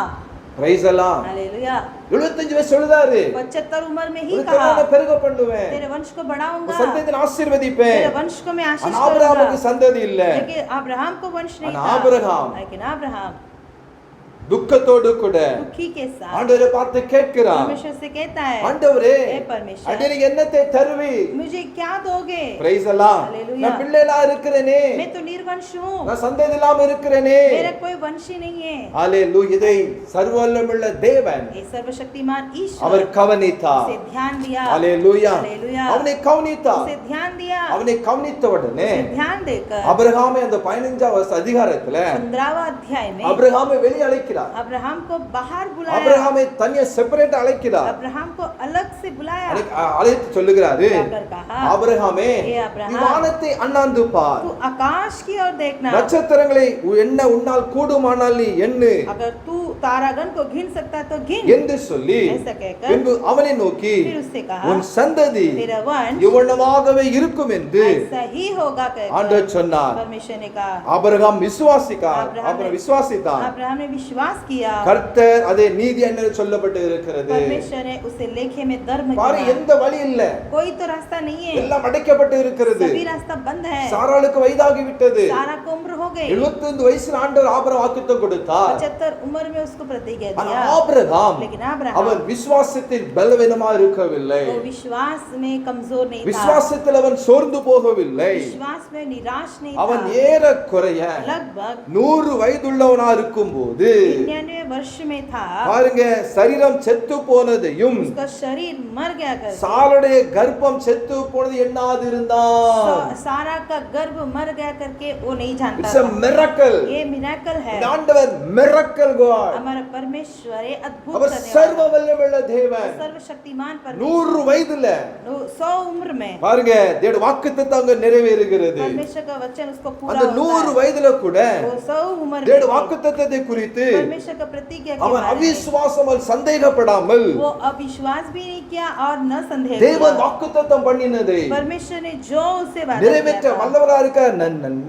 பிரைஸ் எல்லாம் हालेलुया। 75 வயசு சொல்றாரு, 75 उम्र में ही உனக்கு कहा, நான் பெருக பண்ணுவேன், तेरे वंश को உன் बढ़ाऊंगा, சந்ததியை நான் ஆசீர்வதிப்பேன். तेरे वंश को मैं आशीष ஆனா ஆபிரகாமுக்கு करूंगा। சந்ததி இல்ல. लेकिन अब्राहम को वंश नहीं ஆனா था, ஆபிரகாம் लेकिन अब्राहम துக்கத்தோடு கூட दुखी के साथ ஆண்டவரை பார்த்து கேட்கிறான். परमेश्वर से कहता है, ஆண்டவரே, हे परमेश्वर, அடியே என்னத்தை தருவி? मुझे क्या दोगे? பிரைஸ் எல்லாம் हालेलुया। நான் பிள்ளைகளா இருக்கிறேனே, मैं तो निर्वंश हूँ, நான் சந்ததி இல்லாம இருக்கிறேனே. मेरा कोई वंश ही नहीं है। ஹalleluya. இதை சர்வவல்லமையுள்ள தேவன் ये सर्वशक्तिमान ईश्वर அவர் கவனித்தார். उसे ध्यान दिया। ஹalleluya. हालेलुया। அவனை கவனித்தார். उसे ध्यान दिया। அவனை கவனித்த உடனே उसे ध्यान देकर ஆபிரகாமை அந்த 15வது அதிகாரத்துல 15वां अध्याय में ஆபிரகாமை வெளியே அழைக்கிறார். अब्राहम को बाहर बुलाया, ஆபிரகாமை தனியா செப்பரேட் அழைக்கிறார். अब्राहम को अलग से बुलाया, அழைத்து சொல்லுகிறாரு, बुलाकर कहा, ஆபிரகாமே, हे अब्राहम, நீ வானத்தை அண்ணாந்து பார், तू आकाश की ओर देखना, நட்சத்திரங்களை எண்ண உன்னால் கூடுமானால் நீ எண்ணு अगर तू तारागण को गिन सकता है तो गिन। என்று சொல்லி ऐसा कहकर பின்பு அவனை நோக்கி, फिर उससे कहा, உன் சந்ததி तेरा वंश இவ்வளவாகவே இருக்கும் என்று ऐसा ही होगा कहकर ஆண்டவர் சொன்னார். परमेश्वर ने कहा। ஆபிரகாம் விசுவாசித்தார். ஆபிரகாம் அப்புறம் விசுவாசித்தான். अब्राहम ने विश्वास विश्वास किया, கர்த்தர் அதே நீதி என்று சொல்லப்பட்டு இருக்கிறது. परमेश्वर ने उसे लेखे में धर्म பாரு, किया। எந்த வழி இல்ல, कोई तो रास्ता नहीं है, எல்லாம் அடைக்கப்பட்டு இருக்கிறது. सभी रास्ता बंद है। சாராளுக்கு வயதாகி விட்டது. सारा को उम्र हो गई, 75 வயசுல ஆண்டவர் ஆபிரகாம் வாக்குத்தத்தம் கொடுத்தார். 75 उम्र में उसको प्रतिज्ञा ஆனா दिया, ஆபிரகாம் लेकिन अब्राहम அவன் விசுவாசத்தில் பலவீனமா இருக்கவில்லை. वो विश्वास में कमजोर नहीं था, விசுவாசத்தில் அவன் சோர்ந்து போகவில்லை. विश्वास में निराश नहीं அவன் था। ஏறக்குறைய लगभग 100 வயதுள்ளவனா இருக்கும்போது 99 वर्ष में था, பாருங்க, சரீரம் செத்து போனதையும் उसका शरीर मर गया कर, சாளுடைய கர்ப்பம் செத்து போனது எண்ணாது இருந்தான். सारा का गर्भ मर गया करके वो नहीं जानता இட்ஸ் a था। miracle. ये मिरेकल है, ஆண்டவர் miracle God. हमारा परमेश्वर ये अद्भुत அவர் करने சர்வ वाला வல்லமையுள்ள தேவன். है, सर्वशक्तिमान 100 परमेश्वर, வயதுல 100 उम्र में பாருங்க, தேவனுடைய வாக்குத்தத்தம் அங்க நிறைவேறுகிறது. परमेश्वर का वचन उसको पूरा அந்த होता 100 है। வயதுல கூட वो 100 उम्र தேவனுடைய में வாக்குத்தத்தத்தை குறித்து परमेश्वर का प्रतिज्ञा के அவன் बारे में அவிசுவாசமால் சந்தேகப்படாமல் वो अविश्वास भी नहीं किया और न संदेह தேவன் किया। வாக்குத்தத்தம் பண்ணினதை परमेश्वर ने जो उसे वादा நிறைவேற்ற किया था, வல்லவரா இருக்க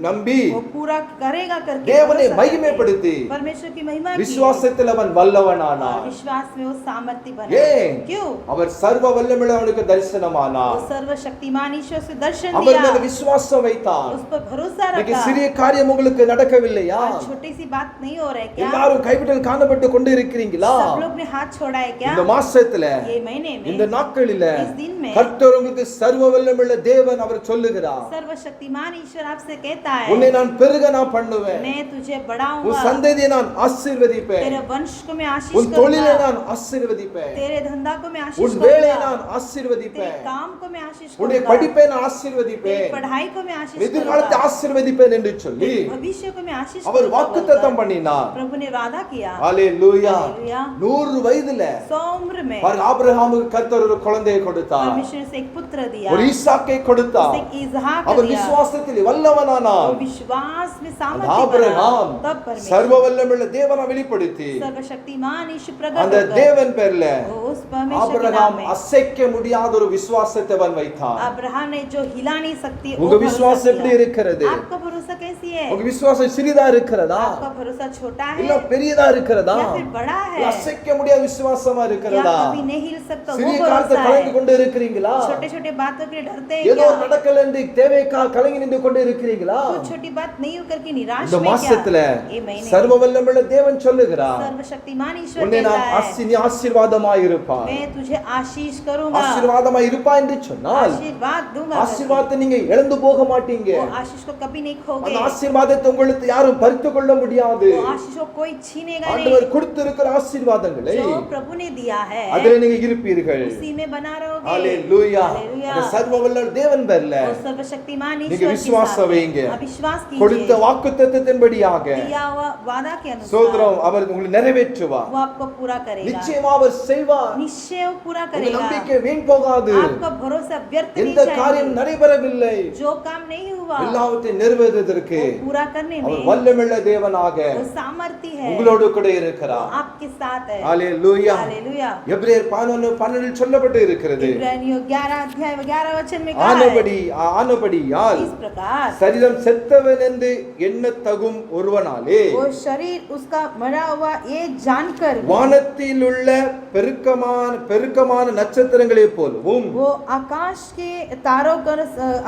நம்பி वो पूरा करेगा करके தேவனை भरोसा மகிமைப்படுத்தி करके परमेश्वर की महिमा की, விசுவாசத்தில் அவன் வல்லவனானான். विश्वास में वो सामर्थ्य बना। ஏன்? क्यों? அவர் சர்வ வல்லமையுள்ள அவனுக்கு वो தரிசனமானார். सर्वशक्तिमान ईश्वर से दर्शन அவர் दिया, மேல விசுவாசம் வைத்தான். उस पर भरोसा இன்னைக்கு रखा। சிறிய காரியம் உங்களுக்கு நடக்கவில்லையா? आज छोटी सी बात नहीं हो रहा है क्या? எல்லாரும் கைவிடல் காணப்பட்டு கொண்டு இருக்கிறீங்களா? सब लोग ने हाथ छोड़ा है क्या? இந்த மாசத்துல ये महीने இந்த में நாட்களில इस दिन में கர்த்தர் உங்களுக்கு சர்வ வல்லமையுள்ள தேவன் அவர் சொல்லுகிறார், सर्वशक्तिमान ईश्वर आपसे कहता உன்னை है, நான் பெருக நான் பண்ணுவேன், मैं तुझे உன் बढ़ाऊंगा, சந்ததியை நான் ஆசீர்வதிப்பேன், तेरे वंश को मैं आशीष உன் தொழிலை करूंगा, நான் ஆசீர்வதிப்பேன், तेरे धंधा को मैं உன் आशीष வேலையை करूंगा, நான் तेरे ஆசீர்வதிப்பேன், काम को मैं आशीष உன்னுடைய करूंगा, படிப்பை நான் तेरी ஆசீர்வதிப்பேன், पढ़ाई को मैं आशीष எதிர்காலத்தை करूंगा, ஆசீர்வதிப்பேன் என்று சொல்லி तेरे भविष्य को मैं आशीष அவர் करूंगा வாக்குத்தத்தம் बोलकर பண்ணினார். प्रभु ने वादा किया। ஹalleluya. हालेलुया। 100 வயதுல 100 उम्र में பாருங்க, ஆபிரகாமுக்கு கர்த்தர் ஒரு குழந்தையை கொடுத்தார், परमेश्वर से एक पुत्र दिया, ஒரு ஈசாக்கை கொடுத்தார். उसे एक इसहाक அவர் दिया, விசுவாசத்தில் வல்லவனானார். वो विश्वास में அந்த सामर्थ्य ஆபிரகாம் बना। तब சர்வ परमेश्वर வல்லமையுள்ள தேவனை வெளிப்படுத்தி सर्वशक्तिमान ईश्वर அந்த प्रकट होकर தேவன் பேர்ல उस परमेश्वर के नाम ஆபிரகாம் में அசைக்க முடியாத ஒரு விசுவாசத்தை அவன் வைத்தான். अब्राहम ने जो हिला नहीं सकती वो உங்க भरोसा விசுவாசம் எப்படி किया। இருக்கிறது? आपका भरोसा कैसी है? உங்க விசுவாசம் சிறிதா இருக்கிறதா आपका भरोसा छोटा है இல்ல பெரியதா இருக்கிறதா? या फिर बड़ा है? இல்ல அசைக்க முடியாத விசுவாசமா या இருக்கிறதா? कभी नहीं हिल सकता वो சிறிய காலத்தை भरोसा கலங்கி है? கொண்டு இருக்கிறீங்களா? छोटे छोटे बातों के लिए डरते हैं ஏதோ क्या? நடக்கல என்று தேவைக்கா கலங்கி நின்று கொண்டு இருக்கிறீங்களா? कुछ छोटी बात नहीं होकर के निराश இந்த में क्या? மாசத்துல ये महीने சர்வ வல்லமையுள்ள தேவன் சொல்லுகிறார், सर्वशक्तिमान ईश्वर உன்னை நான் कहता है, ஆசீர்வாதமாய் இருப்பார். मैं तुझे आशीष करूंगा, ஆசீர்வாதமாய் இருப்பாய் என்று சொன்னால் आशीर्वाद दूंगा, ஆசீர்வாதத்தை நீங்க இழந்து போக மாட்டீங்க. वो आशीष को कभी नहीं அந்த खोगे, ஆசீர்வாதத்தை உங்களுக்கு யாரும் பறித்து கொள்ள முடியாது. वो आशीष को कोई छीनेगा ஆண்டவர் नहीं। கொடுத்திருக்கிற ஆசீர்வாதங்களை जो प्रभु ने दिया है அதிலே நீங்க இருப்பீர்கள். उसी में बना रहोगे। ஹalleluya. हालेलुया। அந்த சர்வ வல்லவர் தேவன் பேர்ல और सर्वशक्तिमान நீங்க ईश्वर के விசுவாசம் साथ வைங்க. आप विश्वास கொடுத்த कीजिए, வாக்குத்தத்தத்தின்படியாக दिया हुआ वादा के अनुसार சோதரம் அவர் உங்களை நிறைவேற்றுவார். वो आपको पूरा करेगा, நிச்சயமா அவர் செய்வார். निश्चय वो पूरा உங்க करेगा। நம்பிக்கை வீண் போகாது. आपका भरोसा व्यर्थ नहीं எந்த காரியம் जाएगा, நடைபெறவில்லை जो काम नहीं हुआ எல்லாவற்றையும் நிறைவேற்றுவதற்கு वो पूरा करने அவர் में வல்லமையுள்ள தேவனாக वो सामर्थ्य है, உங்களோடு கூட वो இருக்கிறார். आपके साथ है। ஹalleluya. हालेलुया। எபிரேயர் 11:12 சொல்லப்பட்டு இருக்கிறது, इब्रानियों 11 अध्याय 11 वचन में कहा है, ஆனபடியால் इस प्रकार சரீரம் செத்தவன் என்று எண்ணத்தகும் ஒருவனாலே वो शरीर उसका मरा हुआ ये जानकर வானத்தில் உள்ள பெருக்கமான நட்சத்திரங்களைப் போலவும் वो आकाश के तारों के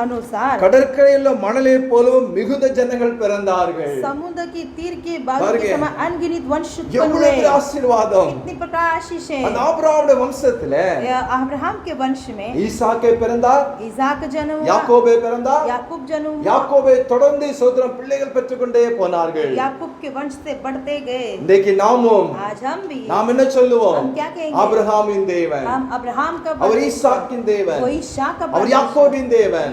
अनुसार கடற்கரையில் உள்ள மணலைப் போலவும் மிகுந்த ஜனங்கள் பிறந்தார்கள். समुद्र की तीर के बालू பாருங்க, के समान अनगिनत वंश उत्पन्न எவ்வளவு हुए। பெரிய ஆசீர்வாதம்! कितनी प्रकार आशीष है। அந்த ஆபிரகாமுடைய வம்சத்துல अब्राहम के वंश में ஈசாக்கை பிறந்தார், इसाक जन्म हुआ, யாக்கோபை பிறந்தார். याकूब जन्म हुआ, யாக்கோபை தொடர்ந்து சோதரம் பிள்ளைகள் பெற்றுக்கொண்டே போனார்கள். याकूब के वंश से बढ़ते गए। இன்றைக்கு நாமும் आज हम भी நாம் என்ன சொல்லுவோம்? हम क्या कहेंगे? ஆபிரகாமின் தேவன், हम अब्राहम का அவர் परमेश्वर, ஈசாக்கின் தேவன், वही शाह का அவர் परमेश्वर, யாக்கோபின் தேவன்.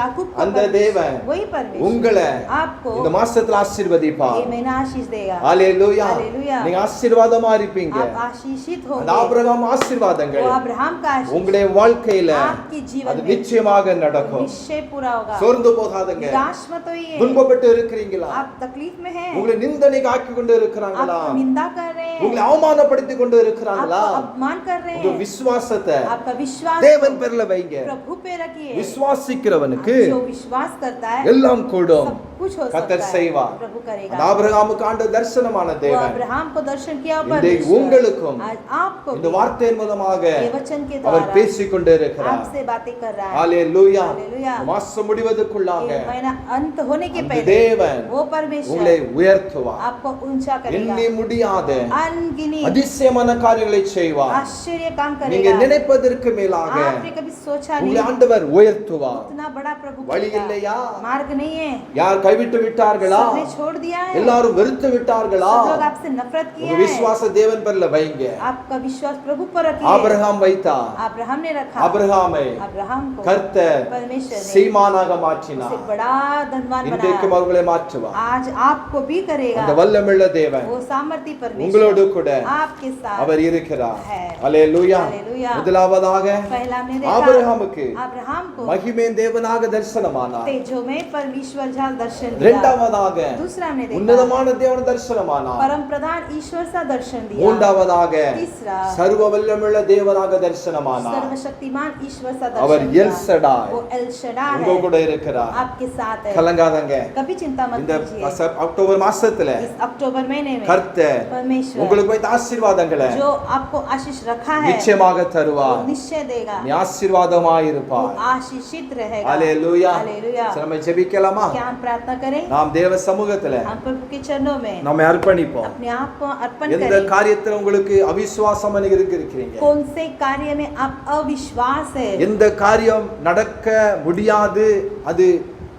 याकूब का அந்த परमेश्वर, தேவன் वही परमेश्वर உங்களை आपको இந்த மாசத்துல ஆசீர்வதிப்பார். ये महीना आशीष देगा। ஹalleluya. हालेलुया। நீங்க ஆசீர்வாதமா இருப்பீங்க. आप आशीषित அந்த होंगे। ஆபிரகாம் ஆசீர்வாதங்கள் वो अब्राहम का आशीष உங்களுடைய வாழ்க்கையில आपके जीवन அது में நிச்சயமாக நடக்கும். निश्चय पूरा होगा। சோர்ந்து போகாதீங்க. निराश मत होइए। துன்பப்பட்டு இருக்கிறீங்களா? आप तकलीफ में हैं, உங்களை நிந்தனைக்கு ஆக்கி கொண்டு இருக்கிறாங்களா? आप निंदा कर रहे हैं, உங்களை அவமானப்படுத்தி கொண்டு இருக்கிறாங்களா? आपको अपमान कर रहे உங்க हैं, விசுவாசத்தை आपका विश्वास தேவன் பேர்ல வைங்க. प्रभु पे रखिए। விசுவாசிக்கிறவனுக்கு जो विश्वास करता है எல்லாம் கூடும். सब कुछ हो सकता கர்த்தர் है, செய்வார். प्रभु அந்த करेगा। ஆபிரகாமுக்கு ஆண்டவர் தரிசனமான वो தேவன் अब्राहम को दर्शन किया இன்றைக்கு परमेश्वर உங்களுக்கும் आज आपको இந்த भी வார்த்தையின் மூலமாக ये वचन के அவர் द्वारा பேசிக் கொண்டே இருக்கிறார். आपसे बातें कर रहा है। ஹalleluya. हालेलुया। மாசம் முடிவதற்குள்ளாக ये महीना अंत होने के அந்த पहले தேவன் वो परमेश्वर உங்களை உயர்த்துவார். आपको ऊंचा करेगा, எண்ணி முடியாத अनगिनत அதிசயமான காரியங்களை செய்வார். आश्चर्य काम நீங்க करेगा। நினைப்பதற்கு மேலாக आपने कभी सोचा உங்களை नहीं ஆண்டவர் உயர்த்துவார். इतना बड़ा प्रभु வழி करेगा। இல்லையா? मार्ग नहीं है, யார் கைவிட்டு விட்டார்களா? सबने छोड़ दिया है, எல்லாரும் வெறுத்து விட்டார்களா? सब लोग आपसे नफरत किया உங்க है। விசுவாச தேவன் பேர்ல வைங்க. आपका विश्वास प्रभु पर रखिए। ஆபிரகாம் வைத்தார். अब्राहम ने रखा, ஆபிரகாமை अब्राहम को கர்த்தர் परमेश्वर ने சீமானாக उसे மாற்றினார். बड़ा धनवान இன்றைக்கும் बनाया। அவர்களை மாற்றுவார். आज आपको भी करेगा। அந்த வல்லமையுள்ள தேவன் वो सामर्थ्य உங்களோடு परमेश्वर கூட आपके साथ அவர் இருக்கிறார். है। அல்லேலூயா. हालेलुया। முதலாவதாக पहला हमने देखा ஆபிரகாமுக்கு अब्राहम को மகிமையின் தேவனாக தரிசனமானார். तेजो में परमेश्वर जहाँ दर्शन दिया। இரண்டாவதாக दूसरा हमने देखा உன்னதமான தேவன் தரிசனமானார். परम प्रधान ईश्वर सा दर्शन दिया। மூன்றாவதாக तीसरा சர்வ வல்லமையுள்ள தேவனாக தரிசனமானார். सर्वशक्तिमान ईश्वर सा அவர் दर्शन எல் दिया। ஷடாய் वो एल शडाय உங்க है, கூட இருக்கிறார். आपके साथ है। கலங்காதங்க. कभी चिंता मत இந்த कीजिए। அக்டோபர் மாசத்துல इस अक्टूबर महीने में கர்த்தர் परमेश्वर உங்களுக்கு வைத்த ஆசீர்வாதங்களை जो आपको आशीष रखा है நிச்சயமாக वो தருவார். निश्चय देगा। நீ ஆசீர்வாதமாய் वो இருப்பாய். आशीषित रहेगा। அல்லேலூயா. हालेलुया। நம்ம ஜெபிக்கலாமா? क्या हम प्रार्थना करें? நாம் தேவ சமூகத்துல हम प्रभु के चरणों में நம்மை அர்ப்பணிப்போம். अपने आप को अर्पण எந்த करें। காரியத்துல உங்களுக்கு அவிசுவாசம் இருக்கிறீங்க, कौन से कार्य में आप अविश्वास है, எந்த காரியம் நடக்க முடியாது, அது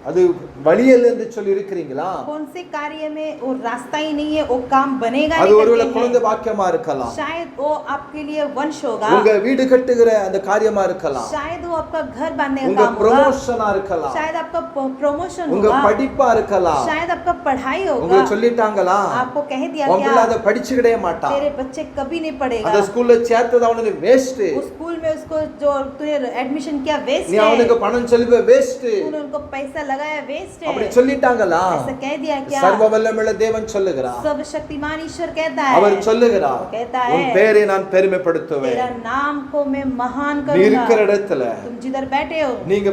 அது வழியல் என்று சொல்லி இருக்கிறீங்களா? कौन से कार्य में वो रास्ता ही नहीं है, वो काम बनेगा அது नहीं ஒருவேளை करके குழந்தை है। பாக்கியமா இருக்கலாம், शायद वो आपके लिए वंश होगा, உங்க வீடு கட்டுகிற அந்த காரியமா இருக்கலாம், शायद वो आपका घर बांधने உங்க का काम होगा, ப்ரமோஷனா இருக்கலாம், शायद आपका प्रमोशन உங்க होगा, படிப்பா இருக்கலாம். शायद आपका पढ़ाई உங்க होगा। சொல்லிட்டாங்களா आपको कह दिया உங்க பிள்ளை அதை क्या படிச்சுக்கிட்டே மாட்டான், तेरे बच्चे कभी नहीं அந்த पढ़ेगा, ஸ்கூல்ல சேர்த்தது அவனுக்கு வேஸ்ட், उस स्कूल में उसको जो तूने एडमिशन किया वेस्ट நீ है, அவனுக்கு பணம் செலுத்த வேஸ்ட், तूने उनको पैसा लगाया वेस्ट அப்படி है, சொல்லிட்டாங்களா? ऐसा कह दिया क्या? சர்வ வல்லமையுள்ள தேவன் சொல்லுகிறார். सर्वशक्तिमान ईश्वर कहता அவர் है, சொல்லுகிறார், कहता உன் है பேரை நான் பெருமைப்படுத்துவேன். तेरा नाम को मैं महान நீ இருக்கிற करूंगा। இடத்துல, तुम जिधर बैठे हो, நீங்க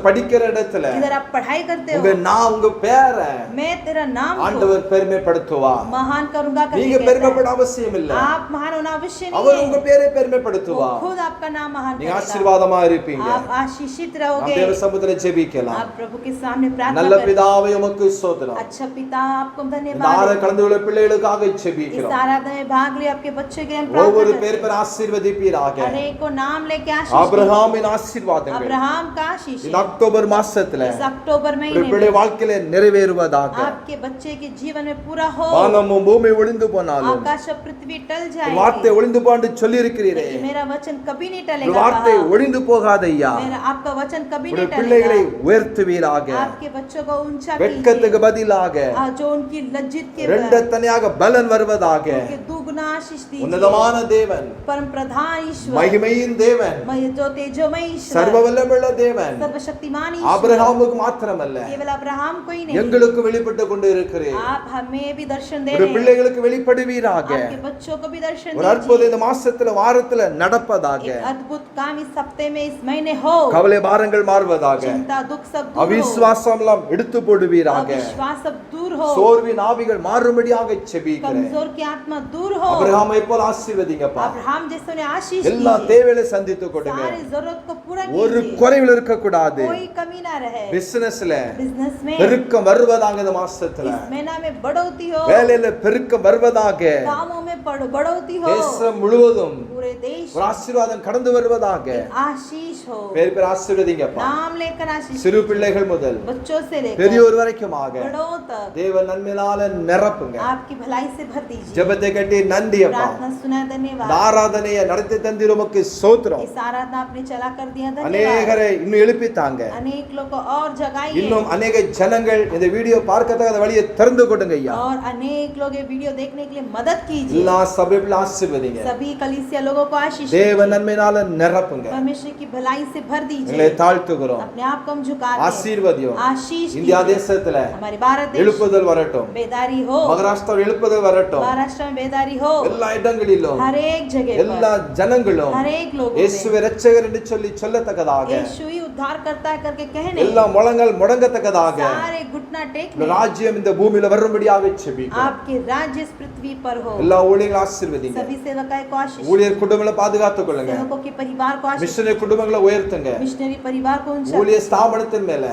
படிக்கிற இடத்துல जिधर आप पढ़ाई करते உங்க हो, நான் உங்க பேரை मैं तेरा नाम को ஆண்டவர் பெருமைப்படுத்துவார். महान करूंगा करके நீங்க कहता பெருமைப்பட है। அவசியம் இல்ல, आप महान होना आवश्यक அவர் नहीं உங்க है, பேரை वो பெருமைப்படுத்துவார். खुद आपका नाम महान நீங்க करेगा। ஆசீர்வாதமா இருப்பீங்க. आप आशीषित நாம் रहोगे। தேவ சமூகத்துல ஜெபிக்கலாம். आप प्रभु के सामने प्रार्थना நல்ல करें। பிதாவே உமக்கு ஸ்தோத்திரம். अच्छा पिता आपको இந்த धन्यवाद ஆற है। கலந்து உள்ள பிள்ளைகளுக்காக इस ஜெபிக்கிறோம். आराधना में भाग लिए आपके बच्चे के लिए हम ஒவ்வொரு प्रार्थना பேர் करते பேர் ஆசீர்வதிப்பீராக. हैं। हर एक को नाम लेके आशीष ஆபிரகாமின் दीजिए। ஆசீர்வாதங்கள் अब्राहम का आशीष இந்த அக்டோபர் மாசத்துல इस अक्टूबर ஒரு महीने பிள்ளை में வாழ்க்கையில நிறைவேறுவதாக. आपके बच्चे के जीवन में पूरा हो। வானமும் பூமி ஒளிந்து போனாலும் आकाश और पृथ्वी टल ஒரு வார்த்தை जाएगी, ஒளிந்து போன்னு சொல்லி இருக்கிறீரே, लेकिन मेरा वचन कभी नहीं ஒரு टलेगा। வார்த்தை कहा। ஒளிந்து போகாதையா. मेरा आपका वचन कभी உடைய नहीं பிள்ளைகளை टलेगा। உயர்த்துவீராக. आपके बच्चों को ऊंचा வெட்கத்துக்கு कीजिए, பதிலாக जो उनकी लज्जित के இரண்டத்தனையாக பலன் வருவதாக. उनके दुगना आशीष दीजिए। உன்னதமான தேவன், परम प्रधान ईश्वर, மகிமையின் தேவன், जो तेजोमय ईश्वर, சர்வ வல்லமையுள்ள தேவன், सर्वशक्तिमान ईश्वर, ஆபிரகாமுக்கு மாத்திரமல்ல केवल अब्राहम को ही नहीं, எங்களுக்கு வெளிப்பட்டு கொண்டு இருக்கிறேன். आप हमें भी दर्शन दे ஒரு रहे हैं। பிள்ளைகளுக்கு வெளிப்படுவீராக. आपके बच्चों को भी दर्शन ஒரு அற்புதம் दीजिए। இந்த மாசத்துல வாரத்துல நடப்பதாக. एक अद्भुत काम इस हफ्ते में इस महीने हो। கவலை பாரங்கள் மாறுவதாக. चिंता दुख सब दूर हो। அவிசுவாசம் எல்லாம் எடுத்து போடுவீராக. अविश्वास सब दूर हो। சோர்வின் ஆவிகள் மாறும்படியாக செபிக்கிறேன். कमजोर की आत्मा दूर हो। அபிரகாமை போல ஆசீர்வதிங்கப்பா. अब्राहम जैसे उन्हें आशीष எல்லா दीजिए। தேவைகளை சந்தித்து கொடுங்க. सारी जरूरत को पूरा ஒரு कीजिए। குறைவில் இருக்க கூடாது. कोई कमी ना रहे। பிசினஸ்ல बिजनेस में பெருக்கம் வருவதாக இந்த மாசத்துல. इस महीना में बढ़ोतरी हो। வேலையில பெருக்கம் வருவதாக. कामों में बढ़ोतरी हो। தேசம் முழுவதும் पूरे देश ஒரு ஆசீர்வாதம் கடந்து வருவதாக. आशीष हो। பேர் பேர் ஆசீர்வதிங்கப்பா. नाम लेकर आशीष சிறு दीजिए। பிள்ளைகள் முதல் बच्चों से लेकर பெரியோர் வரைக்குமாக बड़ों तक தேவ நன்மையால நிரப்புங்க. आपकी भलाई से भर दीजिए। ஜெபத்தை கட்டி நன்றி அப்பா. प्रार्थना सुना धन्यवाद। இந்த ஆராதனையை நடத்தி தந்தீர் உமக்கு ஸ்தோத்திரம். इस आराधना आपने चला कर दिया धन्यवाद। அநேகரை இன்னும் எழுப்பித்தாங்க. अनेक लोग को और जगाइए இன்னும் அநேக ஜனங்கள் இந்த வீடியோ பார்க்கத்தக்க வழியை திறந்து கொடுங்க ஐயா. और अनेक लोग ये वीडियो देखने के लिए मदद कीजिए। எல்லா எல்லா சபைகளை ஆசீர்வதிங்க सभी कलीसिया लोगों को आशीष தேவ दीजिए। நன்மையினால நிரப்புங்க परमेश्वर की भलाई से भर எங்களை दीजिए। தாழ்த்துகிறோம் अपने आप को हम झुकाते हैं। ஆசீர்வதியும் आशीष இந்தியா दीजिए। தேசத்துல हमारे भारत देश எழுப்புதல் வரட்டும் बेदारी हो, மகாராஷ்டிரா எழுப்புதல் வரட்டும் महाराष्ट्र में बेदारी हो, எல்லா இடங்களிலும் हर एक जगह எல்லா पर, ஜனங்களும் हर एक लोगों இயேசுவை में இரட்சகர் என்று சொல்லி சொல்லத்தக்கதாக यीशु ही उद्धार करता है करके कहने, எல்லா முழங்கள் முடங்கத்தக்கதாக सारे घुटना இந்த टेकने, ராஜ்யம் இந்த பூமியில வரும்படியாக செபிக்கிறோம் आपके राज्य इस पृथ्वी पर हो। எல்லா ஊழியர்கள் ஆசீர்வதிங்க सभी सेवकाएं को आशीष, ஊழியர் குடும்பங்களை பாதுகாத்துக் கொள்ளுங்க सेवकों के परिवार को आशीष, மிஷனரி குடும்பங்களை உயர்த்துங்க मिशनरी परिवार को ऊंचा, ஊழிய ஸ்தாபனத்தின் மேல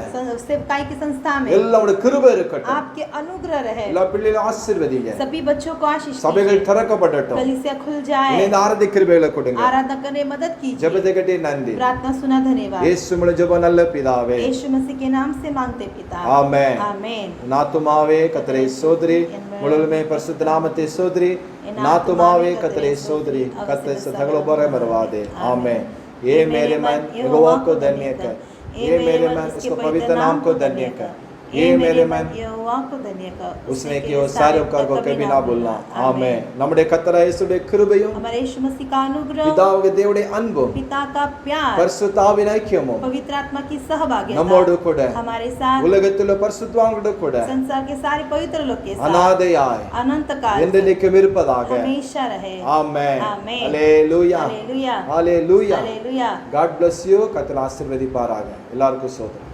सेवकाई की संस्था में எல்லாரோட கிருபை இருக்கட்டும் आपके अनुग्रह रहे। எல்லா பிள்ளைகளை ஆசீர்வதிங்க सभी बच्चों को आशीष சபைகள் दीजिए। திறக்கப்படட்டும் कलीसिया खुल जाए, இந்த ஆராதனை கிருபைகளை கொடுங்க आराधना करने में मदद कीजिए। ஜெபத்தை கேட்டு நன்றி प्रार्थना सुना धन्यवाद। இயேசு மூலம் ஜெபம் நல்ல பிதாவே यीशु मसीह के नाम से मांगते पिता, ஆமென் आमीन। நாத்துமாவே கர்த்தரை சோதரி முழுமே பரிசுத்த நாமத்தை சோதரி நாத்துமாவே கர்த்தரை சோதரி கர்த்தர் सगल पर मरवादे आमेन। ये मेरे मन यहोवा को धन्य कर, ये मेरे मन उसको पवित्र नाम को धन्य कर, ये मेरे मन यहोवा को धन्य कर, उसने किए सारे उपकार को कभी ना भूलना आमेन। நம்முடைய கர்த்தராகிய இயேசுவுடைய கிருபையும் हमारे यीशु मसीह का अनुग्रह, பிதாவாகிய தேவனுடைய அன்பும் पिता का प्यार, பரிசுத்த ஆவியின் ஐக்கியமும் पवित्र आत्मा की सहभागिता நம்மோடு கூட हमारे साथ, உலகத்தில் பரிசுத்தவான்களோடு கூட संसार के सारे पवित्र लोग के साथ அநாதையாய் अनंत काल என்றென்றைக்கும் இருப்பதாக हमेशा रहे। Amen amen. ஹalleluya हालेलुया, ஹalleluya हालेलुया। God bless you கர்த்தர் ஆசீர்வதிப்பாராக எல்லாருக்கும் சோதனை